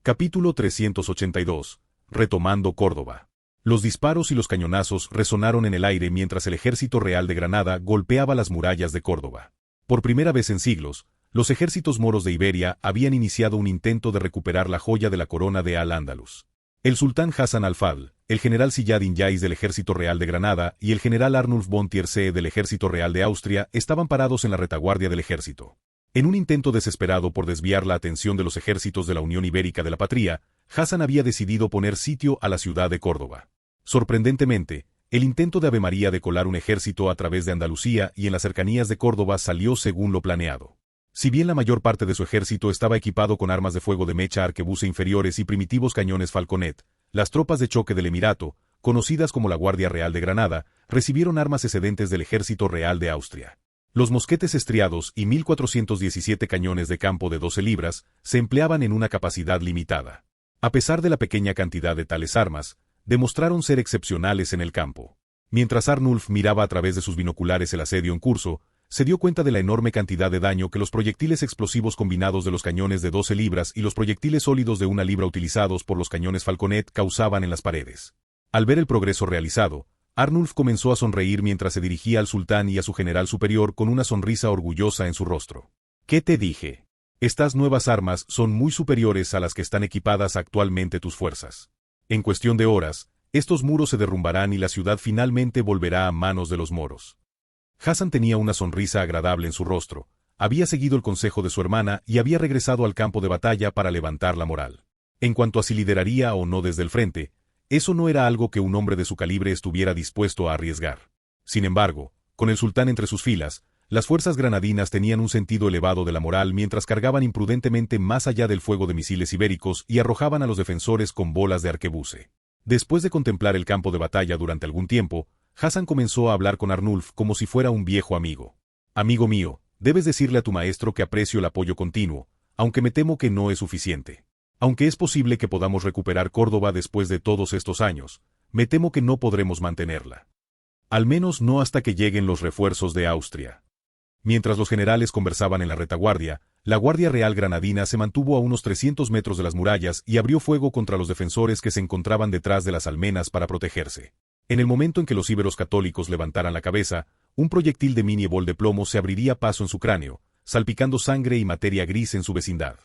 Capítulo 382. Retomando Córdoba. Los disparos y los cañonazos resonaron en el aire mientras el ejército real de Granada golpeaba las murallas de Córdoba. Por primera vez en siglos, los ejércitos moros de Iberia habían iniciado un intento de recuperar la joya de la corona de Al-Ándalus. El sultán Hassan al-Fadl, el general Ziyad-din Yais del ejército real de Granada y el general Arnulf von Tiersee del ejército real de Austria estaban parados en la retaguardia del ejército. En un intento desesperado por desviar la atención de los ejércitos de la Unión Ibérica de la Patria, Hassan había decidido poner sitio a la ciudad de Córdoba. Sorprendentemente, el intento de Ave María de colar un ejército a través de Andalucía y en las cercanías de Córdoba salió según lo planeado. Si bien la mayor parte de su ejército estaba equipado con armas de fuego de mecha arquebuse inferiores y primitivos cañones Falconet, las tropas de choque del Emirato, conocidas como la Guardia Real de Granada, recibieron armas excedentes del ejército real de Austria. Los mosquetes estriados y 1.417 cañones de campo de 12 libras se empleaban en una capacidad limitada. A pesar de la pequeña cantidad de tales armas, demostraron ser excepcionales en el campo. Mientras Arnulf miraba a través de sus binoculares el asedio en curso, se dio cuenta de la enorme cantidad de daño que los proyectiles explosivos combinados de los cañones de 12 libras y los proyectiles sólidos de 1 libra utilizados por los cañones Falconet causaban en las paredes. Al ver el progreso realizado, Arnulf comenzó a sonreír mientras se dirigía al sultán y a su general superior con una sonrisa orgullosa en su rostro. ¿Qué te dije? Estas nuevas armas son muy superiores a las que están equipadas actualmente tus fuerzas. En cuestión de horas, estos muros se derrumbarán y la ciudad finalmente volverá a manos de los moros. Hassan tenía una sonrisa agradable en su rostro, había seguido el consejo de su hermana y había regresado al campo de batalla para levantar la moral. En cuanto a si lideraría o no desde el frente, eso no era algo que un hombre de su calibre estuviera dispuesto a arriesgar. Sin embargo, con el sultán entre sus filas, las fuerzas granadinas tenían un sentido elevado de la moral mientras cargaban imprudentemente más allá del fuego de misiles ibéricos y arrojaban a los defensores con bolas de arquebuse. Después de contemplar el campo de batalla durante algún tiempo, Hassan comenzó a hablar con Arnulf como si fuera un viejo amigo. Amigo mío, debes decirle a tu maestro que aprecio el apoyo continuo, aunque me temo que no es suficiente. Aunque es posible que podamos recuperar Córdoba después de todos estos años, me temo que no podremos mantenerla. Al menos no hasta que lleguen los refuerzos de Austria. Mientras los generales conversaban en la retaguardia, la Guardia Real Granadina se mantuvo a unos 300 metros de las murallas y abrió fuego contra los defensores que se encontraban detrás de las almenas para protegerse. En el momento en que los íberos católicos levantaran la cabeza, un proyectil de mini-bol de plomo se abriría paso en su cráneo, salpicando sangre y materia gris en su vecindad.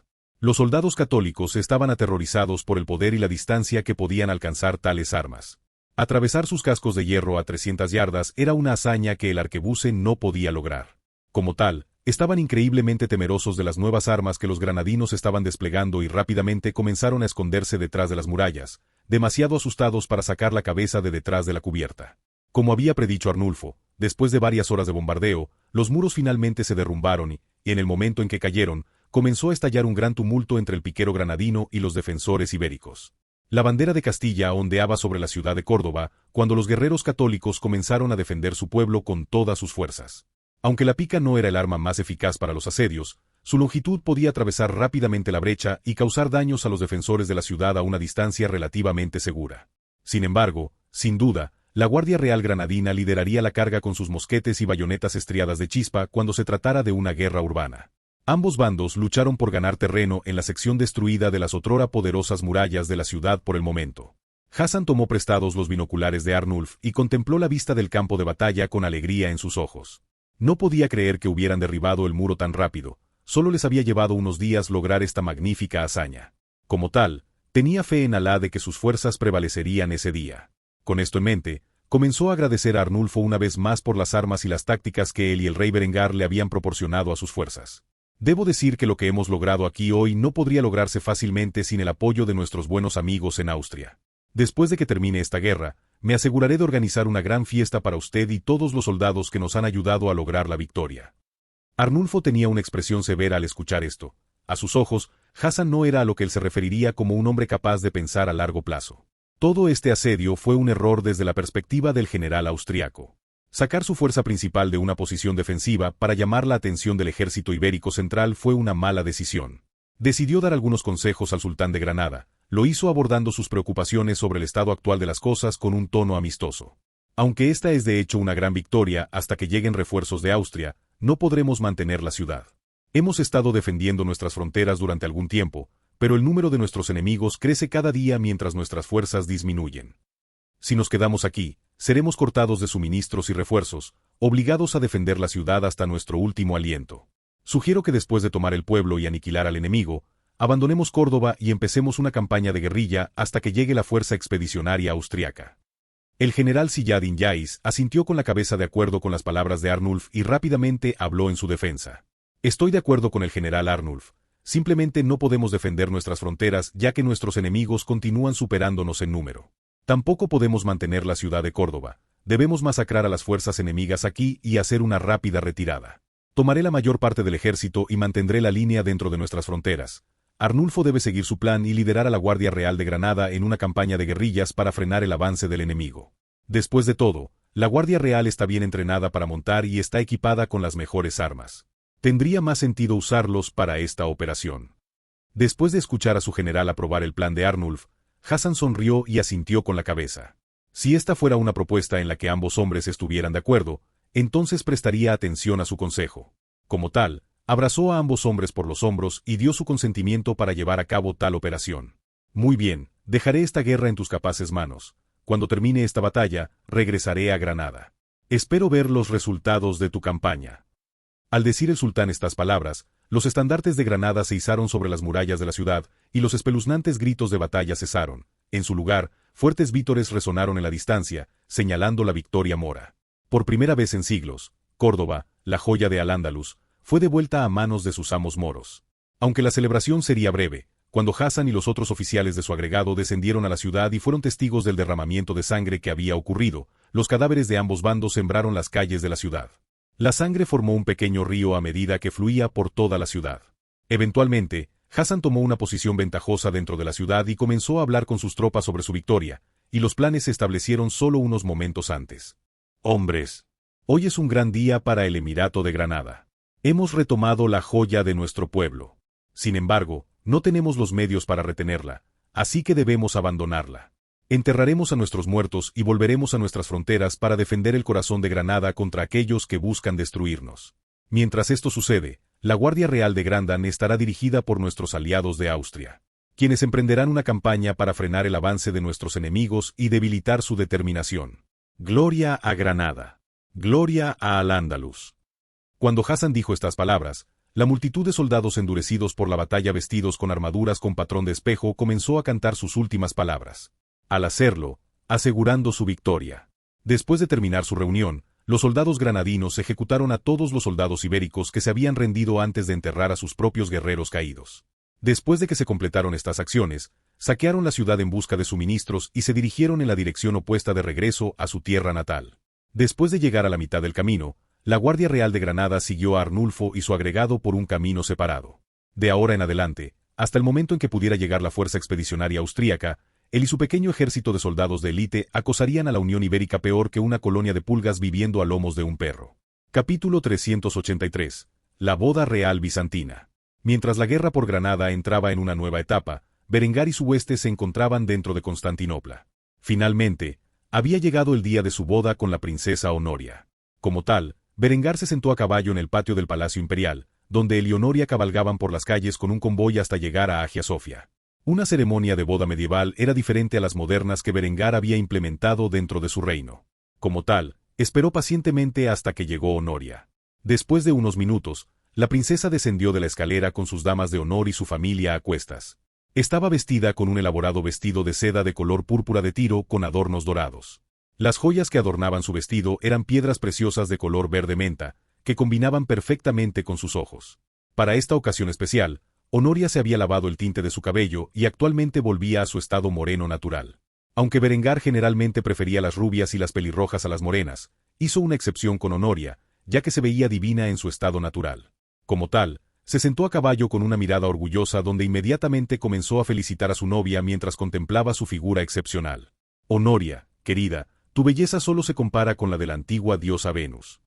Los soldados católicos estaban aterrorizados por el poder y la distancia que podían alcanzar tales armas. Atravesar sus cascos de hierro a 300 yardas era una hazaña que el arquebuse no podía lograr. Como tal, estaban increíblemente temerosos de las nuevas armas que los granadinos estaban desplegando y rápidamente comenzaron a esconderse detrás de las murallas, demasiado asustados para sacar la cabeza de detrás de la cubierta. Como había predicho Arnulfo, después de varias horas de bombardeo, los muros finalmente se derrumbaron y, en el momento en que cayeron, comenzó a estallar un gran tumulto entre el piquero granadino y los defensores ibéricos. La bandera de Castilla ondeaba sobre la ciudad de Córdoba cuando los guerreros católicos comenzaron a defender su pueblo con todas sus fuerzas. Aunque la pica no era el arma más eficaz para los asedios, su longitud podía atravesar rápidamente la brecha y causar daños a los defensores de la ciudad a una distancia relativamente segura. Sin embargo, sin duda, la Guardia Real Granadina lideraría la carga con sus mosquetes y bayonetas estriadas de chispa cuando se tratara de una guerra urbana. Ambos bandos lucharon por ganar terreno en la sección destruida de las otrora poderosas murallas de la ciudad por el momento. Hassan tomó prestados los binoculares de Arnulf y contempló la vista del campo de batalla con alegría en sus ojos. No podía creer que hubieran derribado el muro tan rápido, solo les había llevado unos días lograr esta magnífica hazaña. Como tal, tenía fe en Alá de que sus fuerzas prevalecerían ese día. Con esto en mente, comenzó a agradecer a Arnulfo una vez más por las armas y las tácticas que él y el rey Berengar le habían proporcionado a sus fuerzas. Debo decir que lo que hemos logrado aquí hoy no podría lograrse fácilmente sin el apoyo de nuestros buenos amigos en Austria. Después de que termine esta guerra, me aseguraré de organizar una gran fiesta para usted y todos los soldados que nos han ayudado a lograr la victoria. Arnulfo tenía una expresión severa al escuchar esto. A sus ojos, Hassan no era a lo que él se referiría como un hombre capaz de pensar a largo plazo. Todo este asedio fue un error desde la perspectiva del general austriaco. Sacar su fuerza principal de una posición defensiva para llamar la atención del ejército ibérico central fue una mala decisión. Decidió dar algunos consejos al sultán de Granada. Lo hizo abordando sus preocupaciones sobre el estado actual de las cosas con un tono amistoso. Aunque esta es de hecho una gran victoria hasta que lleguen refuerzos de Austria, no podremos mantener la ciudad. Hemos estado defendiendo nuestras fronteras durante algún tiempo, pero el número de nuestros enemigos crece cada día mientras nuestras fuerzas disminuyen. Si nos quedamos aquí, seremos cortados de suministros y refuerzos, obligados a defender la ciudad hasta nuestro último aliento. Sugiero que después de tomar el pueblo y aniquilar al enemigo, abandonemos Córdoba y empecemos una campaña de guerrilla hasta que llegue la fuerza expedicionaria austriaca. El general Ziadin Yais asintió con la cabeza de acuerdo con las palabras de Arnulf y rápidamente habló en su defensa. Estoy de acuerdo con el general Arnulf. Simplemente no podemos defender nuestras fronteras ya que nuestros enemigos continúan superándonos en número. Tampoco podemos mantener la ciudad de Córdoba. Debemos masacrar a las fuerzas enemigas aquí y hacer una rápida retirada. Tomaré la mayor parte del ejército y mantendré la línea dentro de nuestras fronteras. Arnulfo debe seguir su plan y liderar a la Guardia Real de Granada en una campaña de guerrillas para frenar el avance del enemigo. Después de todo, la Guardia Real está bien entrenada para montar y está equipada con las mejores armas. Tendría más sentido usarlos para esta operación. Después de escuchar a su general aprobar el plan de Arnulf, Hassan sonrió y asintió con la cabeza. Si esta fuera una propuesta en la que ambos hombres estuvieran de acuerdo, entonces prestaría atención a su consejo. Como tal, abrazó a ambos hombres por los hombros y dio su consentimiento para llevar a cabo tal operación. Muy bien, dejaré esta guerra en tus capaces manos. Cuando termine esta batalla, regresaré a Granada. Espero ver los resultados de tu campaña. Al decir el sultán estas palabras, los estandartes de Granada se izaron sobre las murallas de la ciudad y los espeluznantes gritos de batalla cesaron. En su lugar, fuertes vítores resonaron en la distancia, señalando la victoria mora. Por primera vez en siglos, Córdoba, la joya de Al-Ándalus, fue devuelta a manos de sus amos moros. Aunque la celebración sería breve, cuando Hassan y los otros oficiales de su agregado descendieron a la ciudad y fueron testigos del derramamiento de sangre que había ocurrido, los cadáveres de ambos bandos sembraron las calles de la ciudad. La sangre formó un pequeño río a medida que fluía por toda la ciudad. Eventualmente, Hassan tomó una posición ventajosa dentro de la ciudad y comenzó a hablar con sus tropas sobre su victoria, y los planes se establecieron solo unos momentos antes. Hombres, hoy es un gran día para el Emirato de Granada. Hemos retomado la joya de nuestro pueblo. Sin embargo, no tenemos los medios para retenerla, así que debemos abandonarla. Enterraremos a nuestros muertos y volveremos a nuestras fronteras para defender el corazón de Granada contra aquellos que buscan destruirnos. Mientras esto sucede, la Guardia Real de Granada estará dirigida por nuestros aliados de Austria, quienes emprenderán una campaña para frenar el avance de nuestros enemigos y debilitar su determinación. Gloria a Granada. Gloria a Al-Ándalus. Cuando Hassan dijo estas palabras, la multitud de soldados endurecidos por la batalla vestidos con armaduras con patrón de espejo comenzó a cantar sus últimas palabras. Al hacerlo, asegurando su victoria. Después de terminar su reunión, los soldados granadinos ejecutaron a todos los soldados ibéricos que se habían rendido antes de enterrar a sus propios guerreros caídos. Después de que se completaron estas acciones, saquearon la ciudad en busca de suministros y se dirigieron en la dirección opuesta de regreso a su tierra natal. Después de llegar a la mitad del camino, la Guardia Real de Granada siguió a Arnulfo y su agregado por un camino separado. De ahora en adelante, hasta el momento en que pudiera llegar la fuerza expedicionaria austríaca, él y su pequeño ejército de soldados de élite acosarían a la Unión Ibérica peor que una colonia de pulgas viviendo a lomos de un perro. Capítulo 383. La boda real bizantina. Mientras la guerra por Granada entraba en una nueva etapa, Berengar y su hueste se encontraban dentro de Constantinopla. Finalmente, había llegado el día de su boda con la princesa Honoria. Como tal, Berengar se sentó a caballo en el patio del Palacio Imperial, donde él y Honoria cabalgaban por las calles con un convoy hasta llegar a Hagia Sofia. Una ceremonia de boda medieval era diferente a las modernas que Berengar había implementado dentro de su reino. Como tal, esperó pacientemente hasta que llegó Honoria. Después de unos minutos, la princesa descendió de la escalera con sus damas de honor y su familia a cuestas. Estaba vestida con un elaborado vestido de seda de color púrpura de Tiro con adornos dorados. Las joyas que adornaban su vestido eran piedras preciosas de color verde menta, que combinaban perfectamente con sus ojos. Para esta ocasión especial, Honoria se había lavado el tinte de su cabello y actualmente volvía a su estado moreno natural. Aunque Berengar generalmente prefería las rubias y las pelirrojas a las morenas, hizo una excepción con Honoria, ya que se veía divina en su estado natural. Como tal, se sentó a caballo con una mirada orgullosa donde inmediatamente comenzó a felicitar a su novia mientras contemplaba su figura excepcional. Honoria, querida, tu belleza solo se compara con la de la antigua diosa Venus.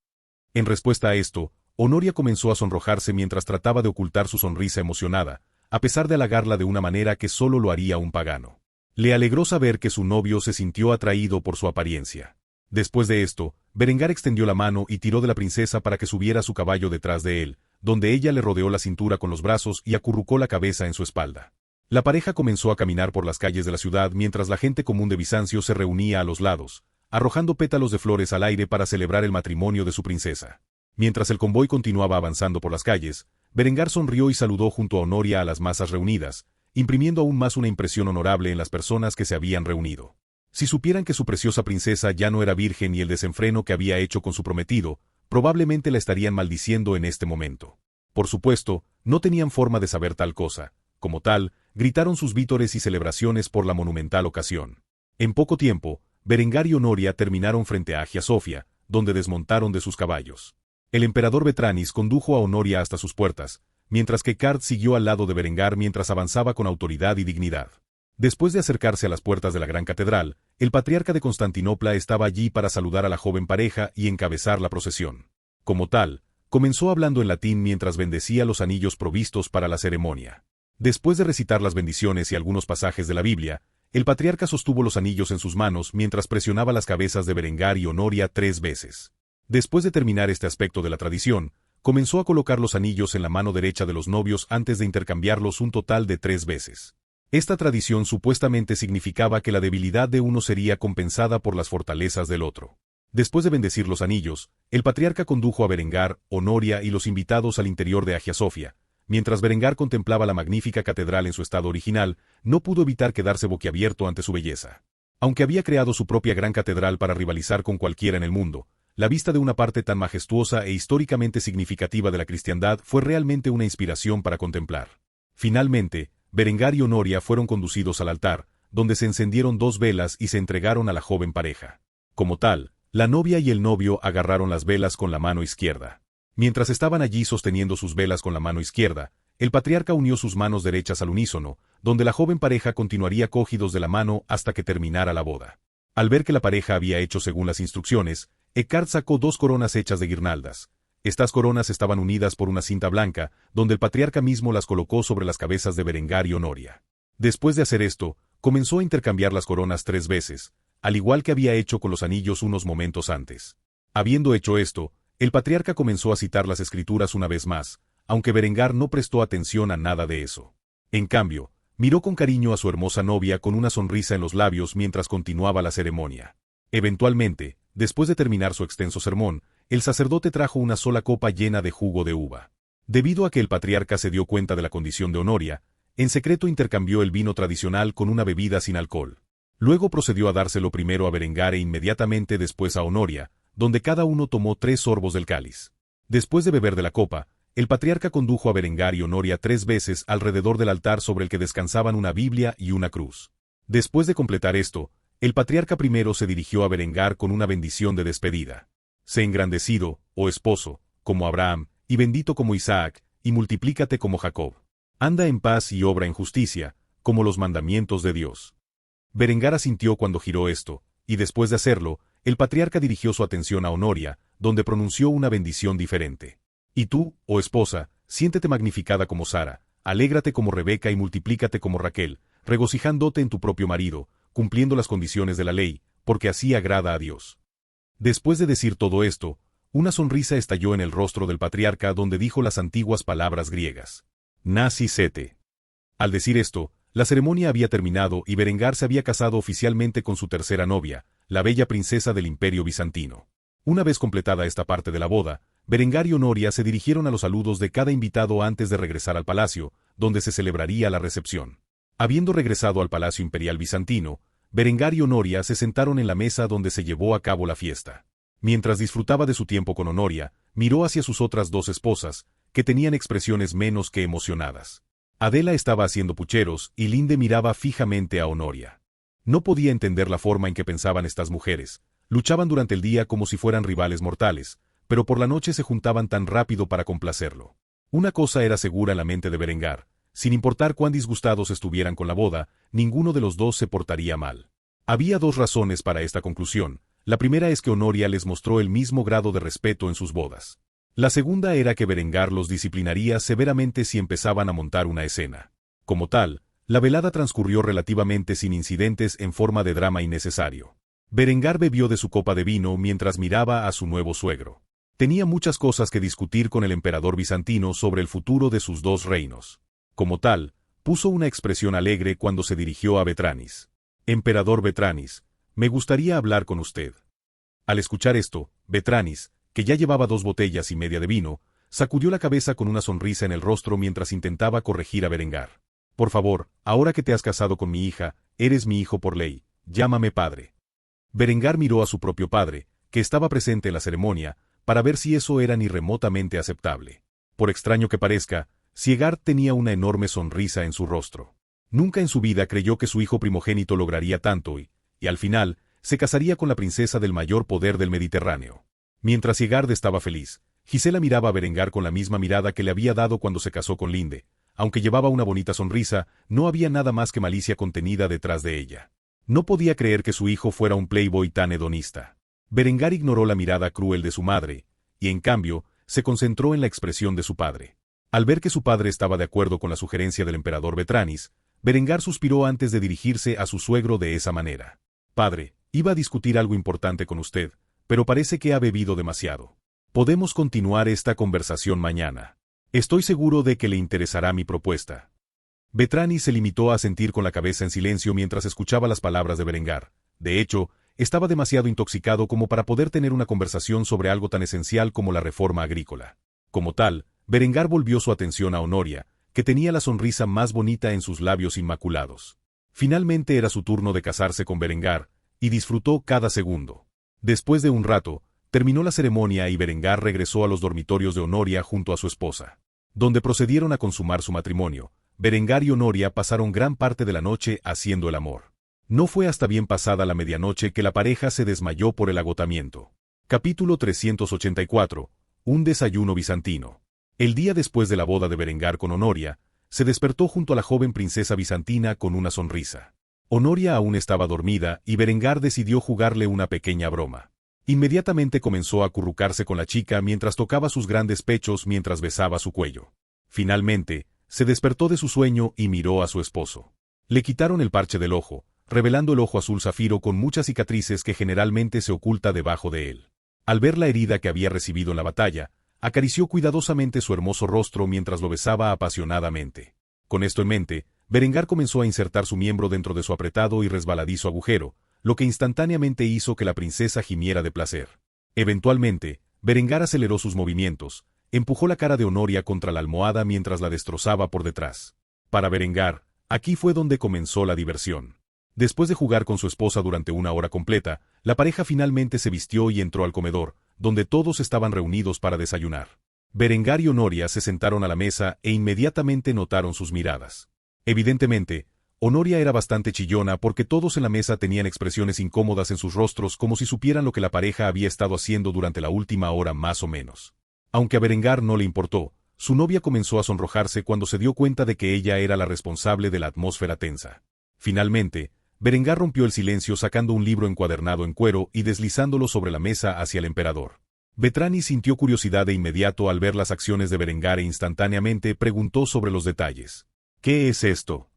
En respuesta a esto, Honoria comenzó a sonrojarse mientras trataba de ocultar su sonrisa emocionada, a pesar de halagarla de una manera que solo lo haría un pagano. Le alegró saber que su novio se sintió atraído por su apariencia. Después de esto, Berengar extendió la mano y tiró de la princesa para que subiera a su caballo detrás de él, donde ella le rodeó la cintura con los brazos y acurrucó la cabeza en su espalda. La pareja comenzó a caminar por las calles de la ciudad mientras la gente común de Bizancio se reunía a los lados, arrojando pétalos de flores al aire para celebrar el matrimonio de su princesa. Mientras el convoy continuaba avanzando por las calles, Berengar sonrió y saludó junto a Honoria a las masas reunidas, imprimiendo aún más una impresión honorable en las personas que se habían reunido. Si supieran que su preciosa princesa ya no era virgen y el desenfreno que había hecho con su prometido, probablemente la estarían maldiciendo en este momento. Por supuesto, no tenían forma de saber tal cosa. Como tal, gritaron sus vítores y celebraciones por la monumental ocasión. En poco tiempo, Berengar y Honoria terminaron frente a Hagia Sofia, donde desmontaron de sus caballos. El emperador Betranis condujo a Honoria hasta sus puertas, mientras que Cart siguió al lado de Berengar mientras avanzaba con autoridad y dignidad. Después de acercarse a las puertas de la gran catedral, el patriarca de Constantinopla estaba allí para saludar a la joven pareja y encabezar la procesión. Como tal, comenzó hablando en latín mientras bendecía los anillos provistos para la ceremonia. Después de recitar las bendiciones y algunos pasajes de la Biblia, el patriarca sostuvo los anillos en sus manos mientras presionaba las cabezas de Berengar y Honoria 3 veces. Después de terminar este aspecto de la tradición, comenzó a colocar los anillos en la mano derecha de los novios antes de intercambiarlos un total de 3 veces. Esta tradición supuestamente significaba que la debilidad de uno sería compensada por las fortalezas del otro. Después de bendecir los anillos, el patriarca condujo a Berengar, Honoria y los invitados al interior de Hagia Sofia. Mientras Berengar contemplaba la magnífica catedral en su estado original, no pudo evitar quedarse boquiabierto ante su belleza. Aunque había creado su propia gran catedral para rivalizar con cualquiera en el mundo, la vista de una parte tan majestuosa e históricamente significativa de la cristiandad fue realmente una inspiración para contemplar. Finalmente, Berengar y Honoria fueron conducidos al altar, donde se encendieron 2 velas y se entregaron a la joven pareja. Como tal, la novia y el novio agarraron las velas con la mano izquierda. Mientras estaban allí sosteniendo sus velas con la mano izquierda, el patriarca unió sus manos derechas al unísono, donde la joven pareja continuaría cogidos de la mano hasta que terminara la boda. Al ver que la pareja había hecho según las instrucciones, Eckhart sacó 2 coronas hechas de guirnaldas. Estas coronas estaban unidas por una cinta blanca, donde el patriarca mismo las colocó sobre las cabezas de Berengar y Honoria. Después de hacer esto, comenzó a intercambiar las coronas 3 veces, al igual que había hecho con los anillos unos momentos antes. Habiendo hecho esto, el patriarca comenzó a citar las escrituras una vez más, aunque Berengar no prestó atención a nada de eso. En cambio, miró con cariño a su hermosa novia con una sonrisa en los labios mientras continuaba la ceremonia. Eventualmente, después de terminar su extenso sermón, el sacerdote trajo una sola copa llena de jugo de uva. Debido a que el patriarca se dio cuenta de la condición de Honoria, en secreto intercambió el vino tradicional con una bebida sin alcohol. Luego procedió a dárselo primero a Berengar e inmediatamente después a Honoria, donde cada uno tomó 3 sorbos del cáliz. Después de beber de la copa, el patriarca condujo a Berengar y Honoria 3 veces alrededor del altar sobre el que descansaban una Biblia y una cruz. Después de completar esto, el patriarca primero se dirigió a Berengar con una bendición de despedida. Sé engrandecido, oh esposo, como Abraham, y bendito como Isaac, y multiplícate como Jacob. Anda en paz y obra en justicia, como los mandamientos de Dios. Berengar asintió cuando giró esto, y después de hacerlo, el patriarca dirigió su atención a Honoria, donde pronunció una bendición diferente. Y tú, oh esposa, siéntete magnificada como Sara, alégrate como Rebeca y multiplícate como Raquel, regocijándote en tu propio marido, cumpliendo las condiciones de la ley, porque así agrada a Dios. Después de decir todo esto, una sonrisa estalló en el rostro del patriarca donde dijo las antiguas palabras griegas. Nasi sete. Al decir esto, la ceremonia había terminado y Berengar se había casado oficialmente con su tercera novia, la bella princesa del Imperio Bizantino. Una vez completada esta parte de la boda, Berengar y Honoria se dirigieron a los saludos de cada invitado antes de regresar al palacio, donde se celebraría la recepción. Habiendo regresado al Palacio Imperial Bizantino, Berengar y Honoria se sentaron en la mesa donde se llevó a cabo la fiesta. Mientras disfrutaba de su tiempo con Honoria, miró hacia sus otras 2 esposas, que tenían expresiones menos que emocionadas. Adela estaba haciendo pucheros y Linde miraba fijamente a Honoria. No podía entender la forma en que pensaban estas mujeres. Luchaban durante el día como si fueran rivales mortales, pero por la noche se juntaban tan rápido para complacerlo. Una cosa era segura en la mente de Berengar: sin importar cuán disgustados estuvieran con la boda, ninguno de los 2 se portaría mal. Había 2 razones para esta conclusión. La primera es que Honoria les mostró el mismo grado de respeto en sus bodas. La segunda era que Berengar los disciplinaría severamente si empezaban a montar una escena. Como tal, la velada transcurrió relativamente sin incidentes en forma de drama innecesario. Berengar bebió de su copa de vino mientras miraba a su nuevo suegro. Tenía muchas cosas que discutir con el emperador bizantino sobre el futuro de sus 2 reinos. Como tal, Puso una expresión alegre cuando se dirigió a Betranis. Emperador Betranis, me gustaría hablar con usted. Al escuchar esto, Betranis, que ya llevaba 2 botellas y media de vino, sacudió la cabeza con una sonrisa en el rostro mientras intentaba corregir a Berengar. Por favor, ahora que te has casado con mi hija, eres mi hijo por ley, llámame padre. Berengar miró a su propio padre, que estaba presente en la ceremonia, para ver si eso era ni remotamente aceptable. Por extraño que parezca, Siegard tenía una enorme sonrisa en su rostro. Nunca en su vida creyó que su hijo primogénito lograría tanto y al final, se casaría con la princesa del mayor poder del Mediterráneo. Mientras Siegard estaba feliz, Gisela miraba a Berengar con la misma mirada que le había dado cuando se casó con Linde. Aunque llevaba una bonita sonrisa, no había nada más que malicia contenida detrás de ella. No podía creer que su hijo fuera un playboy tan hedonista. Berengar ignoró la mirada cruel de su madre, y en cambio, se concentró en la expresión de su padre. Al ver que su padre estaba de acuerdo con la sugerencia del emperador Betranis, Berengar suspiró antes de dirigirse a su suegro de esa manera. Padre, iba a discutir algo importante con usted, pero parece que ha bebido demasiado. Podemos continuar esta conversación mañana. Estoy seguro de que le interesará mi propuesta. Betranis se limitó a asentir con la cabeza en silencio mientras escuchaba las palabras de Berengar. De hecho, estaba demasiado intoxicado como para poder tener una conversación sobre algo tan esencial como la reforma agrícola. Como tal, Berengar volvió su atención a Honoria, que tenía la sonrisa más bonita en sus labios inmaculados. Finalmente era su turno de casarse con Berengar, y disfrutó cada segundo. Después de un rato, terminó la ceremonia y Berengar regresó a los dormitorios de Honoria junto a su esposa, donde procedieron a consumar su matrimonio. Berengar y Honoria pasaron gran parte de la noche haciendo el amor. No fue hasta bien pasada la medianoche que la pareja se desmayó por el agotamiento. Capítulo 384. Un desayuno bizantino. El día después de la boda de Berengar con Honoria, se despertó junto a la joven princesa bizantina con una sonrisa. Honoria aún estaba dormida y Berengar decidió jugarle una pequeña broma. Inmediatamente comenzó a acurrucarse con la chica mientras tocaba sus grandes pechos mientras besaba su cuello. Finalmente, se despertó de su sueño y miró a su esposo. Le quitaron el parche del ojo, revelando el ojo azul zafiro con muchas cicatrices que generalmente se oculta debajo de él. Al ver la herida que había recibido en la batalla, acarició cuidadosamente su hermoso rostro mientras lo besaba apasionadamente. Con esto en mente, Berengar comenzó a insertar su miembro dentro de su apretado y resbaladizo agujero, lo que instantáneamente hizo que la princesa gimiera de placer. Eventualmente, Berengar aceleró sus movimientos, empujó la cara de Honoria contra la almohada mientras la destrozaba por detrás. Para Berengar, aquí fue donde comenzó la diversión. Después de jugar con su esposa durante una hora completa, la pareja finalmente se vistió y entró al comedor, donde todos estaban reunidos para desayunar. Berengar y Honoria se sentaron a la mesa e inmediatamente notaron sus miradas. Evidentemente, Honoria era bastante chillona porque todos en la mesa tenían expresiones incómodas en sus rostros como si supieran lo que la pareja había estado haciendo durante la última hora más o menos. Aunque a Berengar no le importó, su novia comenzó a sonrojarse cuando se dio cuenta de que ella era la responsable de la atmósfera tensa. Finalmente, Berengar rompió el silencio sacando un libro encuadernado en cuero y deslizándolo sobre la mesa hacia el emperador. Betranis sintió curiosidad de inmediato al ver las acciones de Berengar e instantáneamente preguntó sobre los detalles. ¿Qué es esto?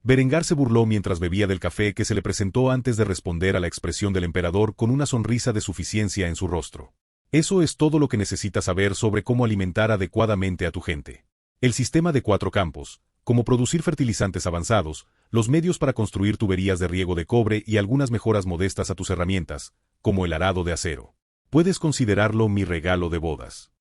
Berengar se burló mientras bebía del café que se le presentó antes de responder a la expresión del emperador con una sonrisa de suficiencia en su rostro. Eso es todo lo que necesitas saber sobre cómo alimentar adecuadamente a tu gente. El sistema de 4 campos, como producir fertilizantes avanzados, los medios para construir tuberías de riego de cobre y algunas mejoras modestas a tus herramientas, como el arado de acero. Puedes considerarlo mi regalo de bodas.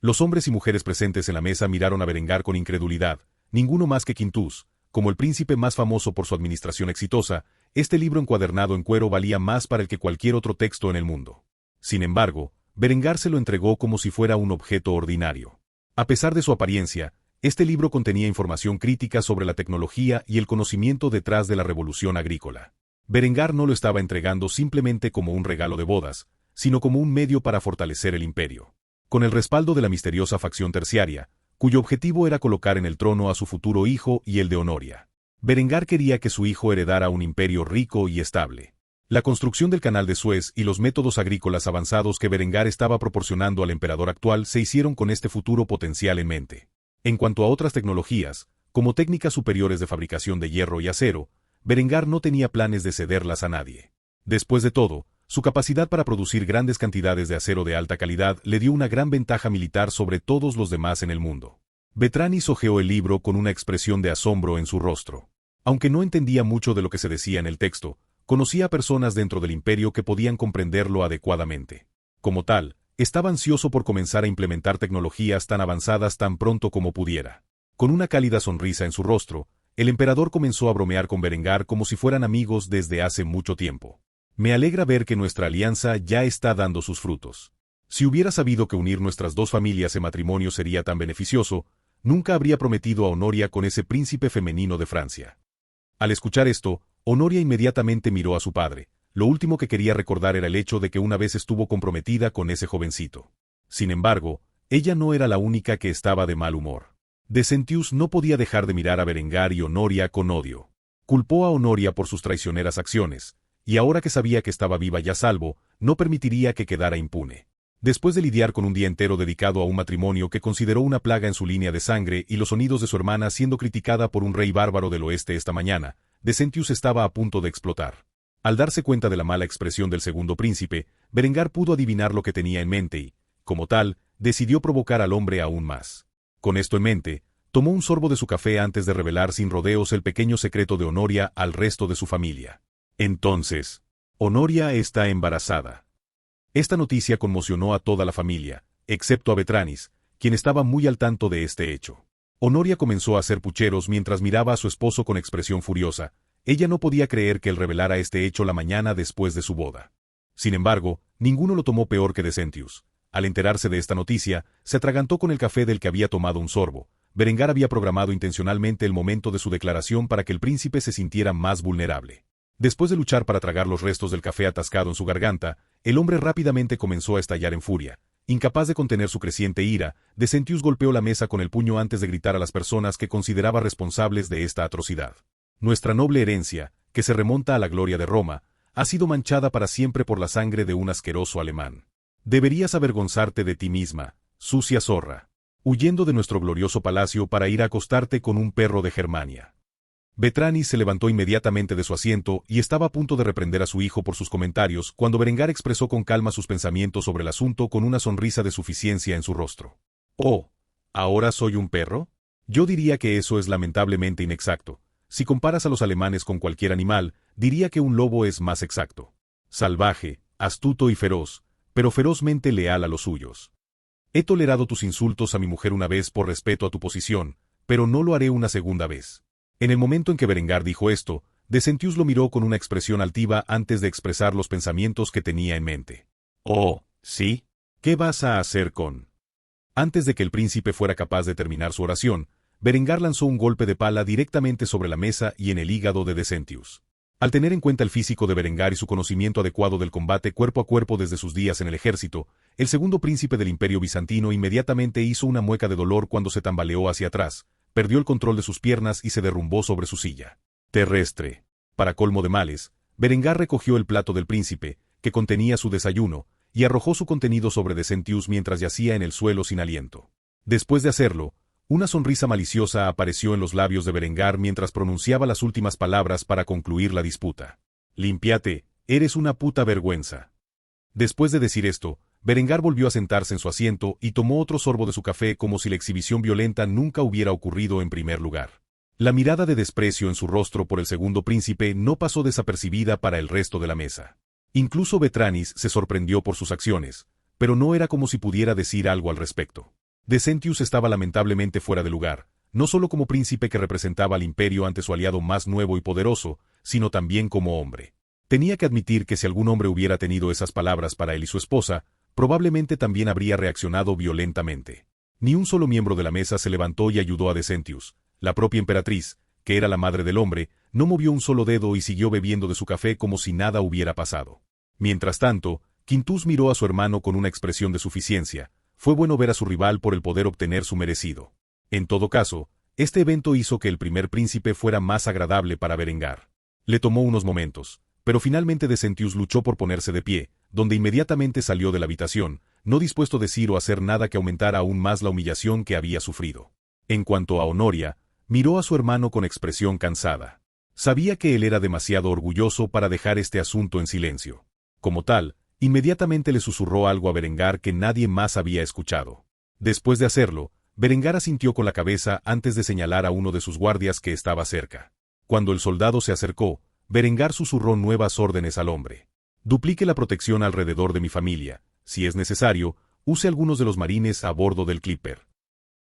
Los hombres y mujeres presentes en la mesa miraron a Berengar con incredulidad, ninguno más que Quintus. Como el príncipe más famoso por su administración exitosa, este libro encuadernado en cuero valía más para él que cualquier otro texto en el mundo. Sin embargo, Berengar se lo entregó como si fuera un objeto ordinario. A pesar de su apariencia, este libro contenía información crítica sobre la tecnología y el conocimiento detrás de la revolución agrícola. Berengar no lo estaba entregando simplemente como un regalo de bodas, sino como un medio para fortalecer el imperio. Con el respaldo de la misteriosa facción terciaria, cuyo objetivo era colocar en el trono a su futuro hijo y el de Honoria. Berengar quería que su hijo heredara un imperio rico y estable. La construcción del canal de Suez y los métodos agrícolas avanzados que Berengar estaba proporcionando al emperador actual se hicieron con este futuro potencial en mente. En cuanto a otras tecnologías, como técnicas superiores de fabricación de hierro y acero, Berengar no tenía planes de cederlas a nadie. Después de todo, su capacidad para producir grandes cantidades de acero de alta calidad le dio una gran ventaja militar sobre todos los demás en el mundo. Betranis hojeó el libro con una expresión de asombro en su rostro. Aunque no entendía mucho de lo que se decía en el texto, conocía a personas dentro del imperio que podían comprenderlo adecuadamente. Como tal, estaba ansioso por comenzar a implementar tecnologías tan avanzadas tan pronto como pudiera. Con una cálida sonrisa en su rostro, el emperador comenzó a bromear con Berengar como si fueran amigos desde hace mucho tiempo. Me alegra ver que nuestra alianza ya está dando sus frutos. Si hubiera sabido que unir nuestras dos familias en matrimonio sería tan beneficioso, nunca habría prometido a Honoria con ese príncipe femenino de Francia. Al escuchar esto, Honoria inmediatamente miró a su padre. Lo último que quería recordar era el hecho de que una vez estuvo comprometida con ese jovencito. Sin embargo, ella no era la única que estaba de mal humor. De Sentius no podía dejar de mirar a Berengar y Honoria con odio. Culpó a Honoria por sus traicioneras acciones, y ahora que sabía que estaba viva y a salvo, no permitiría que quedara impune. Después de lidiar con un día entero dedicado a un matrimonio que consideró una plaga en su línea de sangre y los sonidos de su hermana siendo criticada por un rey bárbaro del oeste esta mañana, De Sentius estaba a punto de explotar. Al darse cuenta de la mala expresión del segundo príncipe, Berengar pudo adivinar lo que tenía en mente y, como tal, decidió provocar al hombre aún más. Con esto en mente, tomó un sorbo de su café antes de revelar sin rodeos el pequeño secreto de Honoria al resto de su familia. Entonces, Honoria está embarazada. Esta noticia conmocionó a toda la familia, excepto a Betranis, quien estaba muy al tanto de este hecho. Honoria comenzó a hacer pucheros mientras miraba a su esposo con expresión furiosa. Ella no podía creer que él revelara este hecho la mañana después de su boda. Sin embargo, ninguno lo tomó peor que De Sentius. Al enterarse de esta noticia, se atragantó con el café del que había tomado un sorbo. Berengar había programado intencionalmente el momento de su declaración para que el príncipe se sintiera más vulnerable. Después de luchar para tragar los restos del café atascado en su garganta, el hombre rápidamente comenzó a estallar en furia. Incapaz de contener su creciente ira, De Sentius golpeó la mesa con el puño antes de gritar a las personas que consideraba responsables de esta atrocidad. Nuestra noble herencia, que se remonta a la gloria de Roma, ha sido manchada para siempre por la sangre de un asqueroso alemán. Deberías avergonzarte de ti misma, sucia zorra, huyendo de nuestro glorioso palacio para ir a acostarte con un perro de Germania. Betranis se levantó inmediatamente de su asiento y estaba a punto de reprender a su hijo por sus comentarios cuando Berengar expresó con calma sus pensamientos sobre el asunto con una sonrisa de suficiencia en su rostro. «Oh, ¿ahora soy un perro? Yo diría que eso es lamentablemente inexacto. Si comparas a los alemanes con cualquier animal, diría que un lobo es más exacto. Salvaje, astuto y feroz, pero ferozmente leal a los suyos. He tolerado tus insultos a mi mujer una vez por respeto a tu posición, pero no lo haré una segunda vez». En el momento en que Berengar dijo esto, De Sentius lo miró con una expresión altiva antes de expresar los pensamientos que tenía en mente. «Oh, ¿sí? ¿Qué vas a hacer con...?» Antes de que el príncipe fuera capaz de terminar su oración, Berengar lanzó un golpe de pala directamente sobre la mesa y en el hígado de Sentius. Al tener en cuenta el físico de Berengar y su conocimiento adecuado del combate cuerpo a cuerpo desde sus días en el ejército, el segundo príncipe del Imperio Bizantino inmediatamente hizo una mueca de dolor cuando se tambaleó hacia atrás, perdió el control de sus piernas y se derrumbó sobre su silla. Terrestre. Para colmo de males, Berengar recogió el plato del príncipe, que contenía su desayuno, y arrojó su contenido sobre Sentius mientras yacía en el suelo sin aliento. Después de hacerlo, una sonrisa maliciosa apareció en los labios de Berengar mientras pronunciaba las últimas palabras para concluir la disputa. «Límpiate, eres una puta vergüenza». Después de decir esto, Berengar volvió a sentarse en su asiento y tomó otro sorbo de su café como si la exhibición violenta nunca hubiera ocurrido en primer lugar. La mirada de desprecio en su rostro por el segundo príncipe no pasó desapercibida para el resto de la mesa. Incluso Betranis se sorprendió por sus acciones, pero no era como si pudiera decir algo al respecto. De Sentius estaba lamentablemente fuera de lugar, no solo como príncipe que representaba al imperio ante su aliado más nuevo y poderoso, sino también como hombre. Tenía que admitir que si algún hombre hubiera tenido esas palabras para él y su esposa, probablemente también habría reaccionado violentamente. Ni un solo miembro de la mesa se levantó y ayudó a De Sentius. La propia emperatriz, que era la madre del hombre, no movió un solo dedo y siguió bebiendo de su café como si nada hubiera pasado. Mientras tanto, Quintus miró a su hermano con una expresión de suficiencia. Fue bueno ver a su rival por el poder obtener su merecido. En todo caso, este evento hizo que el primer príncipe fuera más agradable para Berengar. Le tomó unos momentos, pero finalmente De Sentius luchó por ponerse de pie, donde inmediatamente salió de la habitación, no dispuesto a decir o hacer nada que aumentara aún más la humillación que había sufrido. En cuanto a Honoria, miró a su hermano con expresión cansada. Sabía que él era demasiado orgulloso para dejar este asunto en silencio. Como tal, inmediatamente le susurró algo a Berengar que nadie más había escuchado. Después de hacerlo, Berengar asintió con la cabeza antes de señalar a uno de sus guardias que estaba cerca. Cuando el soldado se acercó, Berengar susurró nuevas órdenes al hombre. Duplique la protección alrededor de mi familia. Si es necesario, use algunos de los marines a bordo del Clipper.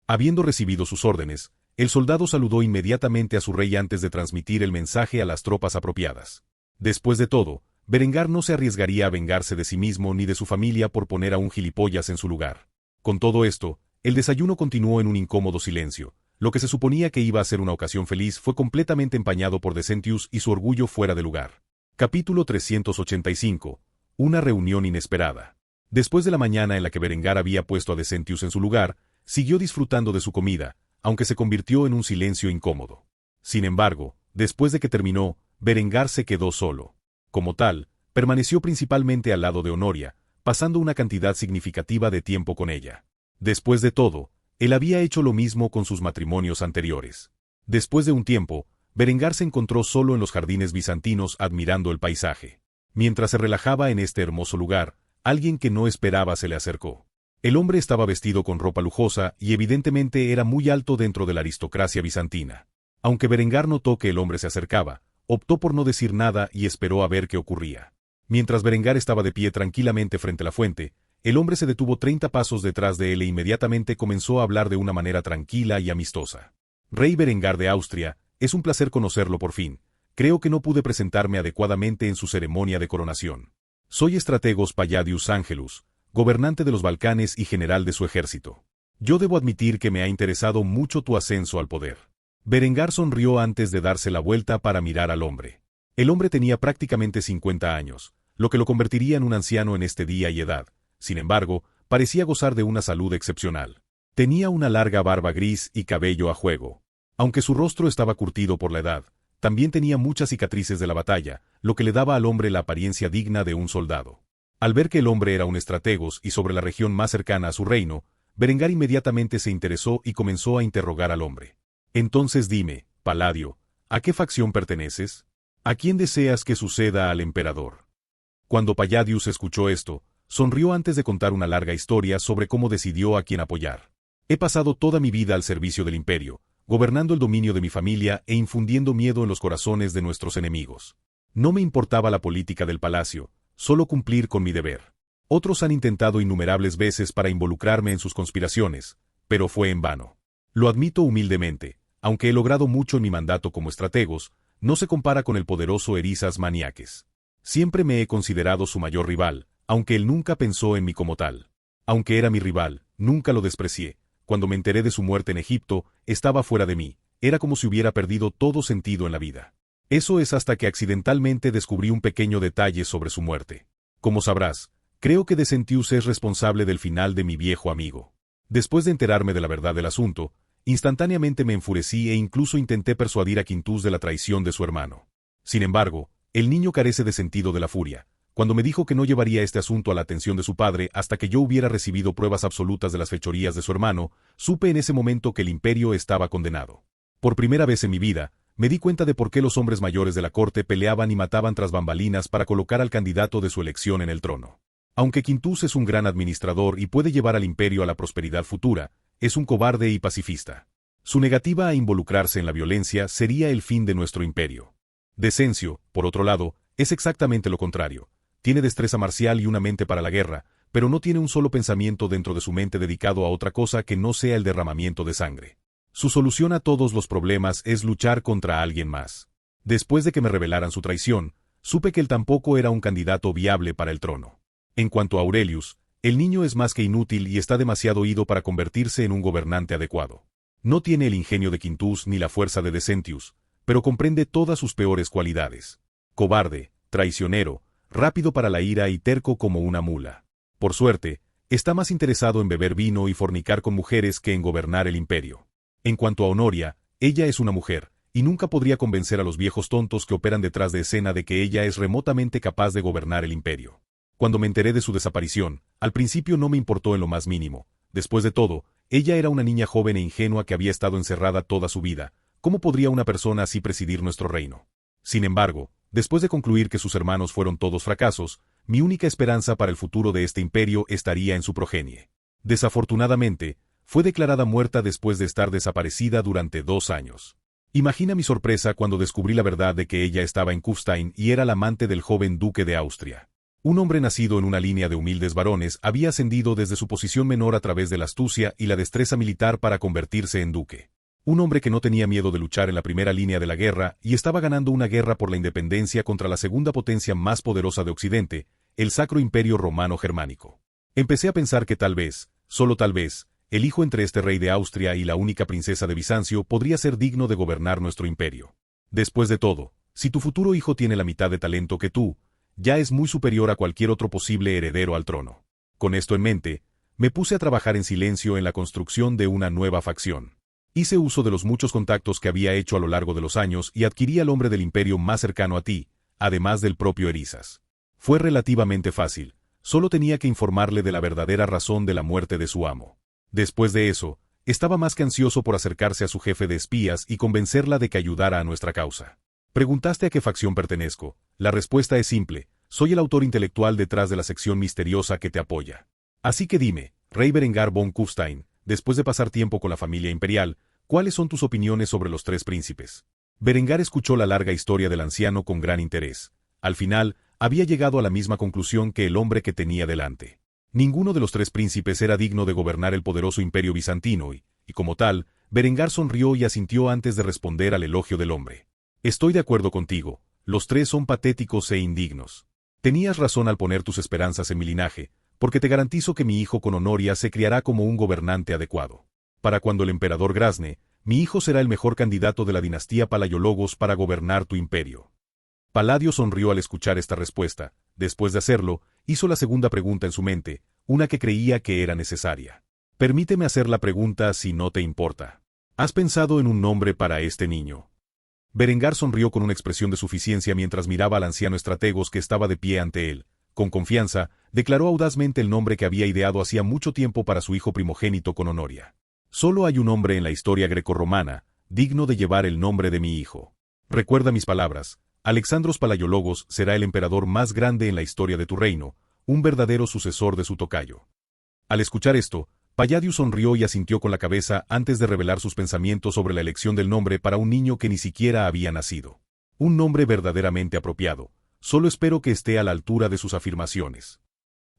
Habiendo recibido sus órdenes, el soldado saludó inmediatamente a su rey antes de transmitir el mensaje a las tropas apropiadas. Después de todo, Berengar no se arriesgaría a vengarse de sí mismo ni de su familia por poner a un gilipollas en su lugar. Con todo esto, el desayuno continuó en un incómodo silencio. Lo que se suponía que iba a ser una ocasión feliz fue completamente empañado por Decentius y su orgullo fuera de lugar. Capítulo 385. Una reunión inesperada. Después de la mañana en la que Berengar había puesto a Decentius en su lugar, siguió disfrutando de su comida, aunque se convirtió en un silencio incómodo. Sin embargo, después de que terminó, Berengar se quedó solo. Como tal, permaneció principalmente al lado de Honoria, pasando una cantidad significativa de tiempo con ella. Después de todo, él había hecho lo mismo con sus matrimonios anteriores. Después de un tiempo, Berengar se encontró solo en los jardines bizantinos admirando el paisaje. Mientras se relajaba en este hermoso lugar, alguien que no esperaba se le acercó. El hombre estaba vestido con ropa lujosa y evidentemente era muy alto dentro de la aristocracia bizantina. Aunque Berengar notó que el hombre se acercaba, optó por no decir nada y esperó a ver qué ocurría. Mientras Berengar estaba de pie tranquilamente frente a la fuente, el hombre se detuvo 30 pasos detrás de él e inmediatamente comenzó a hablar de una manera tranquila y amistosa. Rey Berengar de Austria, es un placer conocerlo por fin. Creo que no pude presentarme adecuadamente en su ceremonia de coronación. Soy Strategos Palladius Angelus, gobernante de los Balcanes y general de su ejército. Yo debo admitir que me ha interesado mucho tu ascenso al poder. Berengar sonrió antes de darse la vuelta para mirar al hombre. El hombre tenía prácticamente 50 años, lo que lo convertiría en un anciano en este día y edad. Sin embargo, parecía gozar de una salud excepcional. Tenía una larga barba gris y cabello a juego. Aunque su rostro estaba curtido por la edad, también tenía muchas cicatrices de la batalla, lo que le daba al hombre la apariencia digna de un soldado. Al ver que el hombre era un estrategos y sobre la región más cercana a su reino, Berengar inmediatamente se interesó y comenzó a interrogar al hombre. Entonces dime, Palladio, ¿a qué facción perteneces? ¿A quién deseas que suceda al emperador? Cuando Palladius escuchó esto, sonrió antes de contar una larga historia sobre cómo decidió a quién apoyar. He pasado toda mi vida al servicio del imperio, gobernando el dominio de mi familia e infundiendo miedo en los corazones de nuestros enemigos. No me importaba la política del palacio, solo cumplir con mi deber. Otros han intentado innumerables veces para involucrarme en sus conspiraciones, pero fue en vano. Lo admito humildemente, aunque he logrado mucho en mi mandato como estrategos, no se compara con el poderoso Erizas Maniaques. Siempre me he considerado su mayor rival, aunque él nunca pensó en mí como tal. Aunque era mi rival, nunca lo desprecié. Cuando me enteré de su muerte en Egipto, estaba fuera de mí. Era como si hubiera perdido todo sentido en la vida. Eso es hasta que accidentalmente descubrí un pequeño detalle sobre su muerte. Como sabrás, creo que Decentius es responsable del final de mi viejo amigo. Después de enterarme de la verdad del asunto, instantáneamente me enfurecí e incluso intenté persuadir a Quintus de la traición de su hermano. Sin embargo, el niño carece de sentido de la furia. Cuando me dijo que no llevaría este asunto a la atención de su padre hasta que yo hubiera recibido pruebas absolutas de las fechorías de su hermano, supe en ese momento que el imperio estaba condenado. Por primera vez en mi vida, me di cuenta de por qué los hombres mayores de la corte peleaban y mataban tras bambalinas para colocar al candidato de su elección en el trono. Aunque Quintus es un gran administrador y puede llevar al imperio a la prosperidad futura, es un cobarde y pacifista. Su negativa a involucrarse en la violencia sería el fin de nuestro imperio. Decencio, por otro lado, es exactamente lo contrario. Tiene destreza marcial y una mente para la guerra, pero no tiene un solo pensamiento dentro de su mente dedicado a otra cosa que no sea el derramamiento de sangre. Su solución a todos los problemas es luchar contra alguien más. Después de que me revelaran su traición, supe que él tampoco era un candidato viable para el trono. En cuanto a Aurelius, el niño es más que inútil y está demasiado ido para convertirse en un gobernante adecuado. No tiene el ingenio de Quintus ni la fuerza de Decentius, pero comprende todas sus peores cualidades. Cobarde, traicionero, rápido para la ira y terco como una mula. Por suerte, está más interesado en beber vino y fornicar con mujeres que en gobernar el imperio. En cuanto a Honoria, ella es una mujer, y nunca podría convencer a los viejos tontos que operan detrás de escena de que ella es remotamente capaz de gobernar el imperio. Cuando me enteré de su desaparición, al principio no me importó en lo más mínimo. Después de todo, ella era una niña joven e ingenua que había estado encerrada toda su vida. ¿Cómo podría una persona así presidir nuestro reino? Sin embargo, después de concluir que sus hermanos fueron todos fracasos, mi única esperanza para el futuro de este imperio estaría en su progenie. Desafortunadamente, Fue declarada muerta después de estar desaparecida durante 2 años. Imagina mi sorpresa cuando descubrí la verdad de que ella estaba en Kufstein y era la amante del joven duque de Austria. Un hombre nacido en una línea de humildes varones había ascendido desde su posición menor a través de la astucia y la destreza militar para convertirse en duque. Un hombre que no tenía miedo de luchar en la primera línea de la guerra y estaba ganando una guerra por la independencia contra la segunda potencia más poderosa de Occidente, el Sacro Imperio Romano Germánico. Empecé a pensar que tal vez, solo tal vez, el hijo entre este rey de Austria y la única princesa de Bizancio podría ser digno de gobernar nuestro imperio. Después de todo, si tu futuro hijo tiene la mitad de talento que tú, ya es muy superior a cualquier otro posible heredero al trono. Con esto en mente, me puse a trabajar en silencio en la construcción de una nueva facción. Hice uso de los muchos contactos que había hecho a lo largo de los años y adquirí al hombre del imperio más cercano a ti, además del propio Erizas. Fue relativamente fácil, solo tenía que informarle de la verdadera razón de la muerte de su amo. Después de eso, estaba más que ansioso por acercarse a su jefe de espías y convencerla de que ayudara a nuestra causa. Preguntaste a qué facción pertenezco. La respuesta es simple: soy el autor intelectual detrás de la sección misteriosa que te apoya. Así que dime, Rey Berengar von Kufstein, después de pasar tiempo con la familia imperial, ¿cuáles son tus opiniones sobre los 3 príncipes? Berengar escuchó la larga historia del anciano con gran interés. Al final, había llegado a la misma conclusión que el hombre que tenía delante. Ninguno de los 3 príncipes era digno de gobernar el poderoso imperio bizantino y, como tal, Berengar sonrió y asintió antes de responder al elogio del hombre. Estoy de acuerdo contigo, los 3 son patéticos e indignos. Tenías razón al poner tus esperanzas en mi linaje, porque te garantizo que mi hijo con Honoria se criará como un gobernante adecuado. Para cuando el emperador grazne, mi hijo será el mejor candidato de la dinastía Palaiologos para gobernar tu imperio. Paladio sonrió al escuchar esta respuesta. Después de hacerlo, hizo la segunda pregunta en su mente, una que creía que era necesaria. Permíteme hacer la pregunta si no te importa. ¿Has pensado en un nombre para este niño? Berengar sonrió con una expresión de suficiencia mientras miraba al anciano estrategos que estaba de pie ante él. Con confianza, declaró audazmente el nombre que había ideado hacía mucho tiempo para su hijo primogénito con Honoria. Solo hay un hombre en la historia grecorromana, digno de llevar el nombre de mi hijo. Recuerda mis palabras, Alexandros Palaiologos será el emperador más grande en la historia de tu reino, un verdadero sucesor de su tocayo. Al escuchar esto, Palladius sonrió y asintió con la cabeza antes de revelar sus pensamientos sobre la elección del nombre para un niño que ni siquiera había nacido. Un nombre verdaderamente apropiado, solo espero que esté a la altura de sus afirmaciones.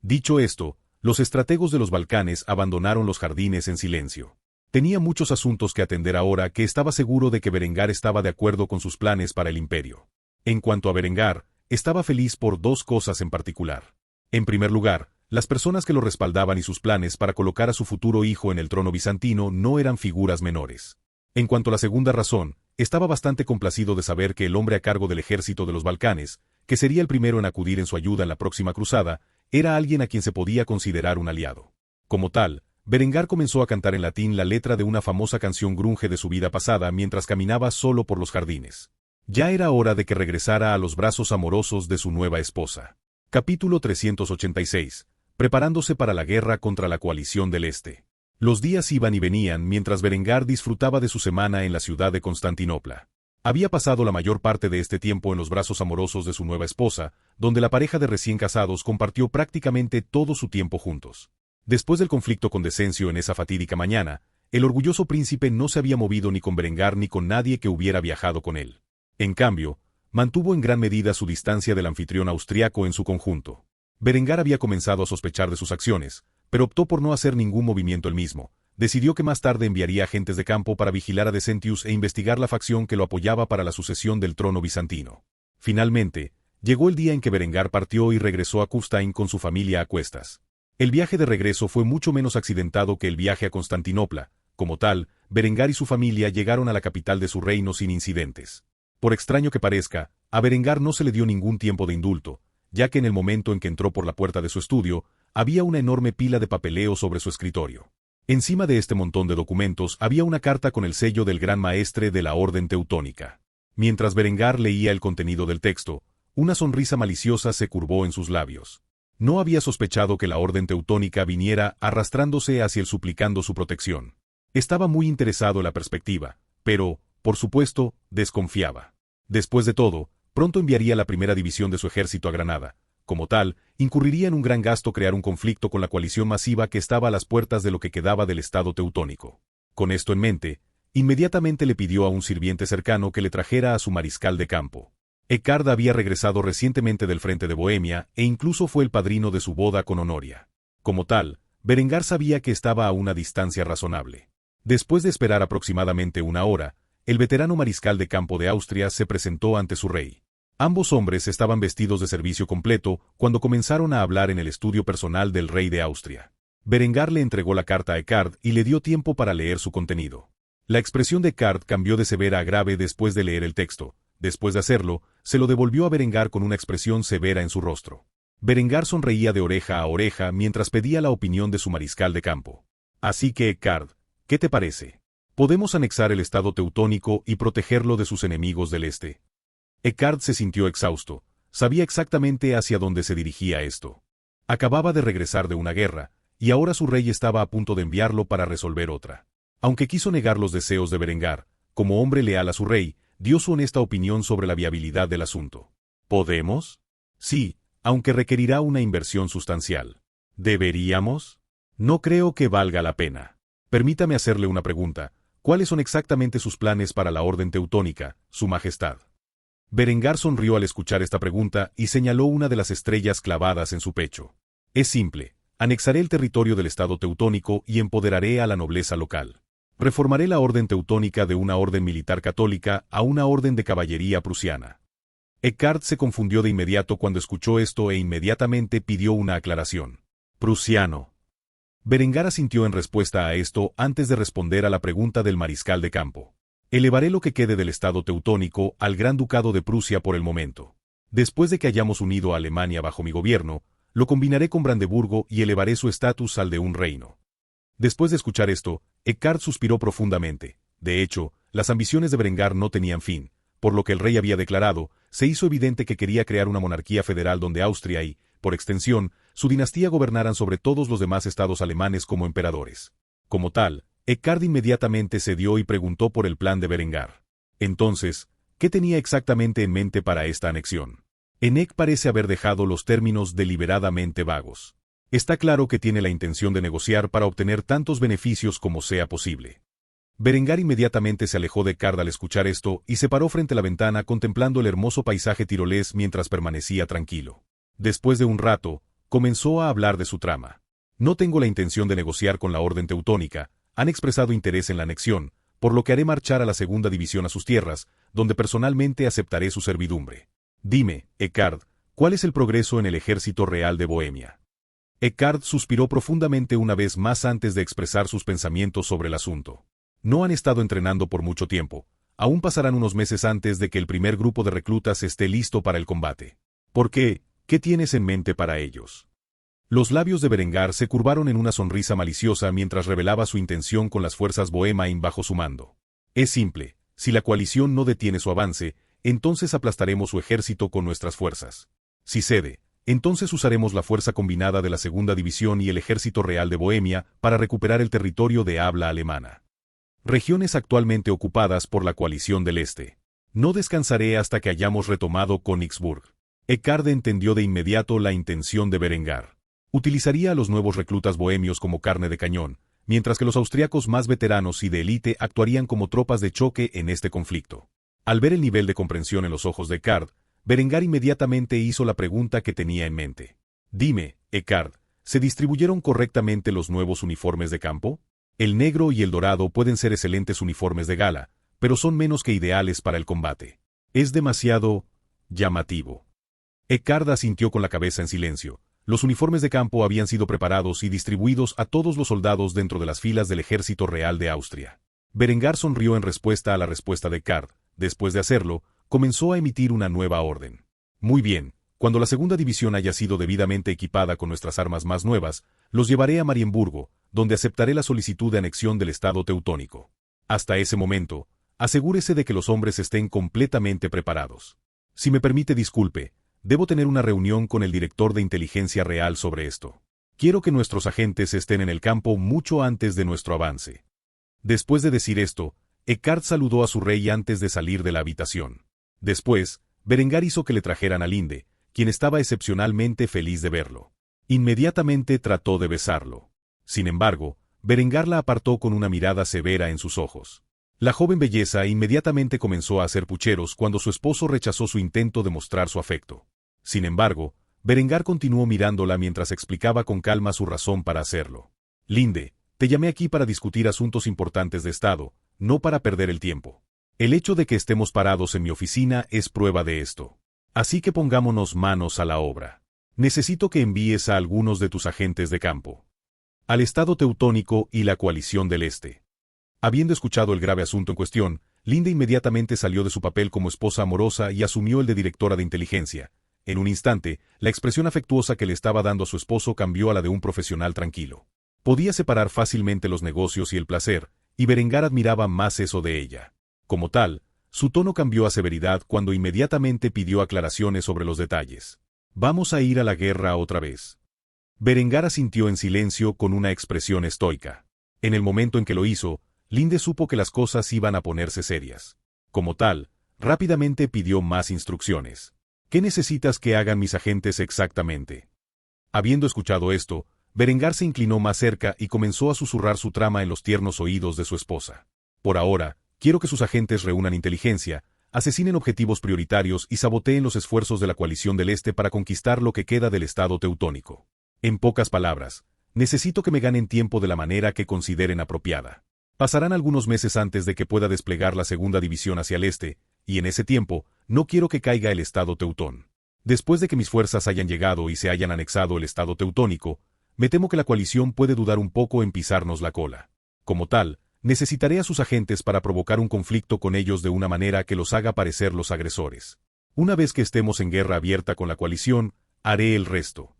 Dicho esto, los estrategos de los Balcanes abandonaron los jardines en silencio. Tenía muchos asuntos que atender ahora que estaba seguro de que Berengar estaba de acuerdo con sus planes para el imperio. En cuanto a Berengar, estaba feliz por 2 cosas en particular. En primer lugar, las personas que lo respaldaban y sus planes para colocar a su futuro hijo en el trono bizantino no eran figuras menores. En cuanto a la segunda razón, estaba bastante complacido de saber que el hombre a cargo del ejército de los Balcanes, que sería el primero en acudir en su ayuda en la próxima cruzada, era alguien a quien se podía considerar un aliado. Como tal, Berengar comenzó a cantar en latín la letra de una famosa canción grunge de su vida pasada mientras caminaba solo por los jardines. Ya era hora de que regresara a los brazos amorosos de su nueva esposa. Capítulo 386. Preparándose para la guerra contra la coalición del Este. Los días iban y venían mientras Berengar disfrutaba de su semana en la ciudad de Constantinopla. Había pasado la mayor parte de este tiempo en los brazos amorosos de su nueva esposa, donde la pareja de recién casados compartió prácticamente todo su tiempo juntos. Después del conflicto con Decencio en esa fatídica mañana, el orgulloso príncipe no se había movido ni con Berengar ni con nadie que hubiera viajado con él. En cambio, mantuvo en gran medida su distancia del anfitrión austriaco en su conjunto. Berengar había comenzado a sospechar de sus acciones, pero optó por no hacer ningún movimiento él mismo. Decidió que más tarde enviaría agentes de campo para vigilar a Decentius e investigar la facción que lo apoyaba para la sucesión del trono bizantino. Finalmente, llegó el día en que Berengar partió y regresó a Kufstein con su familia a cuestas. El viaje de regreso fue mucho menos accidentado que el viaje a Constantinopla. Como tal, Berengar y su familia llegaron a la capital de su reino sin incidentes. Por extraño que parezca, a Berengar no se le dio ningún tiempo de indulto, ya que en el momento en que entró por la puerta de su estudio, había una enorme pila de papeleo sobre su escritorio. Encima de este montón de documentos había una carta con el sello del gran maestre de la Orden Teutónica. Mientras Berengar leía el contenido del texto, una sonrisa maliciosa se curvó en sus labios. No había sospechado que la Orden Teutónica viniera arrastrándose hacia él suplicando su protección. Estaba muy interesado en la perspectiva, pero, por supuesto, desconfiaba. Después de todo, pronto enviaría la primera división de su ejército a Granada. Como tal, Incurriría en un gran gasto crear un conflicto con la coalición masiva que estaba a las puertas de lo que quedaba del Estado teutónico. Con esto en mente, inmediatamente le pidió a un sirviente cercano que le trajera a su mariscal de campo. Eckhard había regresado recientemente del frente de Bohemia e incluso fue el padrino de su boda con Honoria. Como tal, Berengar sabía que estaba a una distancia razonable. Después de esperar aproximadamente una hora, el veterano mariscal de campo de Austria se presentó ante su rey. Ambos hombres estaban vestidos de servicio completo cuando comenzaron a hablar en el estudio personal del rey de Austria. Berengar le entregó la carta a Eckhard y le dio tiempo para leer su contenido. La expresión de Eckhard cambió de severa a grave después de leer el texto. Después de hacerlo, se lo devolvió a Berengar con una expresión severa en su rostro. Berengar sonreía de oreja a oreja mientras pedía la opinión de su mariscal de campo. Así que, Eckhard, ¿qué te parece? ¿Podemos anexar el Estado teutónico y protegerlo de sus enemigos del este? Eckhard se sintió exhausto. Sabía exactamente hacia dónde se dirigía esto. Acababa de regresar de una guerra, y ahora su rey estaba a punto de enviarlo para resolver otra. Aunque quiso negar los deseos de Berengar, como hombre leal a su rey, dio su honesta opinión sobre la viabilidad del asunto. ¿Podemos? Sí, aunque requerirá una inversión sustancial. ¿Deberíamos? No creo que valga la pena. Permítame hacerle una pregunta. ¿Cuáles son exactamente sus planes para la Orden Teutónica, Su Majestad? Berengar sonrió al escuchar esta pregunta y señaló una de las estrellas clavadas en su pecho. Es simple. Anexaré el territorio del Estado teutónico y empoderaré a la nobleza local. Reformaré la orden teutónica de una orden militar católica a una orden de caballería prusiana. Eckhard se confundió de inmediato cuando escuchó esto e inmediatamente pidió una aclaración. Prusiano. Berengar asintió en respuesta a esto antes de responder a la pregunta del mariscal de campo. Elevaré lo que quede del Estado teutónico al Gran Ducado de Prusia por el momento. Después de que hayamos unido a Alemania bajo mi gobierno, lo combinaré con Brandeburgo y elevaré su estatus al de un reino. Después de escuchar esto, Eckhard suspiró profundamente. De hecho, las ambiciones de Berengar no tenían fin, por lo que el rey había declarado, se hizo evidente que quería crear una monarquía federal donde Austria y, por extensión, su dinastía gobernaran sobre todos los demás estados alemanes como emperadores. Como tal, Eckhard inmediatamente cedió y preguntó por el plan de Berengar. Entonces, ¿qué tenía exactamente en mente para esta anexión? Enek parece haber dejado los términos deliberadamente vagos. Está claro que tiene la intención de negociar para obtener tantos beneficios como sea posible. Berengar inmediatamente se alejó de Eckhard al escuchar esto y se paró frente a la ventana contemplando el hermoso paisaje tirolés mientras permanecía tranquilo. Después de un rato, comenzó a hablar de su trama. No tengo la intención de negociar con la Orden Teutónica, han expresado interés en la anexión, por lo que haré marchar a la segunda división a sus tierras, donde personalmente aceptaré su servidumbre. Dime, Eckhard, ¿cuál es el progreso en el ejército real de Bohemia? Eckhard suspiró profundamente una vez más antes de expresar sus pensamientos sobre el asunto. No han estado entrenando por mucho tiempo. Aún pasarán unos meses antes de que el primer grupo de reclutas esté listo para el combate. ¿Por qué? ¿Qué tienes en mente para ellos? Los labios de Berengar se curvaron en una sonrisa maliciosa mientras revelaba su intención con las fuerzas Bohemain bajo su mando. Es simple, si la coalición no detiene su avance, entonces aplastaremos su ejército con nuestras fuerzas. Si cede, entonces usaremos la fuerza combinada de la Segunda División y el Ejército Real de Bohemia para recuperar el territorio de habla alemana. Regiones actualmente ocupadas por la coalición del Este. No descansaré hasta que hayamos retomado Königsburg. Eckhard entendió de inmediato la intención de Berengar. Utilizaría a los nuevos reclutas bohemios como carne de cañón, mientras que los austriacos más veteranos y de élite actuarían como tropas de choque en este conflicto. Al ver el nivel de comprensión en los ojos de Eckhard, Berengar inmediatamente hizo la pregunta que tenía en mente. Dime, Eckhard, ¿se distribuyeron correctamente los nuevos uniformes de campo? El negro y el dorado pueden ser excelentes uniformes de gala, pero son menos que ideales para el combate. Es demasiado llamativo. Eckhard asintió con la cabeza en silencio. Los uniformes de campo habían sido preparados y distribuidos a todos los soldados dentro de las filas del Ejército Real de Austria. Berengar sonrió en respuesta a la respuesta de Eckhard. Después de hacerlo, comenzó a emitir una nueva orden. Muy bien, cuando la segunda división haya sido debidamente equipada con nuestras armas más nuevas, los llevaré a Marienburgo, donde aceptaré la solicitud de anexión del Estado teutónico. Hasta ese momento, asegúrese de que los hombres estén completamente preparados. Si me permite, disculpe, debo tener una reunión con el director de inteligencia real sobre esto. Quiero que nuestros agentes estén en el campo mucho antes de nuestro avance. Después de decir esto, Eckhard saludó a su rey antes de salir de la habitación. Después, Berengar hizo que le trajeran a Linde, quien estaba excepcionalmente feliz de verlo. Inmediatamente trató de besarlo. Sin embargo, Berengar la apartó con una mirada severa en sus ojos. La joven belleza inmediatamente comenzó a hacer pucheros cuando su esposo rechazó su intento de mostrar su afecto. Sin embargo, Berengar continuó mirándola mientras explicaba con calma su razón para hacerlo. Linde, te llamé aquí para discutir asuntos importantes de Estado, no para perder el tiempo. El hecho de que estemos parados en mi oficina es prueba de esto. Así que pongámonos manos a la obra. Necesito que envíes a algunos de tus agentes de campo al Estado Teutónico y la Coalición del Este. Habiendo escuchado el grave asunto en cuestión, Linde inmediatamente salió de su papel como esposa amorosa y asumió el de directora de inteligencia. En un instante, la expresión afectuosa que le estaba dando a su esposo cambió a la de un profesional tranquilo. Podía separar fácilmente los negocios y el placer, y Berengar admiraba más eso de ella. Como tal, su tono cambió a severidad cuando inmediatamente pidió aclaraciones sobre los detalles. «Vamos a ir a la guerra otra vez». Berengar asintió en silencio con una expresión estoica. En el momento en que lo hizo, Linde supo que las cosas iban a ponerse serias. Como tal, rápidamente pidió más instrucciones. «¿Qué necesitas que hagan mis agentes exactamente?». Habiendo escuchado esto, Berengar se inclinó más cerca y comenzó a susurrar su trama en los tiernos oídos de su esposa. «Por ahora, quiero que sus agentes reúnan inteligencia, asesinen objetivos prioritarios y saboteen los esfuerzos de la Coalición del Este para conquistar lo que queda del Estado teutónico. En pocas palabras, necesito que me ganen tiempo de la manera que consideren apropiada. Pasarán algunos meses antes de que pueda desplegar la segunda división hacia el este, y en ese tiempo, no quiero que caiga el Estado teutón. Después de que mis fuerzas hayan llegado y se hayan anexado el Estado teutónico, me temo que la coalición puede dudar un poco en pisarnos la cola. Como tal, necesitaré a sus agentes para provocar un conflicto con ellos de una manera que los haga parecer los agresores. Una vez que estemos en guerra abierta con la coalición, haré el resto».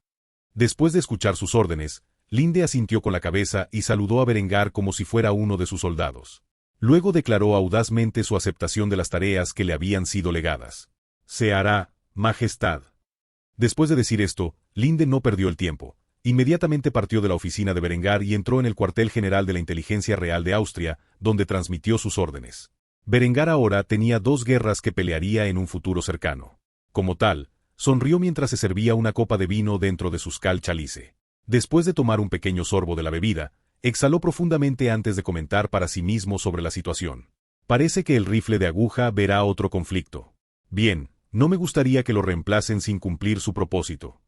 Después de escuchar sus órdenes, Linde asintió con la cabeza y saludó a Berengar como si fuera uno de sus soldados. Luego declaró audazmente su aceptación de las tareas que le habían sido legadas. «Se hará, Majestad». Después de decir esto, Linde no perdió el tiempo. Inmediatamente partió de la oficina de Berengar y entró en el cuartel general de la Inteligencia Real de Austria, donde transmitió sus órdenes. Berengar ahora tenía 2 guerras que pelearía en un futuro cercano. Como tal, sonrió mientras se servía una copa de vino dentro de su skal chalice. Después de tomar un pequeño sorbo de la bebida, exhaló profundamente antes de comentar para sí mismo sobre la situación. «Parece que el rifle de aguja verá otro conflicto. Bien, no me gustaría que lo reemplacen sin cumplir su propósito».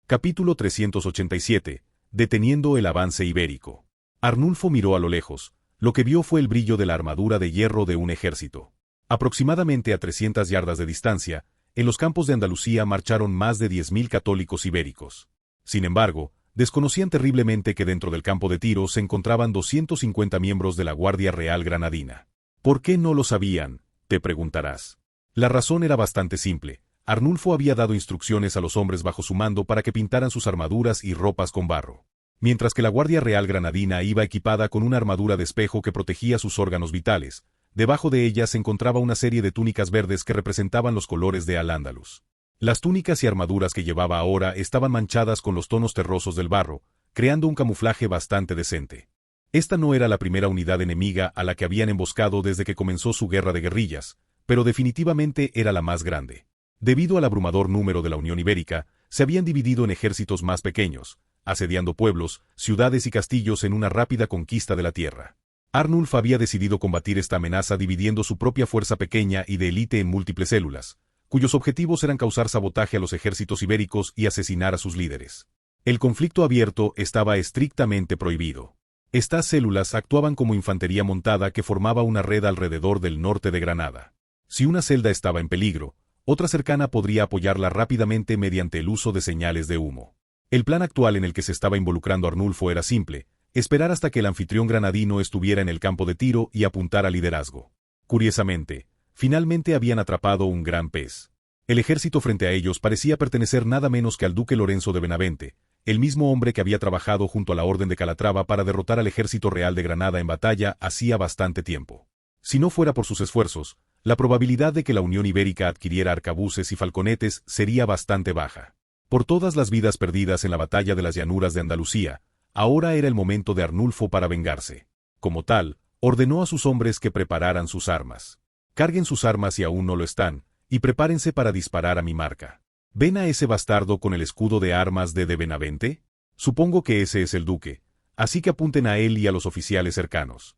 Capítulo 387. Deteniendo el avance ibérico. Arnulfo miró a lo lejos. Lo que vio fue el brillo de la armadura de hierro de un ejército. Aproximadamente a 300 yardas de distancia, en los campos de Andalucía marcharon más de 10.000 católicos ibéricos. Sin embargo, desconocían terriblemente que dentro del campo de tiro se encontraban 250 miembros de la Guardia Real Granadina. ¿Por qué no lo sabían?, te preguntarás. La razón era bastante simple. Arnulfo había dado instrucciones a los hombres bajo su mando para que pintaran sus armaduras y ropas con barro. Mientras que la Guardia Real Granadina iba equipada con una armadura de espejo que protegía sus órganos vitales, debajo de ella se encontraba una serie de túnicas verdes que representaban los colores de Al-Ándalus. Las túnicas y armaduras que llevaba ahora estaban manchadas con los tonos terrosos del barro, creando un camuflaje bastante decente. Esta no era la primera unidad enemiga a la que habían emboscado desde que comenzó su guerra de guerrillas, pero definitivamente era la más grande. Debido al abrumador número de la Unión Ibérica, se habían dividido en ejércitos más pequeños, asediando pueblos, ciudades y castillos en una rápida conquista de la tierra. Arnulf había decidido combatir esta amenaza dividiendo su propia fuerza pequeña y de élite en múltiples células, cuyos objetivos eran causar sabotaje a los ejércitos ibéricos y asesinar a sus líderes. El conflicto abierto estaba estrictamente prohibido. Estas células actuaban como infantería montada que formaba una red alrededor del norte de Granada. Si una celda estaba en peligro, otra cercana podría apoyarla rápidamente mediante el uso de señales de humo. El plan actual en el que se estaba involucrando Arnulfo era simple: esperar hasta que el anfitrión granadino estuviera en el campo de tiro y apuntar al liderazgo. Curiosamente, finalmente habían atrapado un gran pez. El ejército frente a ellos parecía pertenecer nada menos que al duque Lorenzo de Benavente, el mismo hombre que había trabajado junto a la Orden de Calatrava para derrotar al ejército real de Granada en batalla hacía bastante tiempo. Si no fuera por sus esfuerzos, la probabilidad de que la Unión Ibérica adquiriera arcabuces y falconetes sería bastante baja. Por todas las vidas perdidas en la batalla de las llanuras de Andalucía, ahora era el momento de Arnulfo para vengarse. Como tal, ordenó a sus hombres que prepararan sus armas. Carguen sus armas si aún no lo están, y prepárense para disparar a mi marca. ¿Ven a ese bastardo con el escudo de armas de Benavente? Supongo que ese es el duque, así que apunten a él y a los oficiales cercanos.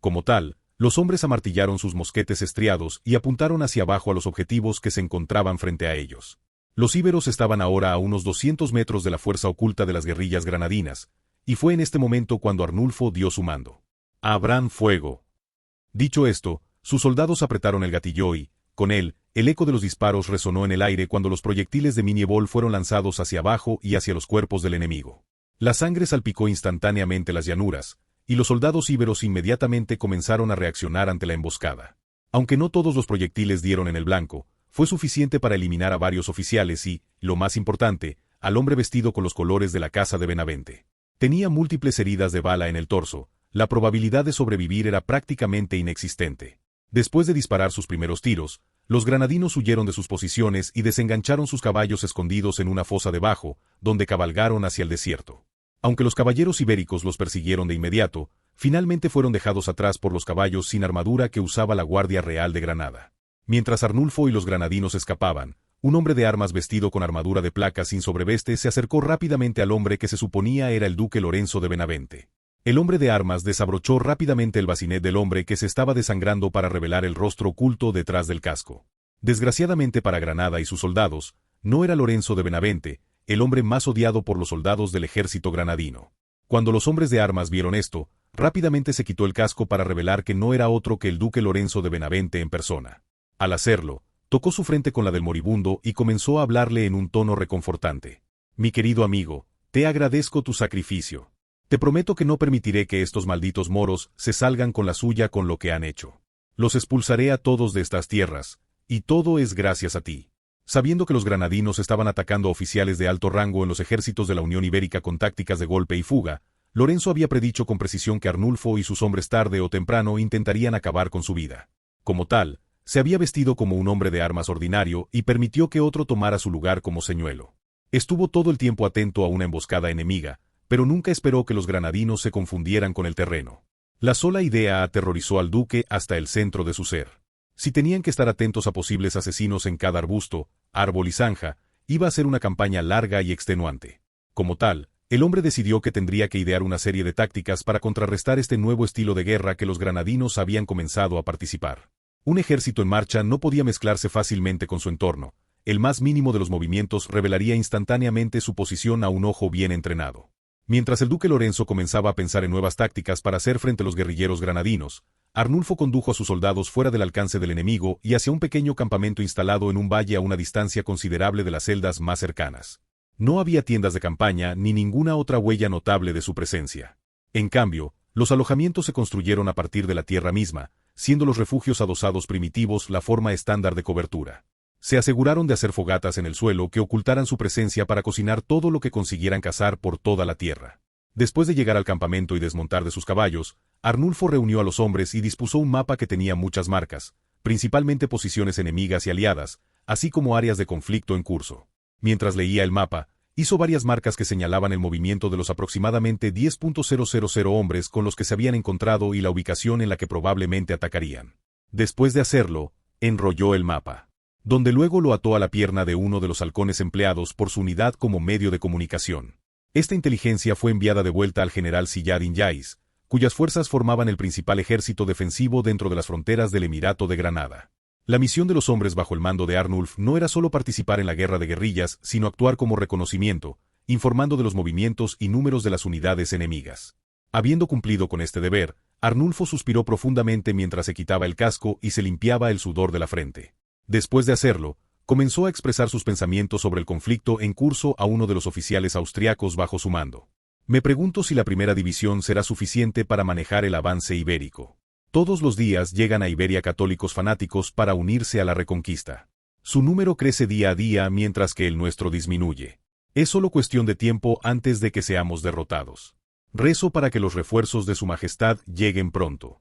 Como tal, los hombres amartillaron sus mosquetes estriados y apuntaron hacia abajo a los objetivos que se encontraban frente a ellos. Los íberos estaban ahora a unos 200 metros de la fuerza oculta de las guerrillas granadinas, y fue en este momento cuando Arnulfo dio su mando. ¡Abran fuego! Dicho esto, sus soldados apretaron el gatillo y, con él, el eco de los disparos resonó en el aire cuando los proyectiles de Miniebol fueron lanzados hacia abajo y hacia los cuerpos del enemigo. La sangre salpicó instantáneamente las llanuras, y los soldados íberos inmediatamente comenzaron a reaccionar ante la emboscada. Aunque no todos los proyectiles dieron en el blanco, fue suficiente para eliminar a varios oficiales y, lo más importante, al hombre vestido con los colores de la casa de Benavente. Tenía múltiples heridas de bala en el torso, la probabilidad de sobrevivir era prácticamente inexistente. Después de disparar sus primeros tiros, los granadinos huyeron de sus posiciones y desengancharon sus caballos escondidos en una fosa debajo, donde cabalgaron hacia el desierto. Aunque los caballeros ibéricos los persiguieron de inmediato, finalmente fueron dejados atrás por los caballos sin armadura que usaba la Guardia Real de Granada. Mientras Arnulfo y los granadinos escapaban, un hombre de armas vestido con armadura de placas sin sobreveste se acercó rápidamente al hombre que se suponía era el duque Lorenzo de Benavente. El hombre de armas desabrochó rápidamente el bacinet del hombre que se estaba desangrando para revelar el rostro oculto detrás del casco. Desgraciadamente para Granada y sus soldados, no era Lorenzo de Benavente, el hombre más odiado por los soldados del ejército granadino. Cuando los hombres de armas vieron esto, rápidamente se quitó el casco para revelar que no era otro que el duque Lorenzo de Benavente en persona. Al hacerlo, tocó su frente con la del moribundo y comenzó a hablarle en un tono reconfortante. «Mi querido amigo, te agradezco tu sacrificio. Te prometo que no permitiré que estos malditos moros se salgan con la suya con lo que han hecho. Los expulsaré a todos de estas tierras, y todo es gracias a ti». Sabiendo que los granadinos estaban atacando a oficiales de alto rango en los ejércitos de la Unión Ibérica con tácticas de golpe y fuga, Lorenzo había predicho con precisión que Arnulfo y sus hombres tarde o temprano intentarían acabar con su vida. Como tal, se había vestido como un hombre de armas ordinario y permitió que otro tomara su lugar como señuelo. Estuvo todo el tiempo atento a una emboscada enemiga, pero nunca esperó que los granadinos se confundieran con el terreno. La sola idea aterrorizó al duque hasta el centro de su ser. Si tenían que estar atentos a posibles asesinos en cada arbusto, árbol y zanja, iba a ser una campaña larga y extenuante. Como tal, el hombre decidió que tendría que idear una serie de tácticas para contrarrestar este nuevo estilo de guerra que los granadinos habían comenzado a participar. Un ejército en marcha no podía mezclarse fácilmente con su entorno. El más mínimo de los movimientos revelaría instantáneamente su posición a un ojo bien entrenado. Mientras el duque Lorenzo comenzaba a pensar en nuevas tácticas para hacer frente a los guerrilleros granadinos, Arnulfo condujo a sus soldados fuera del alcance del enemigo y hacia un pequeño campamento instalado en un valle a una distancia considerable de las celdas más cercanas. No había tiendas de campaña ni ninguna otra huella notable de su presencia. En cambio, los alojamientos se construyeron a partir de la tierra misma, siendo los refugios adosados primitivos la forma estándar de cobertura. Se aseguraron de hacer fogatas en el suelo que ocultaran su presencia para cocinar todo lo que consiguieran cazar por toda la tierra. Después de llegar al campamento y desmontar de sus caballos, Arnulfo reunió a los hombres y dispuso un mapa que tenía muchas marcas, principalmente posiciones enemigas y aliadas, así como áreas de conflicto en curso. Mientras leía el mapa, hizo varias marcas que señalaban el movimiento de los aproximadamente 10.000 hombres con los que se habían encontrado y la ubicación en la que probablemente atacarían. Después de hacerlo, enrolló el mapa, donde luego lo ató a la pierna de uno de los halcones empleados por su unidad como medio de comunicación. Esta inteligencia fue enviada de vuelta al general Siyad Inyais, cuyas fuerzas formaban el principal ejército defensivo dentro de las fronteras del Emirato de Granada. La misión de los hombres bajo el mando de Arnulf no era solo participar en la guerra de guerrillas, sino actuar como reconocimiento, informando de los movimientos y números de las unidades enemigas. Habiendo cumplido con este deber, Arnulfo suspiró profundamente mientras se quitaba el casco y se limpiaba el sudor de la frente. Después de hacerlo, comenzó a expresar sus pensamientos sobre el conflicto en curso a uno de los oficiales austriacos bajo su mando. Me pregunto si la primera división será suficiente para manejar el avance ibérico. Todos los días llegan a Iberia católicos fanáticos para unirse a la reconquista. Su número crece día a día mientras que el nuestro disminuye. Es solo cuestión de tiempo antes de que seamos derrotados. Rezo para que los refuerzos de su majestad lleguen pronto.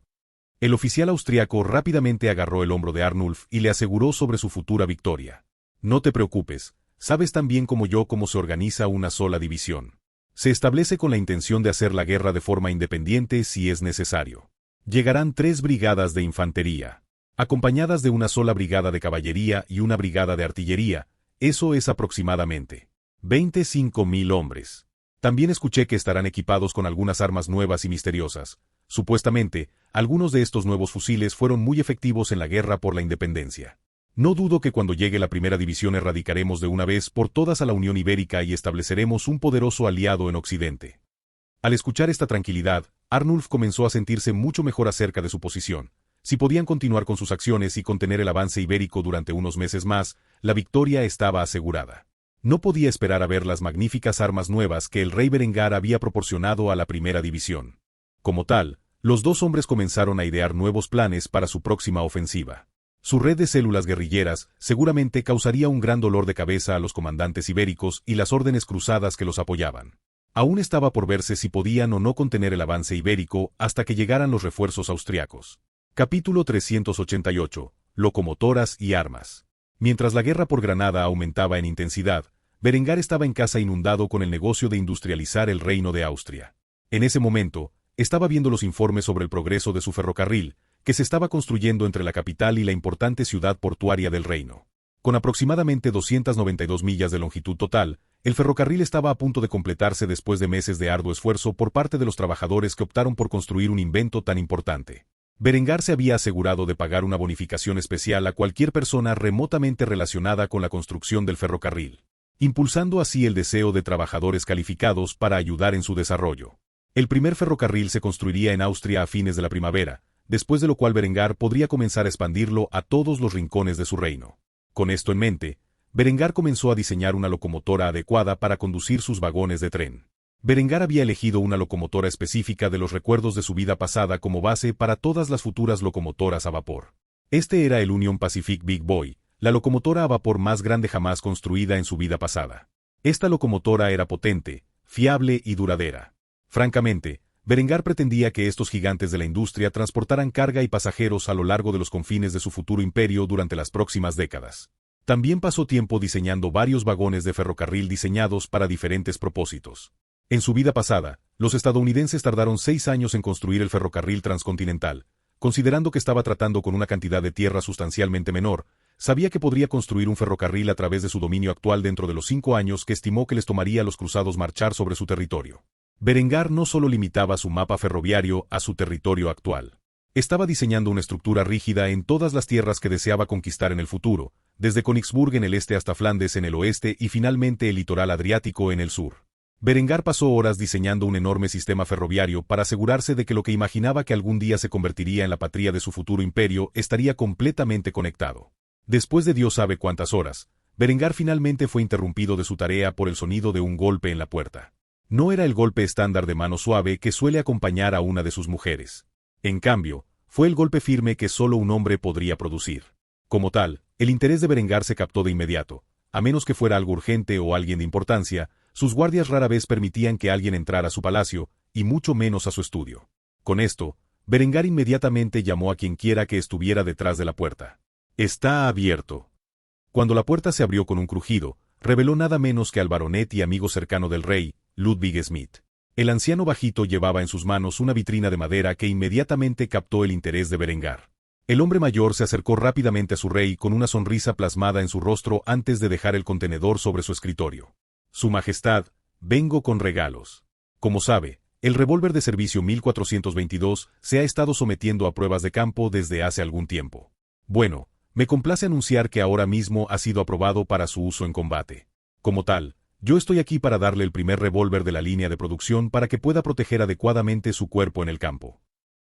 El oficial austriaco rápidamente agarró el hombro de Arnulf y le aseguró sobre su futura victoria. No te preocupes, sabes tan bien como yo cómo se organiza una sola división. Se establece con la intención de hacer la guerra de forma independiente si es necesario. Llegarán 3 brigadas de infantería, acompañadas de una sola brigada de caballería y una brigada de artillería. Eso es aproximadamente 25.000 hombres. También escuché que estarán equipados con algunas armas nuevas y misteriosas. Supuestamente, algunos de estos nuevos fusiles fueron muy efectivos en la guerra por la independencia. No dudo que cuando llegue la primera división erradicaremos de una vez por todas a la Unión Ibérica y estableceremos un poderoso aliado en Occidente. Al escuchar esta tranquilidad, Arnulf comenzó a sentirse mucho mejor acerca de su posición. Si podían continuar con sus acciones y contener el avance ibérico durante unos meses más, la victoria estaba asegurada. No podía esperar a ver las magníficas armas nuevas que el rey Berengar había proporcionado a la primera división. Como tal, los dos hombres comenzaron a idear nuevos planes para su próxima ofensiva. Su red de células guerrilleras seguramente causaría un gran dolor de cabeza a los comandantes ibéricos y las órdenes cruzadas que los apoyaban. Aún estaba por verse si podían o no contener el avance ibérico hasta que llegaran los refuerzos austriacos. Capítulo 388. Locomotoras y armas. Mientras la guerra por Granada aumentaba en intensidad, Berengar estaba en casa inundado con el negocio de industrializar el reino de Austria. En ese momento, estaba viendo los informes sobre el progreso de su ferrocarril, que se estaba construyendo entre la capital y la importante ciudad portuaria del reino. Con aproximadamente 292 millas de longitud total, el ferrocarril estaba a punto de completarse después de meses de arduo esfuerzo por parte de los trabajadores que optaron por construir un invento tan importante. Berengar se había asegurado de pagar una bonificación especial a cualquier persona remotamente relacionada con la construcción del ferrocarril, impulsando así el deseo de trabajadores calificados para ayudar en su desarrollo. El primer ferrocarril se construiría en Austria a fines de la primavera, después de lo cual Berengar podría comenzar a expandirlo a todos los rincones de su reino. Con esto en mente, Berengar comenzó a diseñar una locomotora adecuada para conducir sus vagones de tren. Berengar había elegido una locomotora específica de los recuerdos de su vida pasada como base para todas las futuras locomotoras a vapor. Este era el Union Pacific Big Boy, la locomotora a vapor más grande jamás construida en su vida pasada. Esta locomotora era potente, fiable y duradera. Francamente, Berengar pretendía que estos gigantes de la industria transportaran carga y pasajeros a lo largo de los confines de su futuro imperio durante las próximas décadas. También pasó tiempo diseñando varios vagones de ferrocarril diseñados para diferentes propósitos. En su vida pasada, los estadounidenses tardaron 6 años en construir el ferrocarril transcontinental. Considerando que estaba tratando con una cantidad de tierra sustancialmente menor, sabía que podría construir un ferrocarril a través de su dominio actual dentro de los 5 años que estimó que les tomaría a los cruzados marchar sobre su territorio. Berengar no solo limitaba su mapa ferroviario a su territorio actual. Estaba diseñando una estructura rígida en todas las tierras que deseaba conquistar en el futuro, desde Königsburg en el este hasta Flandes en el oeste y finalmente el litoral adriático en el sur. Berengar pasó horas diseñando un enorme sistema ferroviario para asegurarse de que lo que imaginaba que algún día se convertiría en la patria de su futuro imperio estaría completamente conectado. Después de Dios sabe cuántas horas, Berengar finalmente fue interrumpido de su tarea por el sonido de un golpe en la puerta. No era el golpe estándar de mano suave que suele acompañar a una de sus mujeres. En cambio, fue el golpe firme que solo un hombre podría producir. Como tal, el interés de Berengar se captó de inmediato. A menos que fuera algo urgente o alguien de importancia, sus guardias rara vez permitían que alguien entrara a su palacio, y mucho menos a su estudio. Con esto, Berengar inmediatamente llamó a quien quiera que estuviera detrás de la puerta. «Está abierto». Cuando la puerta se abrió con un crujido, reveló nada menos que al baronet y amigo cercano del rey, Ludwig Smith. El anciano bajito llevaba en sus manos una vitrina de madera que inmediatamente captó el interés de Berengar. El hombre mayor se acercó rápidamente a su rey con una sonrisa plasmada en su rostro antes de dejar el contenedor sobre su escritorio. «Su Majestad, vengo con regalos». Como sabe, el revólver de servicio 1422 se ha estado sometiendo a pruebas de campo desde hace algún tiempo. Bueno, me complace anunciar que ahora mismo ha sido aprobado para su uso en combate. Como tal, yo estoy aquí para darle el primer revólver de la línea de producción para que pueda proteger adecuadamente su cuerpo en el campo.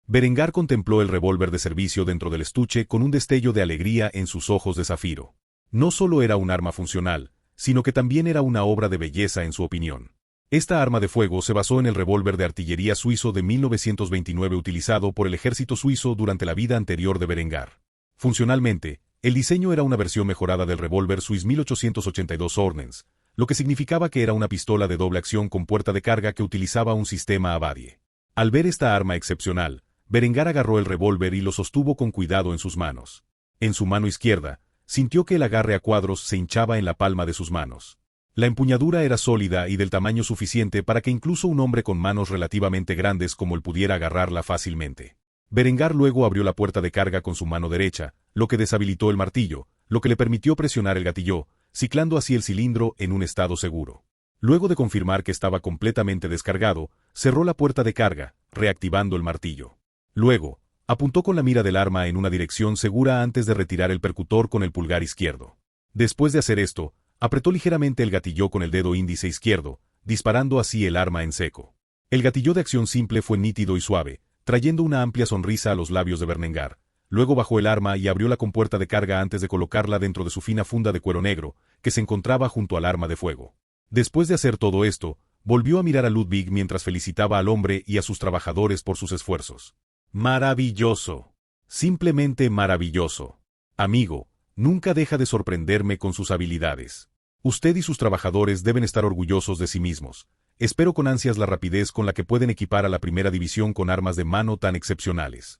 Berengar contempló el revólver de servicio dentro del estuche con un destello de alegría en sus ojos de zafiro. No solo era un arma funcional, sino que también era una obra de belleza en su opinión. Esta arma de fuego se basó en el revólver de artillería suizo de 1929 utilizado por el ejército suizo durante la vida anterior de Berengar. Funcionalmente, el diseño era una versión mejorada del revólver Swiss 1882 Ordnance, lo que significaba que era una pistola de doble acción con puerta de carga que utilizaba un sistema Abadie. Al ver esta arma excepcional, Berengar agarró el revólver y lo sostuvo con cuidado en sus manos. En su mano izquierda, sintió que el agarre a cuadros se hinchaba en la palma de sus manos. La empuñadura era sólida y del tamaño suficiente para que incluso un hombre con manos relativamente grandes como él pudiera agarrarla fácilmente. Berengar luego abrió la puerta de carga con su mano derecha, lo que deshabilitó el martillo, lo que le permitió presionar el gatillo, ciclando así el cilindro en un estado seguro. Luego de confirmar que estaba completamente descargado, cerró la puerta de carga, reactivando el martillo. Luego, apuntó con la mira del arma en una dirección segura antes de retirar el percutor con el pulgar izquierdo. Después de hacer esto, apretó ligeramente el gatillo con el dedo índice izquierdo, disparando así el arma en seco. El gatillo de acción simple fue nítido y suave, trayendo una amplia sonrisa a los labios de Berengar. Luego bajó el arma y abrió la compuerta de carga antes de colocarla dentro de su fina funda de cuero negro, que se encontraba junto al arma de fuego. Después de hacer todo esto, volvió a mirar a Ludwig mientras felicitaba al hombre y a sus trabajadores por sus esfuerzos. ¡Maravilloso! Simplemente maravilloso. Amigo, nunca deja de sorprenderme con sus habilidades. Usted y sus trabajadores deben estar orgullosos de sí mismos. Espero con ansias la rapidez con la que pueden equipar a la primera división con armas de mano tan excepcionales.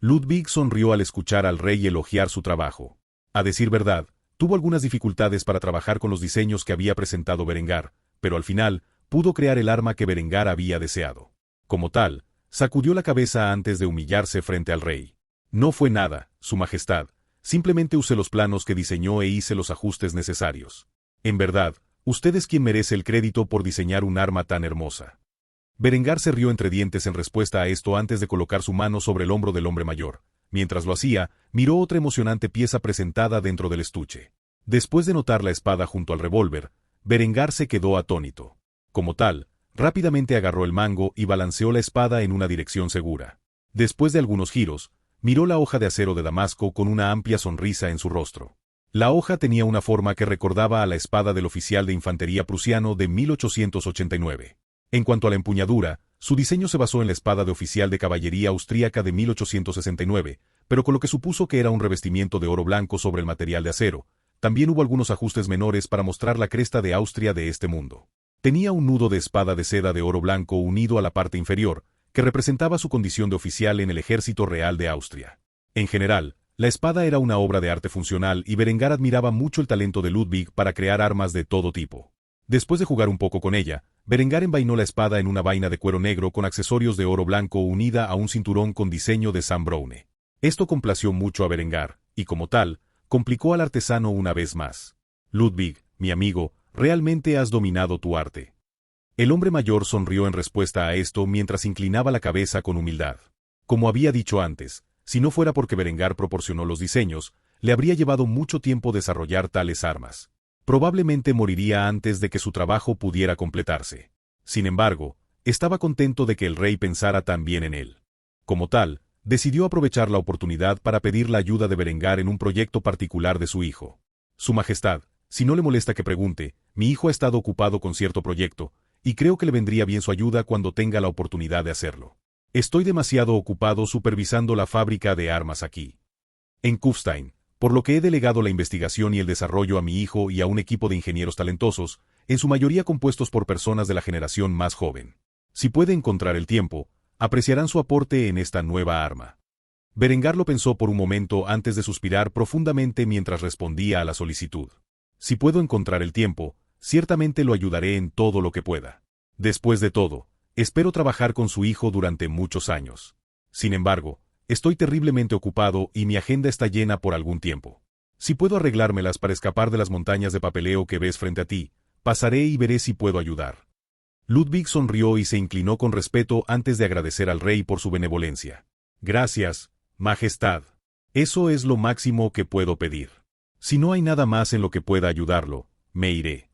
Ludwig sonrió al escuchar al rey elogiar su trabajo. A decir verdad, tuvo algunas dificultades para trabajar con los diseños que había presentado Berengar, pero al final, pudo crear el arma que Berengar había deseado. Como tal, sacudió la cabeza antes de humillarse frente al rey. No fue nada, Su Majestad, simplemente usé los planos que diseñó e hice los ajustes necesarios. En verdad, usted es quien merece el crédito por diseñar un arma tan hermosa. Berengar se rió entre dientes en respuesta a esto antes de colocar su mano sobre el hombro del hombre mayor. Mientras lo hacía, miró otra emocionante pieza presentada dentro del estuche. Después de notar la espada junto al revólver, Berengar se quedó atónito. Como tal, rápidamente agarró el mango y balanceó la espada en una dirección segura. Después de algunos giros, miró la hoja de acero de Damasco con una amplia sonrisa en su rostro. La hoja tenía una forma que recordaba a la espada del oficial de infantería prusiano de 1889. En cuanto a la empuñadura, su diseño se basó en la espada de oficial de caballería austríaca de 1869, pero con lo que supuso que era un revestimiento de oro blanco sobre el material de acero. También hubo algunos ajustes menores para mostrar la cresta de Austria de este mundo. Tenía un nudo de espada de seda de oro blanco unido a la parte inferior, que representaba su condición de oficial en el ejército real de Austria. En general, la espada era una obra de arte funcional y Berengar admiraba mucho el talento de Ludwig para crear armas de todo tipo. Después de jugar un poco con ella, Berengar envainó la espada en una vaina de cuero negro con accesorios de oro blanco unida a un cinturón con diseño de Sam Browne. Esto complació mucho a Berengar, y como tal, complicó al artesano una vez más. Ludwig, mi amigo, realmente has dominado tu arte. El hombre mayor sonrió en respuesta a esto mientras inclinaba la cabeza con humildad. Como había dicho antes, si no fuera porque Berengar proporcionó los diseños, le habría llevado mucho tiempo desarrollar tales armas. Probablemente moriría antes de que su trabajo pudiera completarse. Sin embargo, estaba contento de que el rey pensara tan bien en él. Como tal, decidió aprovechar la oportunidad para pedir la ayuda de Berengar en un proyecto particular de su hijo. Su Majestad, si no le molesta que pregunte, mi hijo ha estado ocupado con cierto proyecto, y creo que le vendría bien su ayuda cuando tenga la oportunidad de hacerlo. Estoy demasiado ocupado supervisando la fábrica de armas aquí, en Kufstein, por lo que he delegado la investigación y el desarrollo a mi hijo y a un equipo de ingenieros talentosos, en su mayoría compuestos por personas de la generación más joven. Si puede encontrar el tiempo, apreciarán su aporte en esta nueva arma. Berengar lo pensó por un momento antes de suspirar profundamente mientras respondía a la solicitud. Si puedo encontrar el tiempo, ciertamente lo ayudaré en todo lo que pueda. Después de todo, espero trabajar con su hijo durante muchos años. Sin embargo, estoy terriblemente ocupado y mi agenda está llena por algún tiempo. Si puedo arreglármelas para escapar de las montañas de papeleo que ves frente a ti, pasaré y veré si puedo ayudar. Ludwig sonrió y se inclinó con respeto antes de agradecer al rey por su benevolencia. Gracias, Majestad. Eso es lo máximo que puedo pedir. Si no hay nada más en lo que pueda ayudarlo, me iré.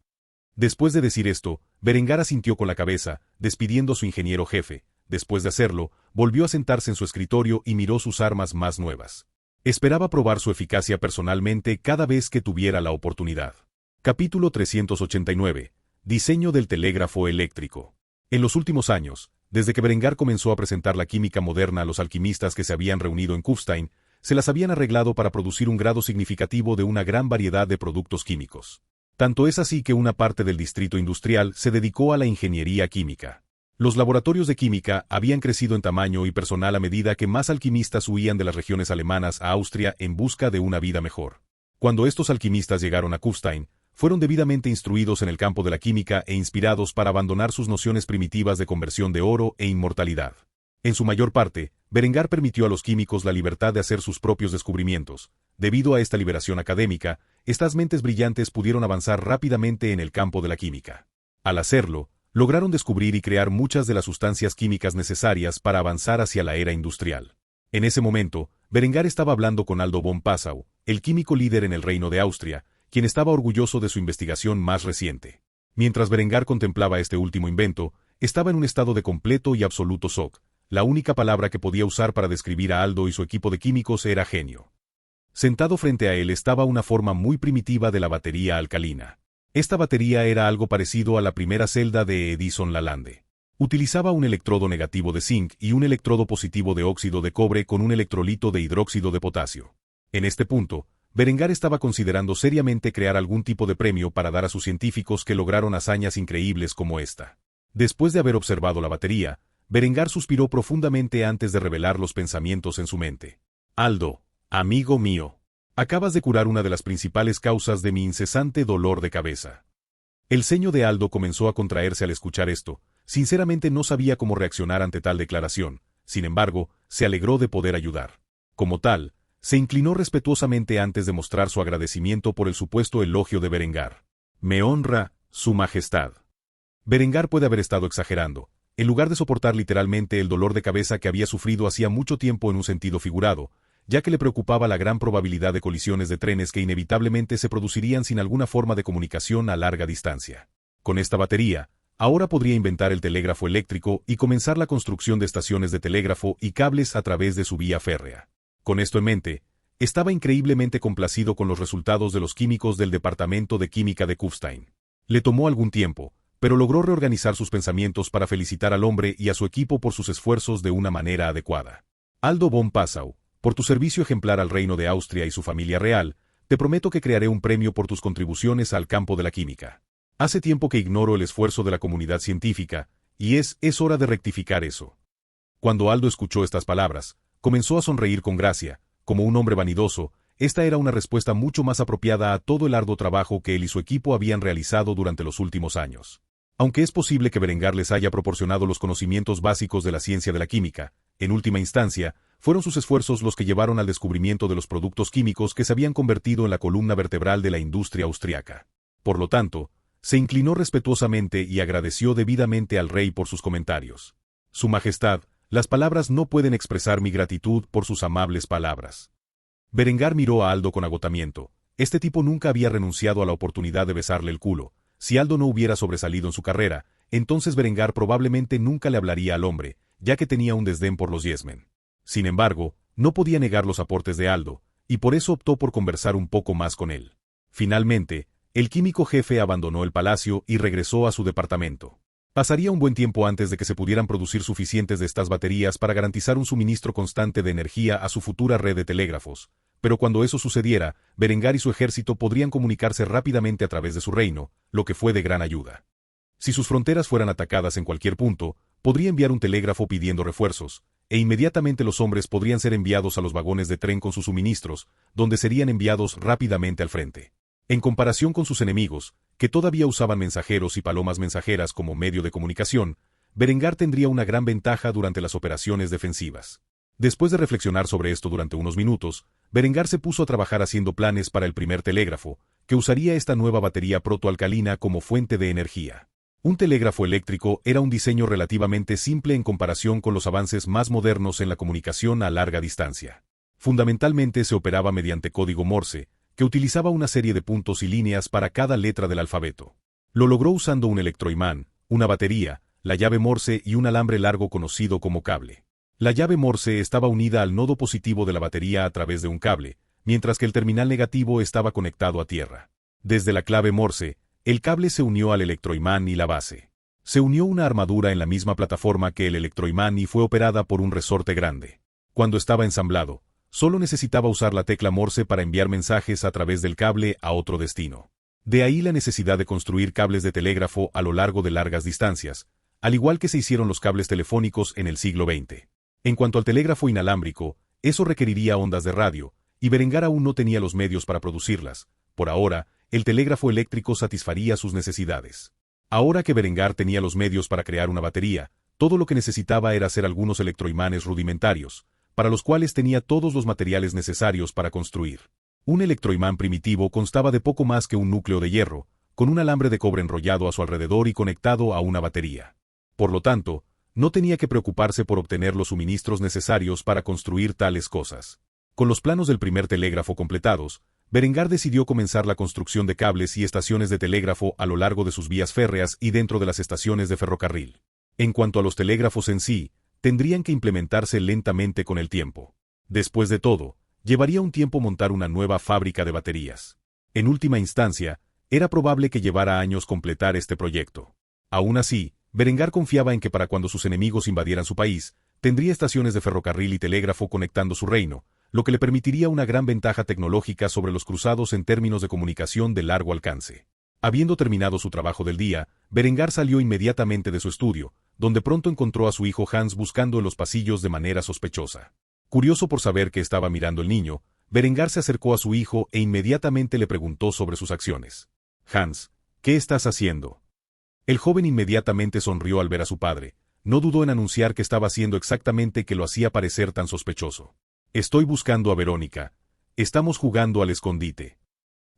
Después de decir esto, Berengar asintió con la cabeza, despidiendo a su ingeniero jefe. Después de hacerlo, volvió a sentarse en su escritorio y miró sus armas más nuevas. Esperaba probar su eficacia personalmente cada vez que tuviera la oportunidad. Capítulo 389. Diseño del telégrafo eléctrico. En los últimos años, desde que Berengar comenzó a presentar la química moderna a los alquimistas que se habían reunido en Kufstein, se las habían arreglado para producir un grado significativo de una gran variedad de productos químicos. Tanto es así que una parte del distrito industrial se dedicó a la ingeniería química. Los laboratorios de química habían crecido en tamaño y personal a medida que más alquimistas huían de las regiones alemanas a Austria en busca de una vida mejor. Cuando estos alquimistas llegaron a Kufstein, fueron debidamente instruidos en el campo de la química e inspirados para abandonar sus nociones primitivas de conversión de oro e inmortalidad. En su mayor parte, Berengar permitió a los químicos la libertad de hacer sus propios descubrimientos. Debido a esta liberación académica, estas mentes brillantes pudieron avanzar rápidamente en el campo de la química. Al hacerlo, lograron descubrir y crear muchas de las sustancias químicas necesarias para avanzar hacia la era industrial. En ese momento, Berengar estaba hablando con Aldo von Passau, el químico líder en el Reino de Austria, quien estaba orgulloso de su investigación más reciente. Mientras Berengar contemplaba este último invento, estaba en un estado de completo y absoluto shock. La única palabra que podía usar para describir a Aldo y su equipo de químicos era genio. Sentado frente a él estaba una forma muy primitiva de la batería alcalina. Esta batería era algo parecido a la primera celda de Edison Lalande. Utilizaba un electrodo negativo de zinc y un electrodo positivo de óxido de cobre con un electrolito de hidróxido de potasio. En este punto, Berengar estaba considerando seriamente crear algún tipo de premio para dar a sus científicos que lograron hazañas increíbles como esta. Después de haber observado la batería, Berengar suspiró profundamente antes de revelar los pensamientos en su mente. Aldo, amigo mío, acabas de curar una de las principales causas de mi incesante dolor de cabeza. El ceño de Aldo comenzó a contraerse al escuchar esto. Sinceramente no sabía cómo reaccionar ante tal declaración, sin embargo, se alegró de poder ayudar. Como tal, se inclinó respetuosamente antes de mostrar su agradecimiento por el supuesto elogio de Berengar. Me honra, Su Majestad. Berengar puede haber estado exagerando. En lugar de soportar literalmente el dolor de cabeza que había sufrido hacía mucho tiempo en un sentido figurado, ya que le preocupaba la gran probabilidad de colisiones de trenes que inevitablemente se producirían sin alguna forma de comunicación a larga distancia. Con esta batería, ahora podría inventar el telégrafo eléctrico y comenzar la construcción de estaciones de telégrafo y cables a través de su vía férrea. Con esto en mente, estaba increíblemente complacido con los resultados de los químicos del Departamento de Química de Kufstein. Le tomó algún tiempo, pero logró reorganizar sus pensamientos para felicitar al hombre y a su equipo por sus esfuerzos de una manera adecuada. Aldo von Passau, por tu servicio ejemplar al Reino de Austria y su familia real, te prometo que crearé un premio por tus contribuciones al campo de la química. Hace tiempo que ignoro el esfuerzo de la comunidad científica, y es hora de rectificar eso. Cuando Aldo escuchó estas palabras, comenzó a sonreír con gracia. Como un hombre vanidoso, esta era una respuesta mucho más apropiada a todo el arduo trabajo que él y su equipo habían realizado durante los últimos años. Aunque es posible que Berengar les haya proporcionado los conocimientos básicos de la ciencia de la química, en última instancia, fueron sus esfuerzos los que llevaron al descubrimiento de los productos químicos que se habían convertido en la columna vertebral de la industria austriaca. Por lo tanto, se inclinó respetuosamente y agradeció debidamente al rey por sus comentarios. Su Majestad, las palabras no pueden expresar mi gratitud por sus amables palabras. Berengar miró a Aldo con agotamiento. Este tipo nunca había renunciado a la oportunidad de besarle el culo. Si Aldo no hubiera sobresalido en su carrera, entonces Berengar probablemente nunca le hablaría al hombre, ya que tenía un desdén por los Yesmen. Sin embargo, no podía negar los aportes de Aldo, y por eso optó por conversar un poco más con él. Finalmente, el químico jefe abandonó el palacio y regresó a su departamento. Pasaría un buen tiempo antes de que se pudieran producir suficientes de estas baterías para garantizar un suministro constante de energía a su futura red de telégrafos, pero cuando eso sucediera, Berengar y su ejército podrían comunicarse rápidamente a través de su reino, lo que fue de gran ayuda. Si sus fronteras fueran atacadas en cualquier punto, podría enviar un telégrafo pidiendo refuerzos, e inmediatamente los hombres podrían ser enviados a los vagones de tren con sus suministros, donde serían enviados rápidamente al frente. En comparación con sus enemigos, que todavía usaban mensajeros y palomas mensajeras como medio de comunicación, Berengar tendría una gran ventaja durante las operaciones defensivas. Después de reflexionar sobre esto durante unos minutos, Berengar se puso a trabajar haciendo planes para el primer telégrafo, que usaría esta nueva batería protoalcalina como fuente de energía. Un telégrafo eléctrico era un diseño relativamente simple en comparación con los avances más modernos en la comunicación a larga distancia. Fundamentalmente se operaba mediante código Morse, que utilizaba una serie de puntos y líneas para cada letra del alfabeto. Lo logró usando un electroimán, una batería, la llave Morse y un alambre largo conocido como cable. La llave Morse estaba unida al nodo positivo de la batería a través de un cable, mientras que el terminal negativo estaba conectado a tierra. Desde la clave Morse, el cable se unió al electroimán y la base. Se unió una armadura en la misma plataforma que el electroimán y fue operada por un resorte grande. Cuando estaba ensamblado, solo necesitaba usar la tecla Morse para enviar mensajes a través del cable a otro destino. De ahí la necesidad de construir cables de telégrafo a lo largo de largas distancias, al igual que se hicieron los cables telefónicos en el siglo XX. En cuanto al telégrafo inalámbrico, eso requeriría ondas de radio, y Berengar aún no tenía los medios para producirlas. Por ahora, el telégrafo eléctrico satisfaría sus necesidades. Ahora que Berengar tenía los medios para crear una batería, todo lo que necesitaba era hacer algunos electroimanes rudimentarios, para los cuales tenía todos los materiales necesarios para construir. Un electroimán primitivo constaba de poco más que un núcleo de hierro, con un alambre de cobre enrollado a su alrededor y conectado a una batería. Por lo tanto, no tenía que preocuparse por obtener los suministros necesarios para construir tales cosas. Con los planos del primer telégrafo completados, Berengar decidió comenzar la construcción de cables y estaciones de telégrafo a lo largo de sus vías férreas y dentro de las estaciones de ferrocarril. En cuanto a los telégrafos en sí, tendrían que implementarse lentamente con el tiempo. Después de todo, llevaría un tiempo montar una nueva fábrica de baterías. En última instancia, era probable que llevara años completar este proyecto. Aún así, Berengar confiaba en que para cuando sus enemigos invadieran su país, tendría estaciones de ferrocarril y telégrafo conectando su reino, lo que le permitiría una gran ventaja tecnológica sobre los cruzados en términos de comunicación de largo alcance. Habiendo terminado su trabajo del día, Berengar salió inmediatamente de su estudio, donde pronto encontró a su hijo Hans buscando en los pasillos de manera sospechosa. Curioso por saber que estaba mirando el niño, Berengar se acercó a su hijo e inmediatamente le preguntó sobre sus acciones. «Hans, ¿qué estás haciendo?». El joven inmediatamente sonrió al ver a su padre. No dudó en anunciar que estaba haciendo exactamente que lo hacía parecer tan sospechoso. «Estoy buscando a Verónica. Estamos jugando al escondite».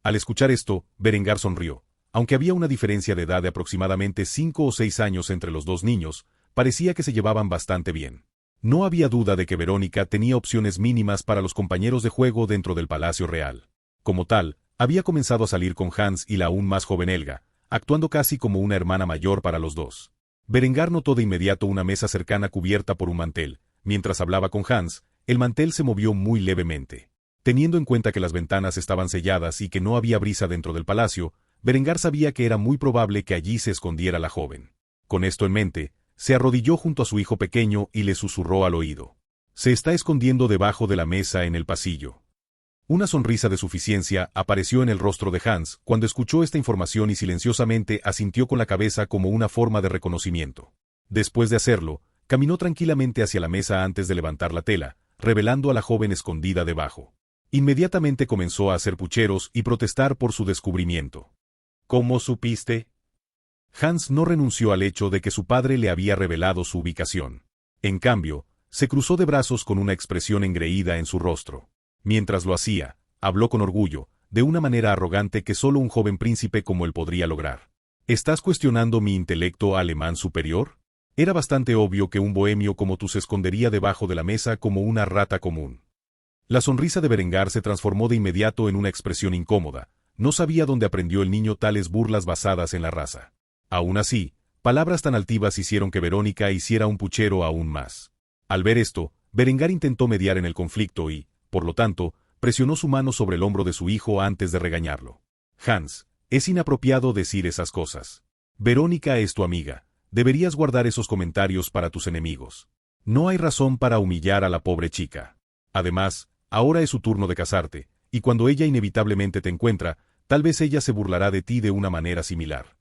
Al escuchar esto, Berengar sonrió. Aunque había una diferencia de edad de aproximadamente 5 o 6 años entre los dos niños, parecía que se llevaban bastante bien. No había duda de que Verónica tenía opciones mínimas para los compañeros de juego dentro del Palacio Real. Como tal, había comenzado a salir con Hans y la aún más joven Helga, actuando casi como una hermana mayor para los dos. Berengar notó de inmediato una mesa cercana cubierta por un mantel. Mientras hablaba con Hans, el mantel se movió muy levemente. Teniendo en cuenta que las ventanas estaban selladas y que no había brisa dentro del palacio, Berengar sabía que era muy probable que allí se escondiera la joven. Con esto en mente, se arrodilló junto a su hijo pequeño y le susurró al oído. «Se está escondiendo debajo de la mesa en el pasillo». Una sonrisa de suficiencia apareció en el rostro de Hans cuando escuchó esta información y silenciosamente asintió con la cabeza como una forma de reconocimiento. Después de hacerlo, caminó tranquilamente hacia la mesa antes de levantar la tela, revelando a la joven escondida debajo. Inmediatamente comenzó a hacer pucheros y protestar por su descubrimiento. «¿Cómo supiste?». Hans no renunció al hecho de que su padre le había revelado su ubicación. En cambio, se cruzó de brazos con una expresión engreída en su rostro. Mientras lo hacía, habló con orgullo, de una manera arrogante que solo un joven príncipe como él podría lograr. «¿Estás cuestionando mi intelecto alemán superior? Era bastante obvio que un bohemio como tú se escondería debajo de la mesa como una rata común». La sonrisa de Berengar se transformó de inmediato en una expresión incómoda. No sabía dónde aprendió el niño tales burlas basadas en la raza. Aún así, palabras tan altivas hicieron que Verónica hiciera un puchero aún más. Al ver esto, Berengar intentó mediar en el conflicto y, por lo tanto, presionó su mano sobre el hombro de su hijo antes de regañarlo. «Hans, es inapropiado decir esas cosas. Verónica es tu amiga. Deberías guardar esos comentarios para tus enemigos. No hay razón para humillar a la pobre chica. Además, ahora es su turno de casarte, y cuando ella inevitablemente te encuentra, tal vez ella se burlará de ti de una manera similar».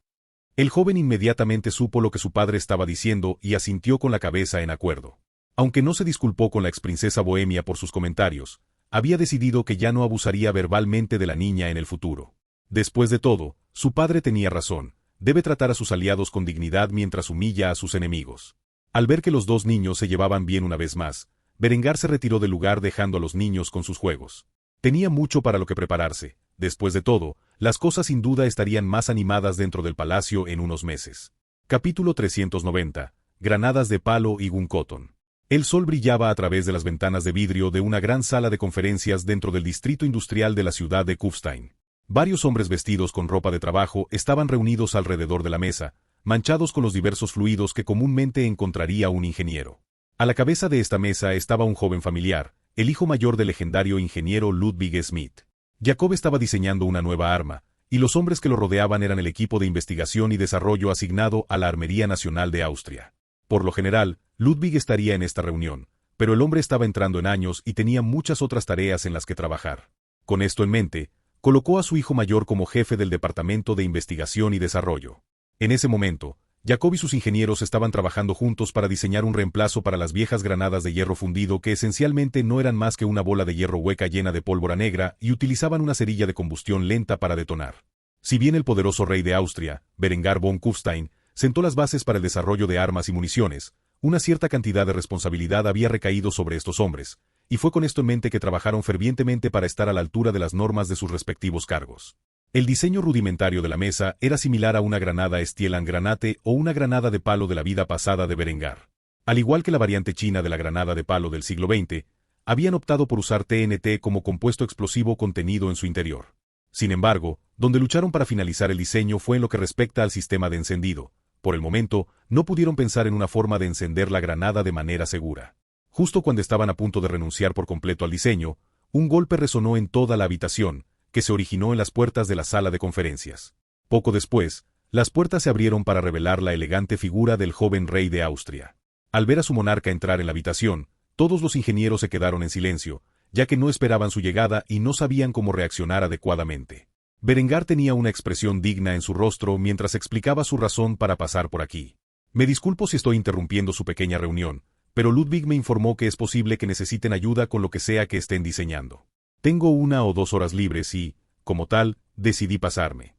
El joven inmediatamente supo lo que su padre estaba diciendo y asintió con la cabeza en acuerdo. Aunque no se disculpó con la exprincesa bohemia por sus comentarios, había decidido que ya no abusaría verbalmente de la niña en el futuro. Después de todo, su padre tenía razón, debe tratar a sus aliados con dignidad mientras humilla a sus enemigos. Al ver que los dos niños se llevaban bien una vez más, Berengar se retiró del lugar dejando a los niños con sus juegos. Tenía mucho para lo que prepararse. Después de todo, las cosas sin duda estarían más animadas dentro del palacio en unos meses. Capítulo 390. Granadas de palo y guncoton. El sol brillaba a través de las ventanas de vidrio de una gran sala de conferencias dentro del distrito industrial de la ciudad de Kufstein. Varios hombres vestidos con ropa de trabajo estaban reunidos alrededor de la mesa, manchados con los diversos fluidos que comúnmente encontraría un ingeniero. A la cabeza de esta mesa estaba un joven familiar, el hijo mayor del legendario ingeniero Ludwig Schmidt. Jacob estaba diseñando una nueva arma, y los hombres que lo rodeaban eran el equipo de investigación y desarrollo asignado a la Armería Nacional de Austria. Por lo general, Ludwig estaría en esta reunión, pero el hombre estaba entrando en años y tenía muchas otras tareas en las que trabajar. Con esto en mente, colocó a su hijo mayor como jefe del Departamento de Investigación y Desarrollo. En ese momento, Jacob y sus ingenieros estaban trabajando juntos para diseñar un reemplazo para las viejas granadas de hierro fundido que esencialmente no eran más que una bola de hierro hueca llena de pólvora negra y utilizaban una cerilla de combustión lenta para detonar. Si bien el poderoso rey de Austria, Berengar von Kufstein, sentó las bases para el desarrollo de armas y municiones, una cierta cantidad de responsabilidad había recaído sobre estos hombres, y fue con esto en mente que trabajaron fervientemente para estar a la altura de las normas de sus respectivos cargos. El diseño rudimentario de la mesa era similar a una granada Stielan Granate o una granada de palo de la vida pasada de Berengar. Al igual que la variante china de la granada de palo del siglo XX, habían optado por usar TNT como compuesto explosivo contenido en su interior. Sin embargo, donde lucharon para finalizar el diseño fue en lo que respecta al sistema de encendido. Por el momento, no pudieron pensar en una forma de encender la granada de manera segura. Justo cuando estaban a punto de renunciar por completo al diseño, un golpe resonó en toda la habitación, que se originó en las puertas de la sala de conferencias. Poco después, las puertas se abrieron para revelar la elegante figura del joven rey de Austria. Al ver a su monarca entrar en la habitación, todos los ingenieros se quedaron en silencio, ya que no esperaban su llegada y no sabían cómo reaccionar adecuadamente. Berengar tenía una expresión digna en su rostro mientras explicaba su razón para pasar por aquí. Me disculpo si estoy interrumpiendo su pequeña reunión, pero Ludwig me informó que es posible que necesiten ayuda con lo que sea que estén diseñando. Tengo 1 o 2 horas libres y, como tal, decidí pasarme.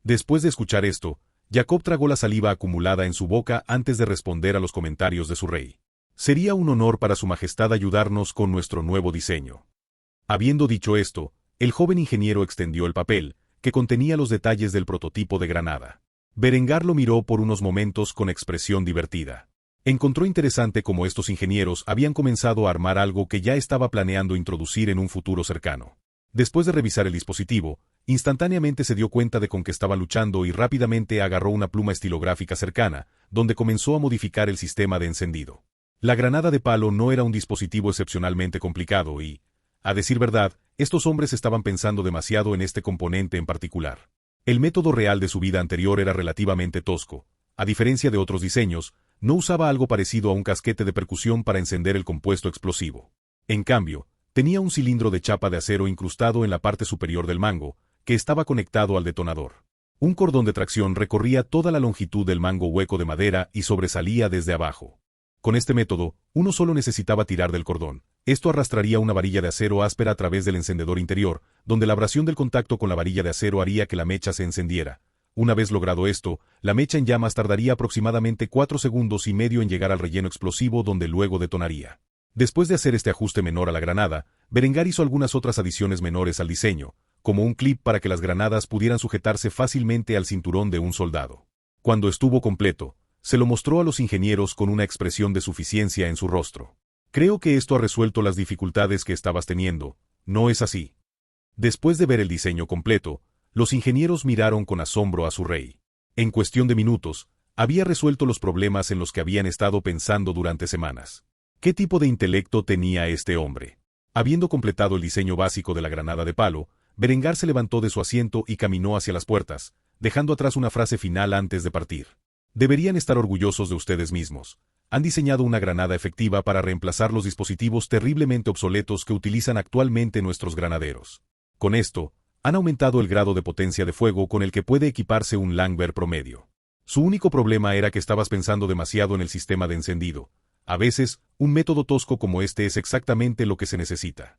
Después de escuchar esto, Jacob tragó la saliva acumulada en su boca antes de responder a los comentarios de su rey. Sería un honor para su majestad ayudarnos con nuestro nuevo diseño. Habiendo dicho esto, el joven ingeniero extendió el papel, que contenía los detalles del prototipo de granada. Berengar lo miró por unos momentos con expresión divertida. Encontró interesante cómo estos ingenieros habían comenzado a armar algo que ya estaba planeando introducir en un futuro cercano. Después de revisar el dispositivo, instantáneamente se dio cuenta de con qué estaba luchando y rápidamente agarró una pluma estilográfica cercana, donde comenzó a modificar el sistema de encendido. La granada de palo no era un dispositivo excepcionalmente complicado y, a decir verdad, estos hombres estaban pensando demasiado en este componente en particular. El método real de su vida anterior era relativamente tosco. A diferencia de otros diseños, no usaba algo parecido a un casquete de percusión para encender el compuesto explosivo. En cambio, tenía un cilindro de chapa de acero incrustado en la parte superior del mango, que estaba conectado al detonador. Un cordón de tracción recorría toda la longitud del mango hueco de madera y sobresalía desde abajo. Con este método, uno solo necesitaba tirar del cordón. Esto arrastraría una varilla de acero áspera a través del encendedor interior, donde la abrasión del contacto con la varilla de acero haría que la mecha se encendiera. Una vez logrado esto, la mecha en llamas tardaría aproximadamente 4 segundos y medio en llegar al relleno explosivo donde luego detonaría. Después de hacer este ajuste menor a la granada, Berengar hizo algunas otras adiciones menores al diseño, como un clip para que las granadas pudieran sujetarse fácilmente al cinturón de un soldado. Cuando estuvo completo, se lo mostró a los ingenieros con una expresión de suficiencia en su rostro. Creo que esto ha resuelto las dificultades que estabas teniendo, ¿no es así? Después de ver el diseño completo, los ingenieros miraron con asombro a su rey. En cuestión de minutos, había resuelto los problemas en los que habían estado pensando durante semanas. ¿Qué tipo de intelecto tenía este hombre? Habiendo completado el diseño básico de la granada de palo, Berengar se levantó de su asiento y caminó hacia las puertas, dejando atrás una frase final antes de partir. Deberían estar orgullosos de ustedes mismos. Han diseñado una granada efectiva para reemplazar los dispositivos terriblemente obsoletos que utilizan actualmente nuestros granaderos. Con esto, han aumentado el grado de potencia de fuego con el que puede equiparse un Langwehr promedio. Su único problema era que estabas pensando demasiado en el sistema de encendido. A veces, un método tosco como este es exactamente lo que se necesita.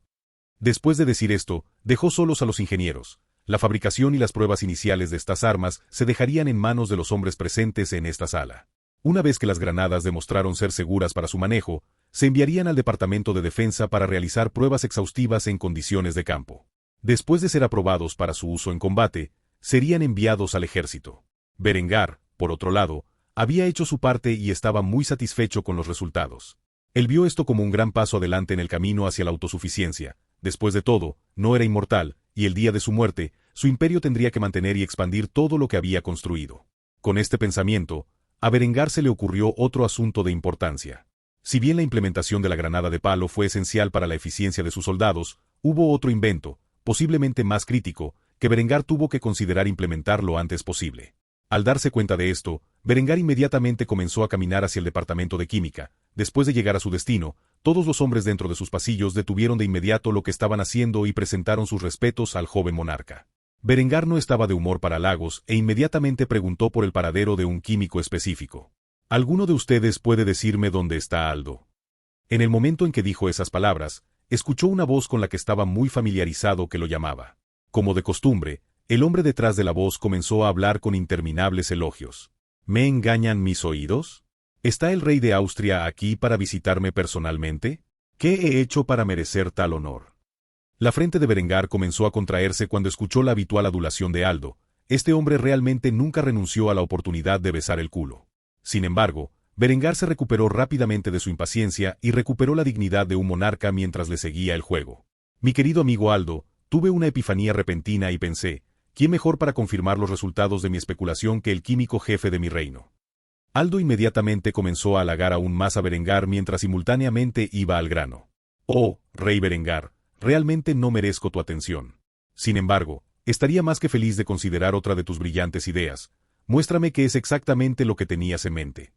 Después de decir esto, dejó solos a los ingenieros. La fabricación y las pruebas iniciales de estas armas se dejarían en manos de los hombres presentes en esta sala. Una vez que las granadas demostraron ser seguras para su manejo, se enviarían al Departamento de Defensa para realizar pruebas exhaustivas en condiciones de campo. Después de ser aprobados para su uso en combate, serían enviados al ejército. Berengar, por otro lado, había hecho su parte y estaba muy satisfecho con los resultados. Él vio esto como un gran paso adelante en el camino hacia la autosuficiencia. Después de todo, no era inmortal, y el día de su muerte, su imperio tendría que mantener y expandir todo lo que había construido. Con este pensamiento, a Berengar se le ocurrió otro asunto de importancia. Si bien la implementación de la granada de palo fue esencial para la eficiencia de sus soldados, hubo otro invento, posiblemente más crítico, que Berengar tuvo que considerar implementar lo antes posible. Al darse cuenta de esto, Berengar inmediatamente comenzó a caminar hacia el departamento de química. Después de llegar a su destino, todos los hombres dentro de sus pasillos detuvieron de inmediato lo que estaban haciendo y presentaron sus respetos al joven monarca. Berengar no estaba de humor para halagos e inmediatamente preguntó por el paradero de un químico específico. ¿Alguno de ustedes puede decirme dónde está Aldo? En el momento en que dijo esas palabras, escuchó una voz con la que estaba muy familiarizado que lo llamaba. Como de costumbre, el hombre detrás de la voz comenzó a hablar con interminables elogios. ¿Me engañan mis oídos? ¿Está el rey de Austria aquí para visitarme personalmente? ¿Qué he hecho para merecer tal honor? La frente de Berengar comenzó a contraerse cuando escuchó la habitual adulación de Aldo. Este hombre realmente nunca renunció a la oportunidad de besar el culo. Sin embargo, Berengar se recuperó rápidamente de su impaciencia y recuperó la dignidad de un monarca mientras le seguía el juego. Mi querido amigo Aldo, tuve una epifanía repentina y pensé, ¿quién mejor para confirmar los resultados de mi especulación que el químico jefe de mi reino? Aldo inmediatamente comenzó a halagar aún más a Berengar mientras simultáneamente iba al grano. Oh, rey Berengar, realmente no merezco tu atención. Sin embargo, estaría más que feliz de considerar otra de tus brillantes ideas. Muéstrame qué es exactamente lo que tenías en mente.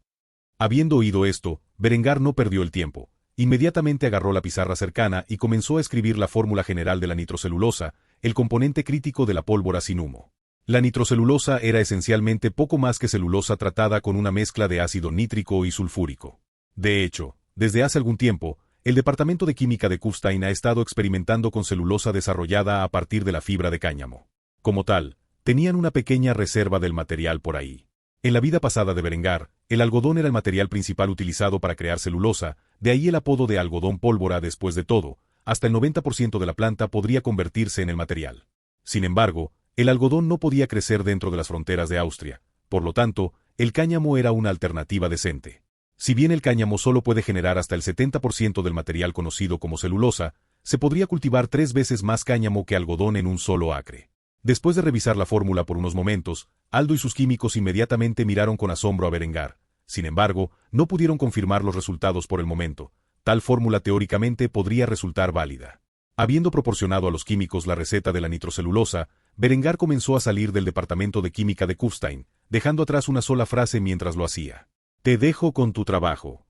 Habiendo oído esto, Berengar no perdió el tiempo. Inmediatamente agarró la pizarra cercana y comenzó a escribir la fórmula general de la nitrocelulosa, el componente crítico de la pólvora sin humo. La nitrocelulosa era esencialmente poco más que celulosa tratada con una mezcla de ácido nítrico y sulfúrico. De hecho, desde hace algún tiempo, el Departamento de Química de Kufstein ha estado experimentando con celulosa desarrollada a partir de la fibra de cáñamo. Como tal, tenían una pequeña reserva del material por ahí. En la vida pasada de Berengar, el algodón era el material principal utilizado para crear celulosa, de ahí el apodo de algodón pólvora. Después de todo, hasta el 90% de la planta podría convertirse en el material. Sin embargo, el algodón no podía crecer dentro de las fronteras de Austria, por lo tanto, el cáñamo era una alternativa decente. Si bien el cáñamo solo puede generar hasta el 70% del material conocido como celulosa, se podría cultivar 3 veces más cáñamo que algodón en un solo acre. Después de revisar la fórmula por unos momentos, Aldo y sus químicos inmediatamente miraron con asombro a Berengar. Sin embargo, no pudieron confirmar los resultados por el momento. Tal fórmula teóricamente podría resultar válida. Habiendo proporcionado a los químicos la receta de la nitrocelulosa, Berengar comenzó a salir del Departamento de Química de Kufstein, dejando atrás una sola frase mientras lo hacía. Te dejo con tu trabajo.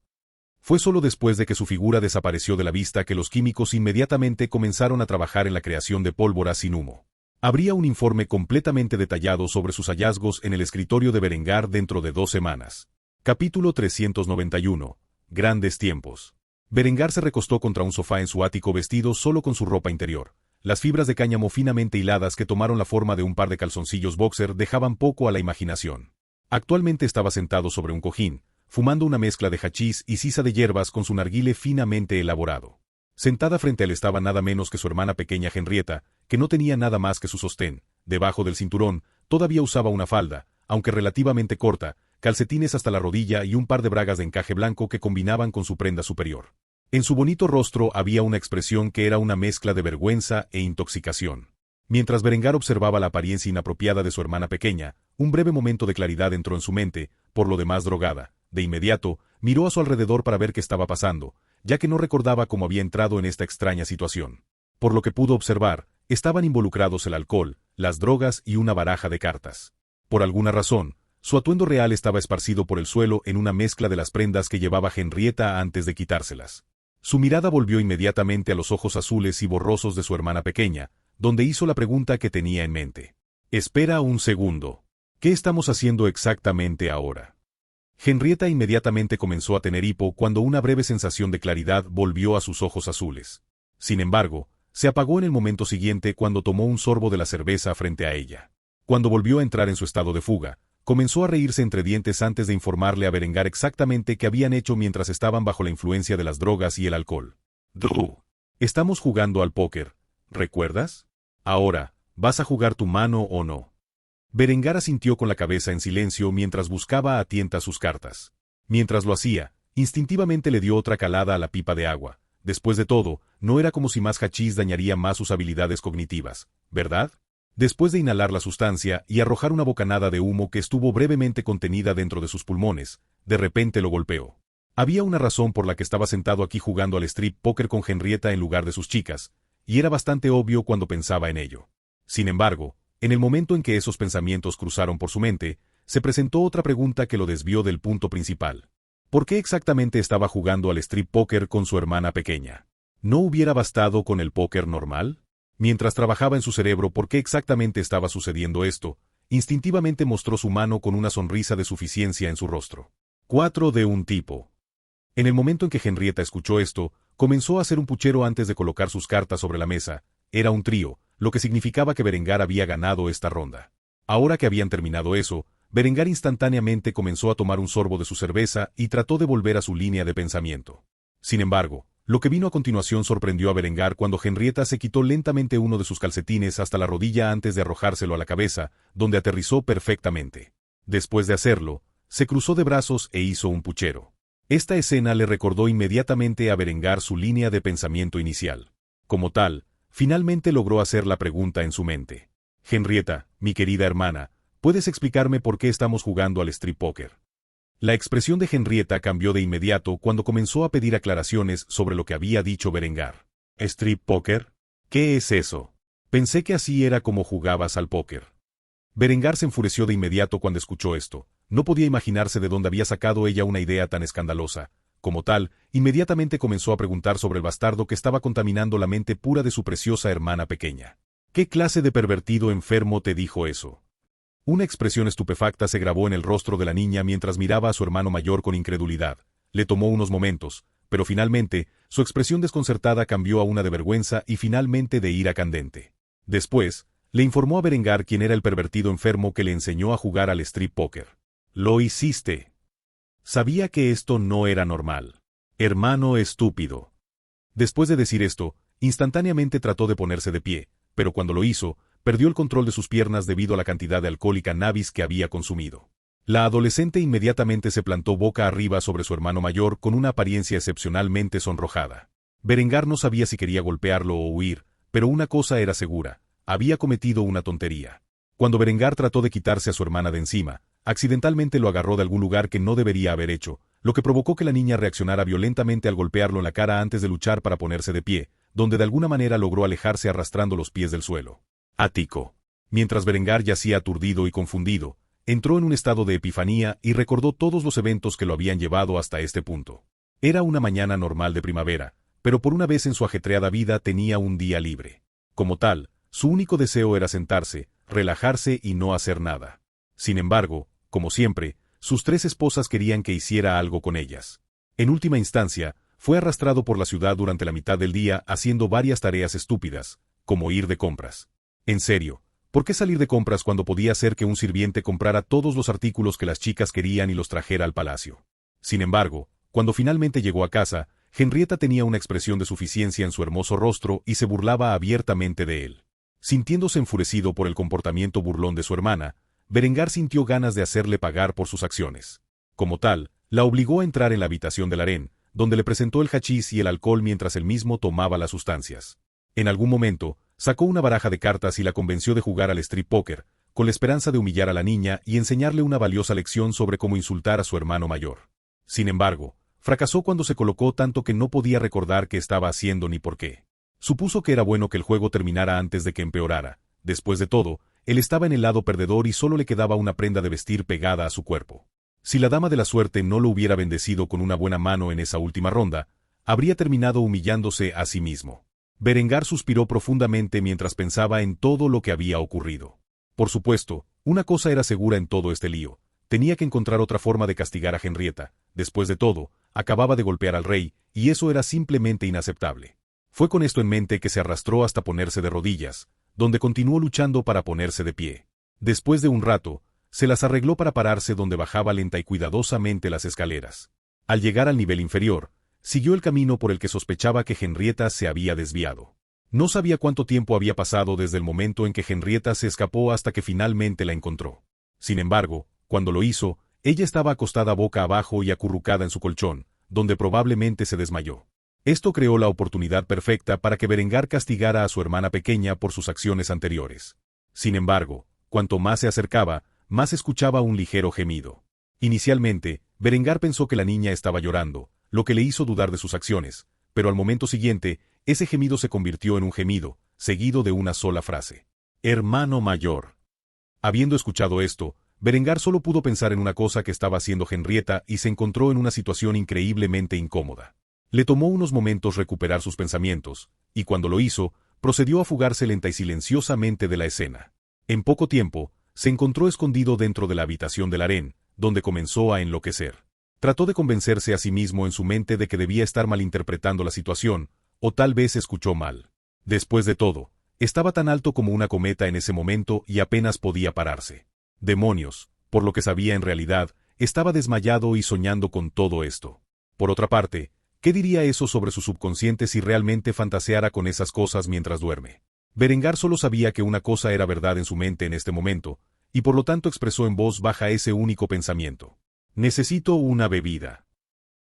Fue solo después de que su figura desapareció de la vista que los químicos inmediatamente comenzaron a trabajar en la creación de pólvora sin humo. Habría un informe completamente detallado sobre sus hallazgos en el escritorio de Berengar dentro de 2 semanas. Capítulo 391. Grandes tiempos. Berengar se recostó contra un sofá en su ático vestido solo con su ropa interior. Las fibras de cáñamo finamente hiladas que tomaron la forma de un par de calzoncillos boxer dejaban poco a la imaginación. Actualmente estaba sentado sobre un cojín, fumando una mezcla de hachís y sisa de hierbas con su narguile finamente elaborado. Sentada frente a él estaba nada menos que su hermana pequeña Henrietta, que no tenía nada más que su sostén. Debajo del cinturón, todavía usaba una falda, aunque relativamente corta, calcetines hasta la rodilla y un par de bragas de encaje blanco que combinaban con su prenda superior. En su bonito rostro había una expresión que era una mezcla de vergüenza e intoxicación. Mientras Berengar observaba la apariencia inapropiada de su hermana pequeña, un breve momento de claridad entró en su mente, por lo demás drogada. De inmediato, miró a su alrededor para ver qué estaba pasando, ya que no recordaba cómo había entrado en esta extraña situación. Por lo que pudo observar, estaban involucrados el alcohol, las drogas y una baraja de cartas. Por alguna razón, su atuendo real estaba esparcido por el suelo en una mezcla de las prendas que llevaba Henrietta antes de quitárselas. Su mirada volvió inmediatamente a los ojos azules y borrosos de su hermana pequeña, donde hizo la pregunta que tenía en mente. Espera un segundo. ¿Qué estamos haciendo exactamente ahora? Henrietta inmediatamente comenzó a tener hipo cuando una breve sensación de claridad volvió a sus ojos azules. Sin embargo, se apagó en el momento siguiente cuando tomó un sorbo de la cerveza frente a ella. Cuando volvió a entrar en su estado de fuga, comenzó a reírse entre dientes antes de informarle a Berengar exactamente qué habían hecho mientras estaban bajo la influencia de las drogas y el alcohol. Drew, estamos jugando al póker, ¿recuerdas? Ahora, ¿vas a jugar tu mano o no? Berengar asintió con la cabeza en silencio mientras buscaba a tientas sus cartas. Mientras lo hacía, instintivamente le dio otra calada a la pipa de agua. Después de todo, no era como si más hachís dañaría más sus habilidades cognitivas, ¿verdad? Después de inhalar la sustancia y arrojar una bocanada de humo que estuvo brevemente contenida dentro de sus pulmones, de repente lo golpeó. Había una razón por la que estaba sentado aquí jugando al strip póker con Henrietta en lugar de sus chicas, y era bastante obvio cuando pensaba en ello. Sin embargo, en el momento en que esos pensamientos cruzaron por su mente, se presentó otra pregunta que lo desvió del punto principal. ¿Por qué exactamente estaba jugando al strip póker con su hermana pequeña? ¿No hubiera bastado con el póker normal? Mientras trabajaba en su cerebro por qué exactamente estaba sucediendo esto, instintivamente mostró su mano con una sonrisa de suficiencia en su rostro. 4 de un tipo. En el momento en que Henrietta escuchó esto, comenzó a hacer un puchero antes de colocar sus cartas sobre la mesa. Era un trío, lo que significaba que Berengar había ganado esta ronda. Ahora que habían terminado eso, Berengar instantáneamente comenzó a tomar un sorbo de su cerveza y trató de volver a su línea de pensamiento. Sin embargo, lo que vino a continuación sorprendió a Berengar cuando Henrietta se quitó lentamente uno de sus calcetines hasta la rodilla antes de arrojárselo a la cabeza, donde aterrizó perfectamente. Después de hacerlo, se cruzó de brazos e hizo un puchero. Esta escena le recordó inmediatamente a Berengar su línea de pensamiento inicial. Como tal, finalmente logró hacer la pregunta en su mente. Henrietta, mi querida hermana, ¿puedes explicarme por qué estamos jugando al strip poker? La expresión de Henrietta cambió de inmediato cuando comenzó a pedir aclaraciones sobre lo que había dicho Berengar. ¿Strip poker? ¿Qué es eso? Pensé que así era como jugabas al póker. Berengar se enfureció de inmediato cuando escuchó esto. No podía imaginarse de dónde había sacado ella una idea tan escandalosa. Como tal, inmediatamente comenzó a preguntar sobre el bastardo que estaba contaminando la mente pura de su preciosa hermana pequeña. ¿Qué clase de pervertido enfermo te dijo eso? Una expresión estupefacta se grabó en el rostro de la niña mientras miraba a su hermano mayor con incredulidad. Le tomó unos momentos, pero finalmente, su expresión desconcertada cambió a una de vergüenza y finalmente de ira candente. Después, le informó a Berengar quién era el pervertido enfermo que le enseñó a jugar al strip poker. Lo hiciste. Sabía que esto no era normal. Hermano estúpido. Después de decir esto, instantáneamente trató de ponerse de pie, pero cuando lo hizo, perdió el control de sus piernas debido a la cantidad de alcohol y cannabis que había consumido. La adolescente inmediatamente se plantó boca arriba sobre su hermano mayor con una apariencia excepcionalmente sonrojada. Berengar no sabía si quería golpearlo o huir, pero una cosa era segura, había cometido una tontería. Cuando Berengar trató de quitarse a su hermana de encima, accidentalmente lo agarró de algún lugar que no debería haber hecho, lo que provocó que la niña reaccionara violentamente al golpearlo en la cara antes de luchar para ponerse de pie, donde de alguna manera logró alejarse arrastrando los pies del suelo. Ático. Mientras Berengar yacía aturdido y confundido, entró en un estado de epifanía y recordó todos los eventos que lo habían llevado hasta este punto. Era una mañana normal de primavera, pero por una vez en su ajetreada vida tenía un día libre. Como tal, su único deseo era sentarse, relajarse y no hacer nada. Sin embargo, como siempre, sus tres esposas querían que hiciera algo con ellas. En última instancia, fue arrastrado por la ciudad durante la mitad del día haciendo varias tareas estúpidas, como ir de compras. En serio, ¿por qué salir de compras cuando podía hacer que un sirviente comprara todos los artículos que las chicas querían y los trajera al palacio? Sin embargo, cuando finalmente llegó a casa, Henrietta tenía una expresión de suficiencia en su hermoso rostro y se burlaba abiertamente de él. Sintiéndose enfurecido por el comportamiento burlón de su hermana, Berengar sintió ganas de hacerle pagar por sus acciones. Como tal, la obligó a entrar en la habitación del harén, donde le presentó el hachís y el alcohol mientras él mismo tomaba las sustancias. En algún momento, sacó una baraja de cartas y la convenció de jugar al strip poker, con la esperanza de humillar a la niña y enseñarle una valiosa lección sobre cómo insultar a su hermano mayor. Sin embargo, fracasó cuando se colocó tanto que no podía recordar qué estaba haciendo ni por qué. Supuso que era bueno que el juego terminara antes de que empeorara. Después de todo, él estaba en el lado perdedor y solo le quedaba una prenda de vestir pegada a su cuerpo. Si la dama de la suerte no lo hubiera bendecido con una buena mano en esa última ronda, habría terminado humillándose a sí mismo. Berengar suspiró profundamente mientras pensaba en todo lo que había ocurrido. Por supuesto, una cosa era segura en todo este lío. Tenía que encontrar otra forma de castigar a Henrietta. Después de todo, acababa de golpear al rey, y eso era simplemente inaceptable. Fue con esto en mente que se arrastró hasta ponerse de rodillas, donde continuó luchando para ponerse de pie. Después de un rato, se las arregló para pararse donde bajaba lenta y cuidadosamente las escaleras. Al llegar al nivel inferior, siguió el camino por el que sospechaba que Henrietta se había desviado. No sabía cuánto tiempo había pasado desde el momento en que Henrietta se escapó hasta que finalmente la encontró. Sin embargo, cuando lo hizo, ella estaba acostada boca abajo y acurrucada en su colchón, donde probablemente se desmayó. Esto creó la oportunidad perfecta para que Berengar castigara a su hermana pequeña por sus acciones anteriores. Sin embargo, cuanto más se acercaba, más escuchaba un ligero gemido. Inicialmente, Berengar pensó que la niña estaba llorando, lo que le hizo dudar de sus acciones, pero al momento siguiente, ese gemido se convirtió en un gemido, seguido de una sola frase. Hermano mayor. Habiendo escuchado esto, Berengar solo pudo pensar en una cosa que estaba haciendo Henrietta y se encontró en una situación increíblemente incómoda. Le tomó unos momentos recuperar sus pensamientos, y cuando lo hizo, procedió a fugarse lenta y silenciosamente de la escena. En poco tiempo, se encontró escondido dentro de la habitación del harén, donde comenzó a enloquecer. Trató de convencerse a sí mismo en su mente de que debía estar malinterpretando la situación, o tal vez escuchó mal. Después de todo, estaba tan alto como una cometa en ese momento y apenas podía pararse. Demonios, Por lo que sabía en realidad, estaba desmayado y soñando con todo esto. Por otra parte, ¿qué diría eso sobre su subconsciente si realmente fantaseara con esas cosas mientras duerme? Berengar solo sabía que una cosa era verdad en su mente en este momento, y por lo tanto expresó en voz baja ese único pensamiento. Necesito una bebida.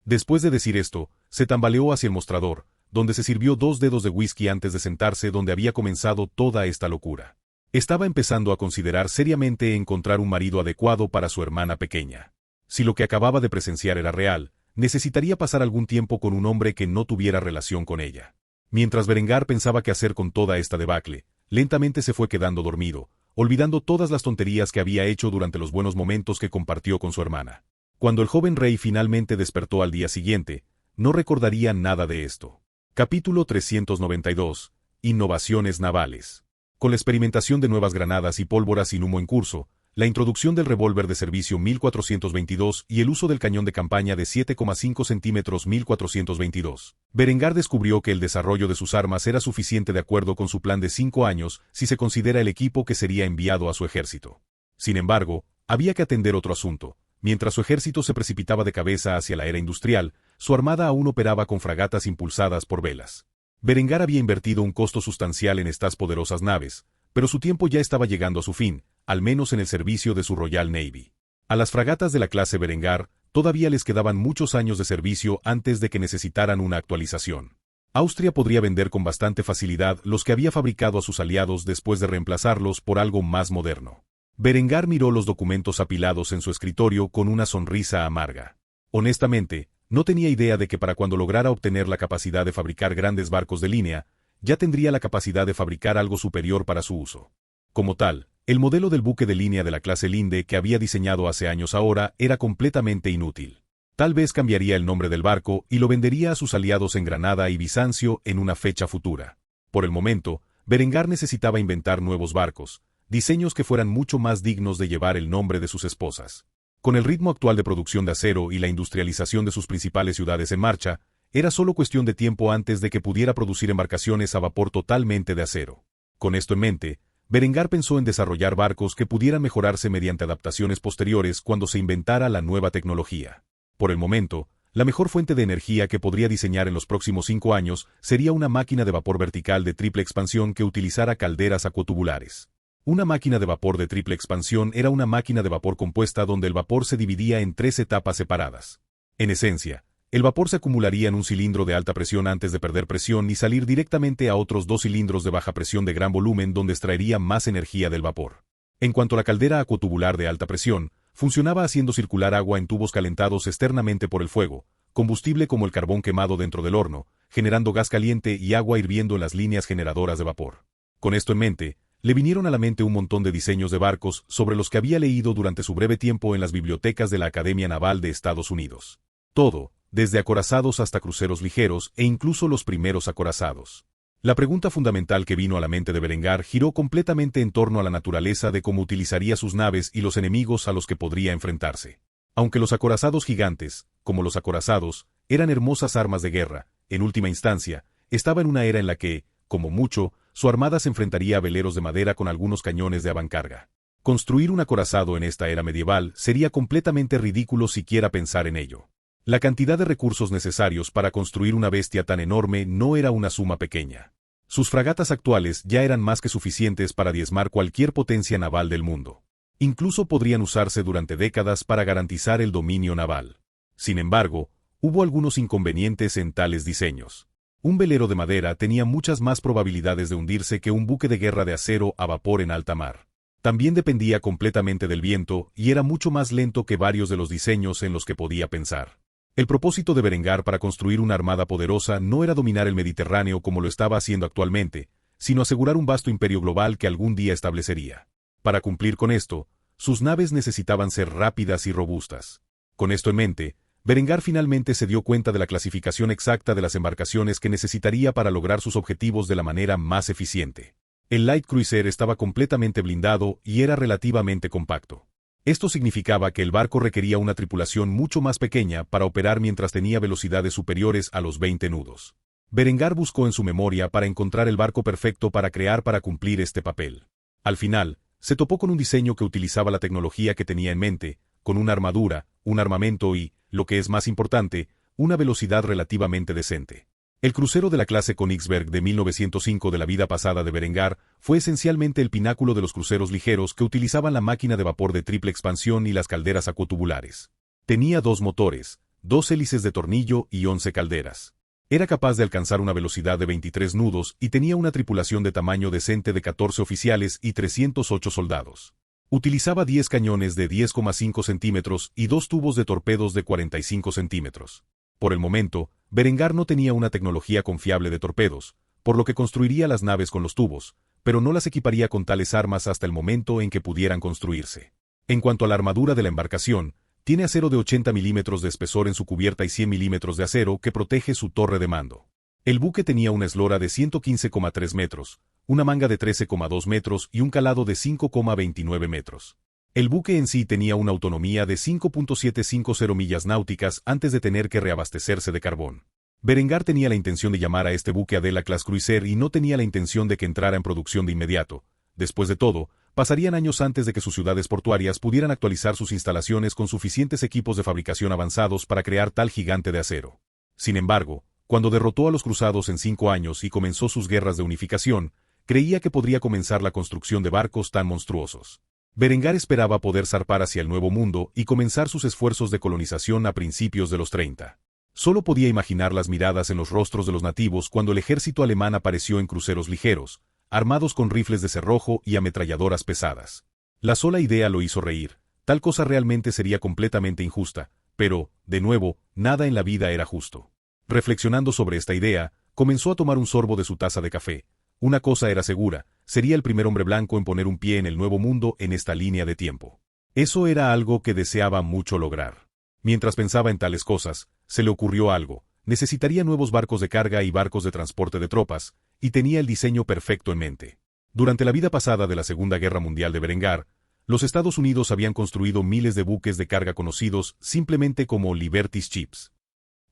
Después de decir esto, se tambaleó hacia el mostrador, donde se sirvió 2 dedos de whisky antes de sentarse donde había comenzado toda esta locura. Estaba empezando a considerar seriamente encontrar un marido adecuado para su hermana pequeña. Si lo que acababa de presenciar era real, necesitaría pasar algún tiempo con un hombre que no tuviera relación con ella. Mientras Berengar pensaba qué hacer con toda esta debacle, lentamente se fue quedando dormido, olvidando todas las tonterías que había hecho durante los buenos momentos que compartió con su hermana. Cuando el joven rey finalmente despertó al día siguiente, no recordaría nada de esto. Capítulo 392. Innovaciones navales. Con la experimentación de nuevas granadas y pólvoras sin humo en curso, la introducción del revólver de servicio 1422 y el uso del cañón de campaña de 7,5 centímetros 1422, Berengar descubrió que el desarrollo de sus armas era suficiente de acuerdo con su plan de 5 años si se considera el equipo que sería enviado a su ejército. Sin embargo, había que atender otro asunto. Mientras su ejército se precipitaba de cabeza hacia la era industrial, su armada aún operaba con fragatas impulsadas por velas. Berengar había invertido un costo sustancial en estas poderosas naves, pero su tiempo ya estaba llegando a su fin, al menos en el servicio de su Royal Navy. A las fragatas de la clase Berengar todavía les quedaban muchos años de servicio antes de que necesitaran una actualización. Austria podría vender con bastante facilidad los que había fabricado a sus aliados después de reemplazarlos por algo más moderno. Berengar miró los documentos apilados en su escritorio con una sonrisa amarga. Honestamente, no tenía idea de que para cuando lograra obtener la capacidad de fabricar grandes barcos de línea, ya tendría la capacidad de fabricar algo superior para su uso. Como tal, el modelo del buque de línea de la clase Linde que había diseñado hace años ahora era completamente inútil. Tal vez cambiaría el nombre del barco y lo vendería a sus aliados en Granada y Bizancio en una fecha futura. Por el momento, Berengar necesitaba inventar nuevos barcos, diseños que fueran mucho más dignos de llevar el nombre de sus esposas. Con el ritmo actual de producción de acero y la industrialización de sus principales ciudades en marcha, era solo cuestión de tiempo antes de que pudiera producir embarcaciones a vapor totalmente de acero. Con esto en mente, Berengar pensó en desarrollar barcos que pudieran mejorarse mediante adaptaciones posteriores cuando se inventara la nueva tecnología. Por el momento, la mejor fuente de energía que podría diseñar en los próximos 5 años sería una máquina de vapor vertical de triple expansión que utilizara calderas acuatubulares. Una máquina de vapor de triple expansión era una máquina de vapor compuesta donde el vapor se dividía en 3 etapas separadas. En esencia, el vapor se acumularía en un cilindro de alta presión antes de perder presión y salir directamente a otros 2 cilindros de baja presión de gran volumen donde extraería más energía del vapor. En cuanto a la caldera acuatubular de alta presión, funcionaba haciendo circular agua en tubos calentados externamente por el fuego, combustible como el carbón quemado dentro del horno, generando gas caliente y agua hirviendo en las líneas generadoras de vapor. Con esto en mente, le vinieron a la mente un montón de diseños de barcos sobre los que había leído durante su breve tiempo en las bibliotecas de la Academia Naval de Estados Unidos. Todo, desde acorazados hasta cruceros ligeros e incluso los primeros acorazados. La pregunta fundamental que vino a la mente de Berengar giró completamente en torno a la naturaleza de cómo utilizaría sus naves y los enemigos a los que podría enfrentarse. Aunque los acorazados gigantes, como los acorazados, eran hermosas armas de guerra, en última instancia, estaba en una era en la que, como mucho, su armada se enfrentaría a veleros de madera con algunos cañones de avancarga. Construir un acorazado en esta era medieval sería completamente ridículo siquiera pensar en ello. La cantidad de recursos necesarios para construir una bestia tan enorme no era una suma pequeña. Sus fragatas actuales ya eran más que suficientes para diezmar cualquier potencia naval del mundo. Incluso podrían usarse durante décadas para garantizar el dominio naval. Sin embargo, hubo algunos inconvenientes en tales diseños. Un velero de madera tenía muchas más probabilidades de hundirse que un buque de guerra de acero a vapor en alta mar. También dependía completamente del viento y era mucho más lento que varios de los diseños en los que podía pensar. El propósito de Berengar para construir una armada poderosa no era dominar el Mediterráneo como lo estaba haciendo actualmente, sino asegurar un vasto imperio global que algún día establecería. Para cumplir con esto, sus naves necesitaban ser rápidas y robustas. Con esto en mente, Berengar finalmente se dio cuenta de la clasificación exacta de las embarcaciones que necesitaría para lograr sus objetivos de la manera más eficiente. El Light Cruiser estaba completamente blindado y era relativamente compacto. Esto significaba que el barco requería una tripulación mucho más pequeña para operar mientras tenía velocidades superiores a los 20 nudos. Berengar buscó en su memoria para encontrar el barco perfecto para cumplir este papel. Al final, se topó con un diseño que utilizaba la tecnología que tenía en mente, con una armadura, un armamento y, lo que es más importante, una velocidad relativamente decente. El crucero de la clase Königsberg de 1905 de la vida pasada de Berengar fue esencialmente el pináculo de los cruceros ligeros que utilizaban la máquina de vapor de triple expansión y las calderas acotubulares. Tenía 2 motores, 2 hélices de tornillo y 11 calderas. Era capaz de alcanzar una velocidad de 23 nudos y tenía una tripulación de tamaño decente de 14 oficiales y 308 soldados. Utilizaba 10 cañones de 10,5 centímetros y 2 tubos de torpedos de 45 centímetros. Por el momento, Berengar no tenía una tecnología confiable de torpedos, por lo que construiría las naves con los tubos, pero no las equiparía con tales armas hasta el momento en que pudieran construirse. En cuanto a la armadura de la embarcación, tiene acero de 80 milímetros de espesor en su cubierta y 100 milímetros de acero que protege su torre de mando. El buque tenía una eslora de 115,3 metros, una manga de 13,2 metros y un calado de 5,29 metros. El buque en sí tenía una autonomía de 5.750 millas náuticas antes de tener que reabastecerse de carbón. Berengar tenía la intención de llamar a este buque Adela Class Cruiser y no tenía la intención de que entrara en producción de inmediato. Después de todo, pasarían años antes de que sus ciudades portuarias pudieran actualizar sus instalaciones con suficientes equipos de fabricación avanzados para crear tal gigante de acero. Sin embargo, cuando derrotó a los cruzados en 5 años y comenzó sus guerras de unificación, creía que podría comenzar la construcción de barcos tan monstruosos. Berengar esperaba poder zarpar hacia el Nuevo Mundo y comenzar sus esfuerzos de colonización a principios de los 30. Solo podía imaginar las miradas en los rostros de los nativos cuando el ejército alemán apareció en cruceros ligeros, armados con rifles de cerrojo y ametralladoras pesadas. La sola idea lo hizo reír. Tal cosa realmente sería completamente injusta, pero, de nuevo, nada en la vida era justo. Reflexionando sobre esta idea, comenzó a tomar un sorbo de su taza de café. Una cosa era segura, sería el primer hombre blanco en poner un pie en el Nuevo Mundo en esta línea de tiempo. Eso era algo que deseaba mucho lograr. Mientras pensaba en tales cosas, se le ocurrió algo. Necesitaría nuevos barcos de carga y barcos de transporte de tropas, y tenía el diseño perfecto en mente. Durante la vida pasada de la Segunda Guerra Mundial de Berengar, los Estados Unidos habían construido miles de buques de carga conocidos simplemente como Liberty Ships.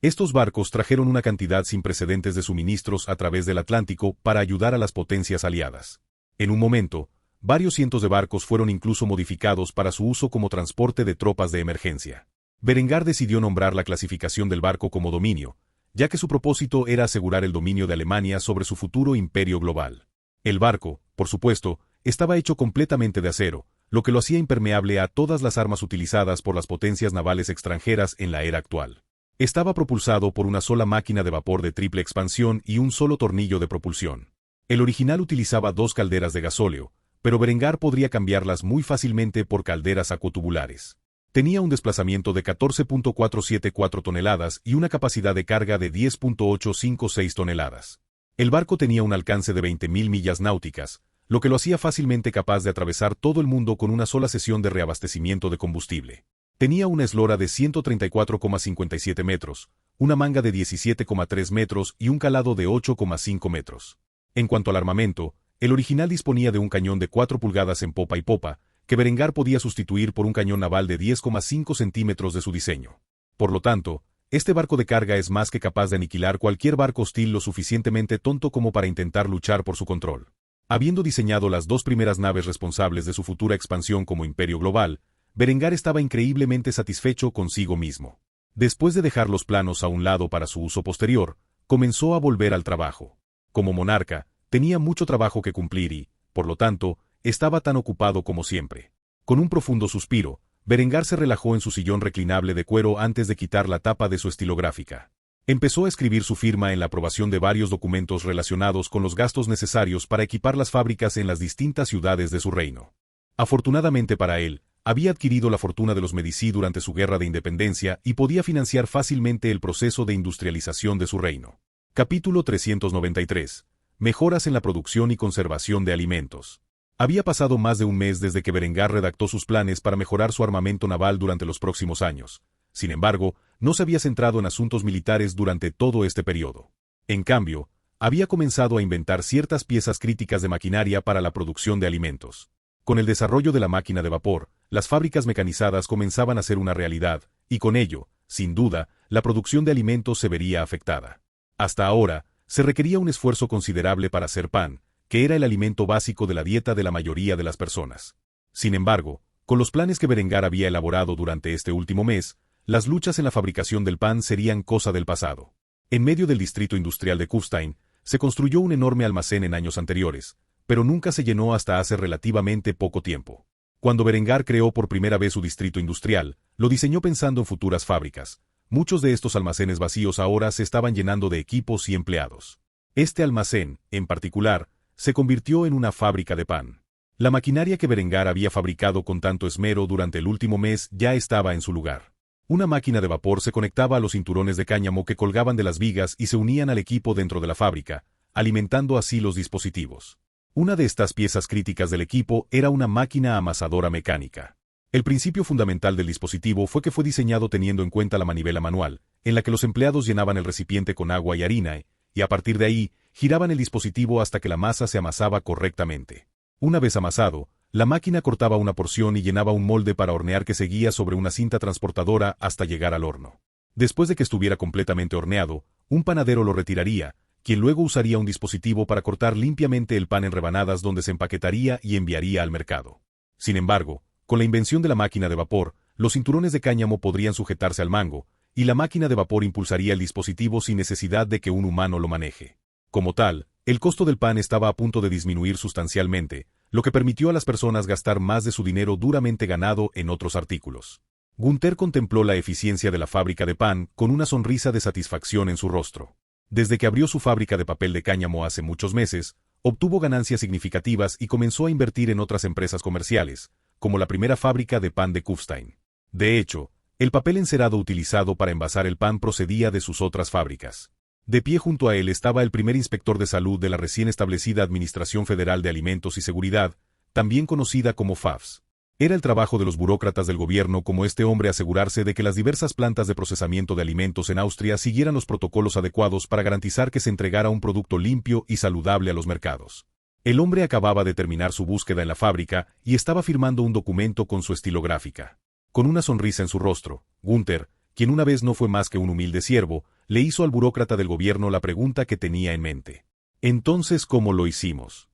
Estos barcos trajeron una cantidad sin precedentes de suministros a través del Atlántico para ayudar a las potencias aliadas. En un momento, varios cientos de barcos fueron incluso modificados para su uso como transporte de tropas de emergencia. Berengar decidió nombrar la clasificación del barco como dominio, ya que su propósito era asegurar el dominio de Alemania sobre su futuro imperio global. El barco, por supuesto, estaba hecho completamente de acero, lo que lo hacía impermeable a todas las armas utilizadas por las potencias navales extranjeras en la era actual. Estaba propulsado por una sola máquina de vapor de triple expansión y un solo tornillo de propulsión. El original utilizaba 2 calderas de gasóleo, pero Berengar podría cambiarlas muy fácilmente por calderas acotubulares. Tenía un desplazamiento de 14.474 toneladas y una capacidad de carga de 10.856 toneladas. El barco tenía un alcance de 20.000 millas náuticas, lo que lo hacía fácilmente capaz de atravesar todo el mundo con una sola sesión de reabastecimiento de combustible. Tenía una eslora de 134,57 metros, una manga de 17,3 metros y un calado de 8,5 metros. En cuanto al armamento, el original disponía de un cañón de 4 pulgadas en popa y popa, que Berengar podía sustituir por un cañón naval de 10,5 centímetros de su diseño. Por lo tanto, este barco de carga es más que capaz de aniquilar cualquier barco hostil lo suficientemente tonto como para intentar luchar por su control. Habiendo diseñado las 2 primeras naves responsables de su futura expansión como imperio global, Berengar estaba increíblemente satisfecho consigo mismo. Después de dejar los planos a un lado para su uso posterior, comenzó a volver al trabajo. Como monarca, tenía mucho trabajo que cumplir y, por lo tanto, estaba tan ocupado como siempre. Con un profundo suspiro, Berengar se relajó en su sillón reclinable de cuero antes de quitar la tapa de su estilográfica. Empezó a escribir su firma en la aprobación de varios documentos relacionados con los gastos necesarios para equipar las fábricas en las distintas ciudades de su reino. Afortunadamente para él, había adquirido la fortuna de los Medici durante su guerra de independencia y podía financiar fácilmente el proceso de industrialización de su reino. Capítulo 393. Mejoras en la producción y conservación de alimentos. Había pasado más de un mes desde que Berengar redactó sus planes para mejorar su armamento naval durante los próximos años. Sin embargo, no se había centrado en asuntos militares durante todo este periodo. En cambio, había comenzado a inventar ciertas piezas críticas de maquinaria para la producción de alimentos. Con el desarrollo de la máquina de vapor, las fábricas mecanizadas comenzaban a ser una realidad, y con ello, sin duda, la producción de alimentos se vería afectada. Hasta ahora, se requería un esfuerzo considerable para hacer pan, que era el alimento básico de la dieta de la mayoría de las personas. Sin embargo, con los planes que Berengar había elaborado durante este último mes, las luchas en la fabricación del pan serían cosa del pasado. En medio del distrito industrial de Kufstein, se construyó un enorme almacén en años anteriores, pero nunca se llenó hasta hace relativamente poco tiempo. Cuando Berengar creó por primera vez su distrito industrial, lo diseñó pensando en futuras fábricas. Muchos de estos almacenes vacíos ahora se estaban llenando de equipos y empleados. Este almacén, en particular, se convirtió en una fábrica de pan. La maquinaria que Berengar había fabricado con tanto esmero durante el último mes ya estaba en su lugar. Una máquina de vapor se conectaba a los cinturones de cáñamo que colgaban de las vigas y se unían al equipo dentro de la fábrica, alimentando así los dispositivos. Una de estas piezas críticas del equipo era una máquina amasadora mecánica. El principio fundamental del dispositivo fue que fue diseñado teniendo en cuenta la manivela manual, en la que los empleados llenaban el recipiente con agua y harina, y a partir de ahí, giraban el dispositivo hasta que la masa se amasaba correctamente. Una vez amasado, la máquina cortaba una porción y llenaba un molde para hornear que seguía sobre una cinta transportadora hasta llegar al horno. Después de que estuviera completamente horneado, un panadero lo retiraría, quien luego usaría un dispositivo para cortar limpiamente el pan en rebanadas donde se empaquetaría y enviaría al mercado. Sin embargo, con la invención de la máquina de vapor, los cinturones de cáñamo podrían sujetarse al mango, y la máquina de vapor impulsaría el dispositivo sin necesidad de que un humano lo maneje. Como tal, el costo del pan estaba a punto de disminuir sustancialmente, lo que permitió a las personas gastar más de su dinero duramente ganado en otros artículos. Gunther contempló la eficiencia de la fábrica de pan con una sonrisa de satisfacción en su rostro. Desde que abrió su fábrica de papel de cáñamo hace muchos meses, obtuvo ganancias significativas y comenzó a invertir en otras empresas comerciales, como la primera fábrica de pan de Kufstein. De hecho, el papel encerado utilizado para envasar el pan procedía de sus otras fábricas. De pie junto a él estaba el primer inspector de salud de la recién establecida Administración Federal de Alimentos y Seguridad, también conocida como FAFS. Era el trabajo de los burócratas del gobierno como este hombre asegurarse de que las diversas plantas de procesamiento de alimentos en Austria siguieran los protocolos adecuados para garantizar que se entregara un producto limpio y saludable a los mercados. El hombre acababa de terminar su búsqueda en la fábrica y estaba firmando un documento con su estilográfica. Con una sonrisa en su rostro, Gunther, quien una vez no fue más que un humilde siervo, le hizo al burócrata del gobierno la pregunta que tenía en mente. Entonces, ¿cómo lo hicimos?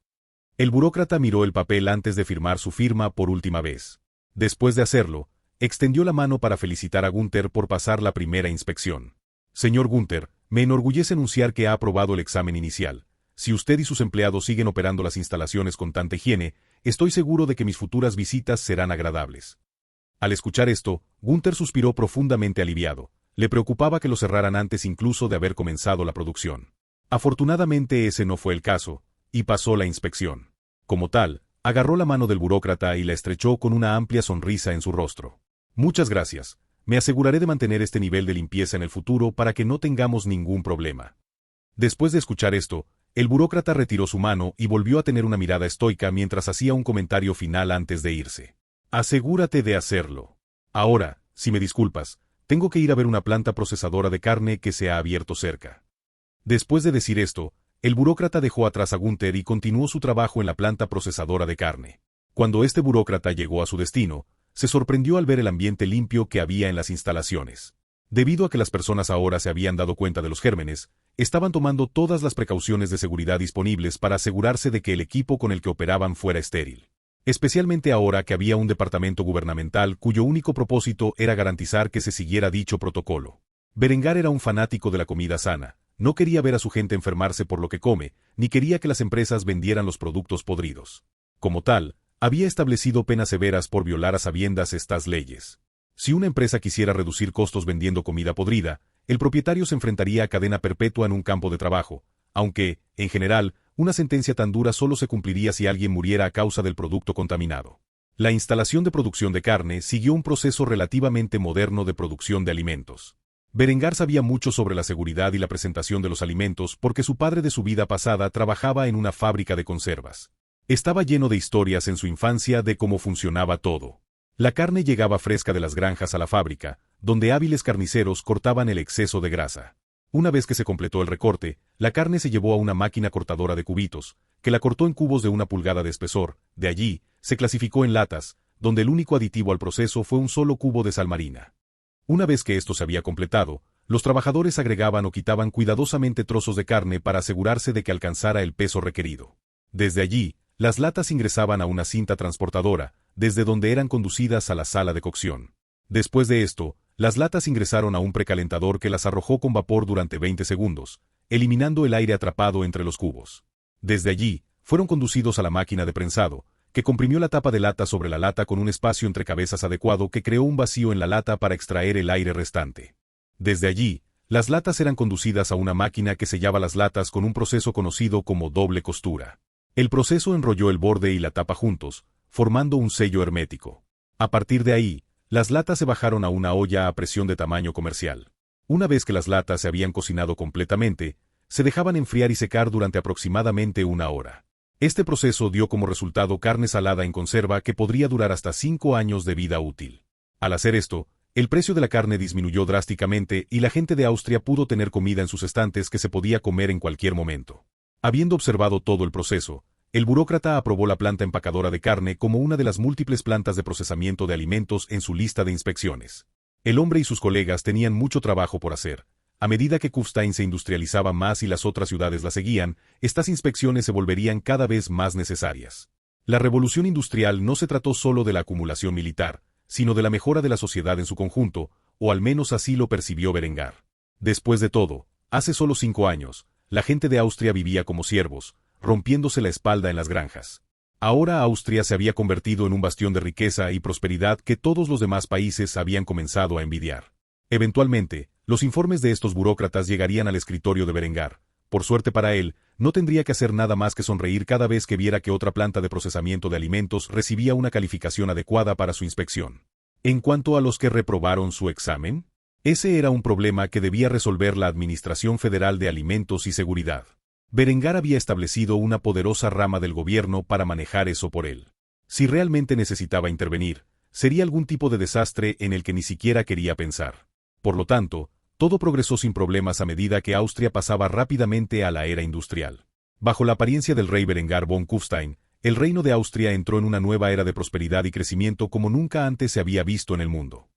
El burócrata miró el papel antes de firmar su firma por última vez. Después de hacerlo, extendió la mano para felicitar a Gunther por pasar la primera inspección. Señor Gunther, me enorgullece anunciar que ha aprobado el examen inicial. Si usted y sus empleados siguen operando las instalaciones con tanta higiene, estoy seguro de que mis futuras visitas serán agradables. Al escuchar esto, Gunther suspiró profundamente aliviado. Le preocupaba que lo cerraran antes incluso de haber comenzado la producción. Afortunadamente ese no fue el caso, y pasó la inspección. Como tal, agarró la mano del burócrata y la estrechó con una amplia sonrisa en su rostro. Muchas gracias. Me aseguraré de mantener este nivel de limpieza en el futuro para que no tengamos ningún problema. Después de escuchar esto, el burócrata retiró su mano y volvió a tener una mirada estoica mientras hacía un comentario final antes de irse. Asegúrate de hacerlo. Ahora, si me disculpas, tengo que ir a ver una planta procesadora de carne que se ha abierto cerca. Después de decir esto, el burócrata dejó atrás a Gunther y continuó su trabajo en la planta procesadora de carne. Cuando este burócrata llegó a su destino, se sorprendió al ver el ambiente limpio que había en las instalaciones. Debido a que las personas ahora se habían dado cuenta de los gérmenes, estaban tomando todas las precauciones de seguridad disponibles para asegurarse de que el equipo con el que operaban fuera estéril. Especialmente ahora que había un departamento gubernamental cuyo único propósito era garantizar que se siguiera dicho protocolo. Berengar era un fanático de la comida sana. No quería ver a su gente enfermarse por lo que come, ni quería que las empresas vendieran los productos podridos. Como tal, había establecido penas severas por violar a sabiendas estas leyes. Si una empresa quisiera reducir costos vendiendo comida podrida, el propietario se enfrentaría a cadena perpetua en un campo de trabajo, aunque, en general, una sentencia tan dura solo se cumpliría si alguien muriera a causa del producto contaminado. La instalación de producción de carne siguió un proceso relativamente moderno de producción de alimentos. Berengar sabía mucho sobre la seguridad y la presentación de los alimentos porque su padre de su vida pasada trabajaba en una fábrica de conservas. Estaba lleno de historias en su infancia de cómo funcionaba todo. La carne llegaba fresca de las granjas a la fábrica, donde hábiles carniceros cortaban el exceso de grasa. Una vez que se completó el recorte, la carne se llevó a una máquina cortadora de cubitos, que la cortó en cubos de 1 pulgada de espesor. De allí, se clasificó en latas, donde el único aditivo al proceso fue un solo cubo de sal marina. Una vez que esto se había completado, los trabajadores agregaban o quitaban cuidadosamente trozos de carne para asegurarse de que alcanzara el peso requerido. Desde allí, las latas ingresaban a una cinta transportadora, desde donde eran conducidas a la sala de cocción. Después de esto, las latas ingresaron a un precalentador que las arrojó con vapor durante 20 segundos, eliminando el aire atrapado entre los cubos. Desde allí, fueron conducidos a la máquina de prensado, que comprimió la tapa de lata sobre la lata con un espacio entre cabezas adecuado que creó un vacío en la lata para extraer el aire restante. Desde allí, las latas eran conducidas a una máquina que sellaba las latas con un proceso conocido como doble costura. El proceso enrolló el borde y la tapa juntos, formando un sello hermético. A partir de ahí, las latas se bajaron a una olla a presión de tamaño comercial. Una vez que las latas se habían cocinado completamente, se dejaban enfriar y secar durante aproximadamente una hora. Este proceso dio como resultado carne salada en conserva que podría durar hasta 5 años de vida útil. Al hacer esto, el precio de la carne disminuyó drásticamente y la gente de Austria pudo tener comida en sus estantes que se podía comer en cualquier momento. Habiendo observado todo el proceso, el burócrata aprobó la planta empacadora de carne como una de las múltiples plantas de procesamiento de alimentos en su lista de inspecciones. El hombre y sus colegas tenían mucho trabajo por hacer. A medida que Kufstein se industrializaba más y las otras ciudades la seguían, estas inspecciones se volverían cada vez más necesarias. La revolución industrial no se trató solo de la acumulación militar, sino de la mejora de la sociedad en su conjunto, o al menos así lo percibió Berengar. Después de todo, hace solo 5 años, la gente de Austria vivía como siervos, rompiéndose la espalda en las granjas. Ahora Austria se había convertido en un bastión de riqueza y prosperidad que todos los demás países habían comenzado a envidiar. Eventualmente, los informes de estos burócratas llegarían al escritorio de Berengar. Por suerte para él, no tendría que hacer nada más que sonreír cada vez que viera que otra planta de procesamiento de alimentos recibía una calificación adecuada para su inspección. En cuanto a los que reprobaron su examen, ese era un problema que debía resolver la Administración Federal de Alimentos y Seguridad. Berengar había establecido una poderosa rama del gobierno para manejar eso por él. Si realmente necesitaba intervenir, sería algún tipo de desastre en el que ni siquiera quería pensar. Por lo tanto, todo progresó sin problemas a medida que Austria pasaba rápidamente a la era industrial. Bajo la apariencia del rey Berengar von Kufstein, el reino de Austria entró en una nueva era de prosperidad y crecimiento como nunca antes se había visto en el mundo.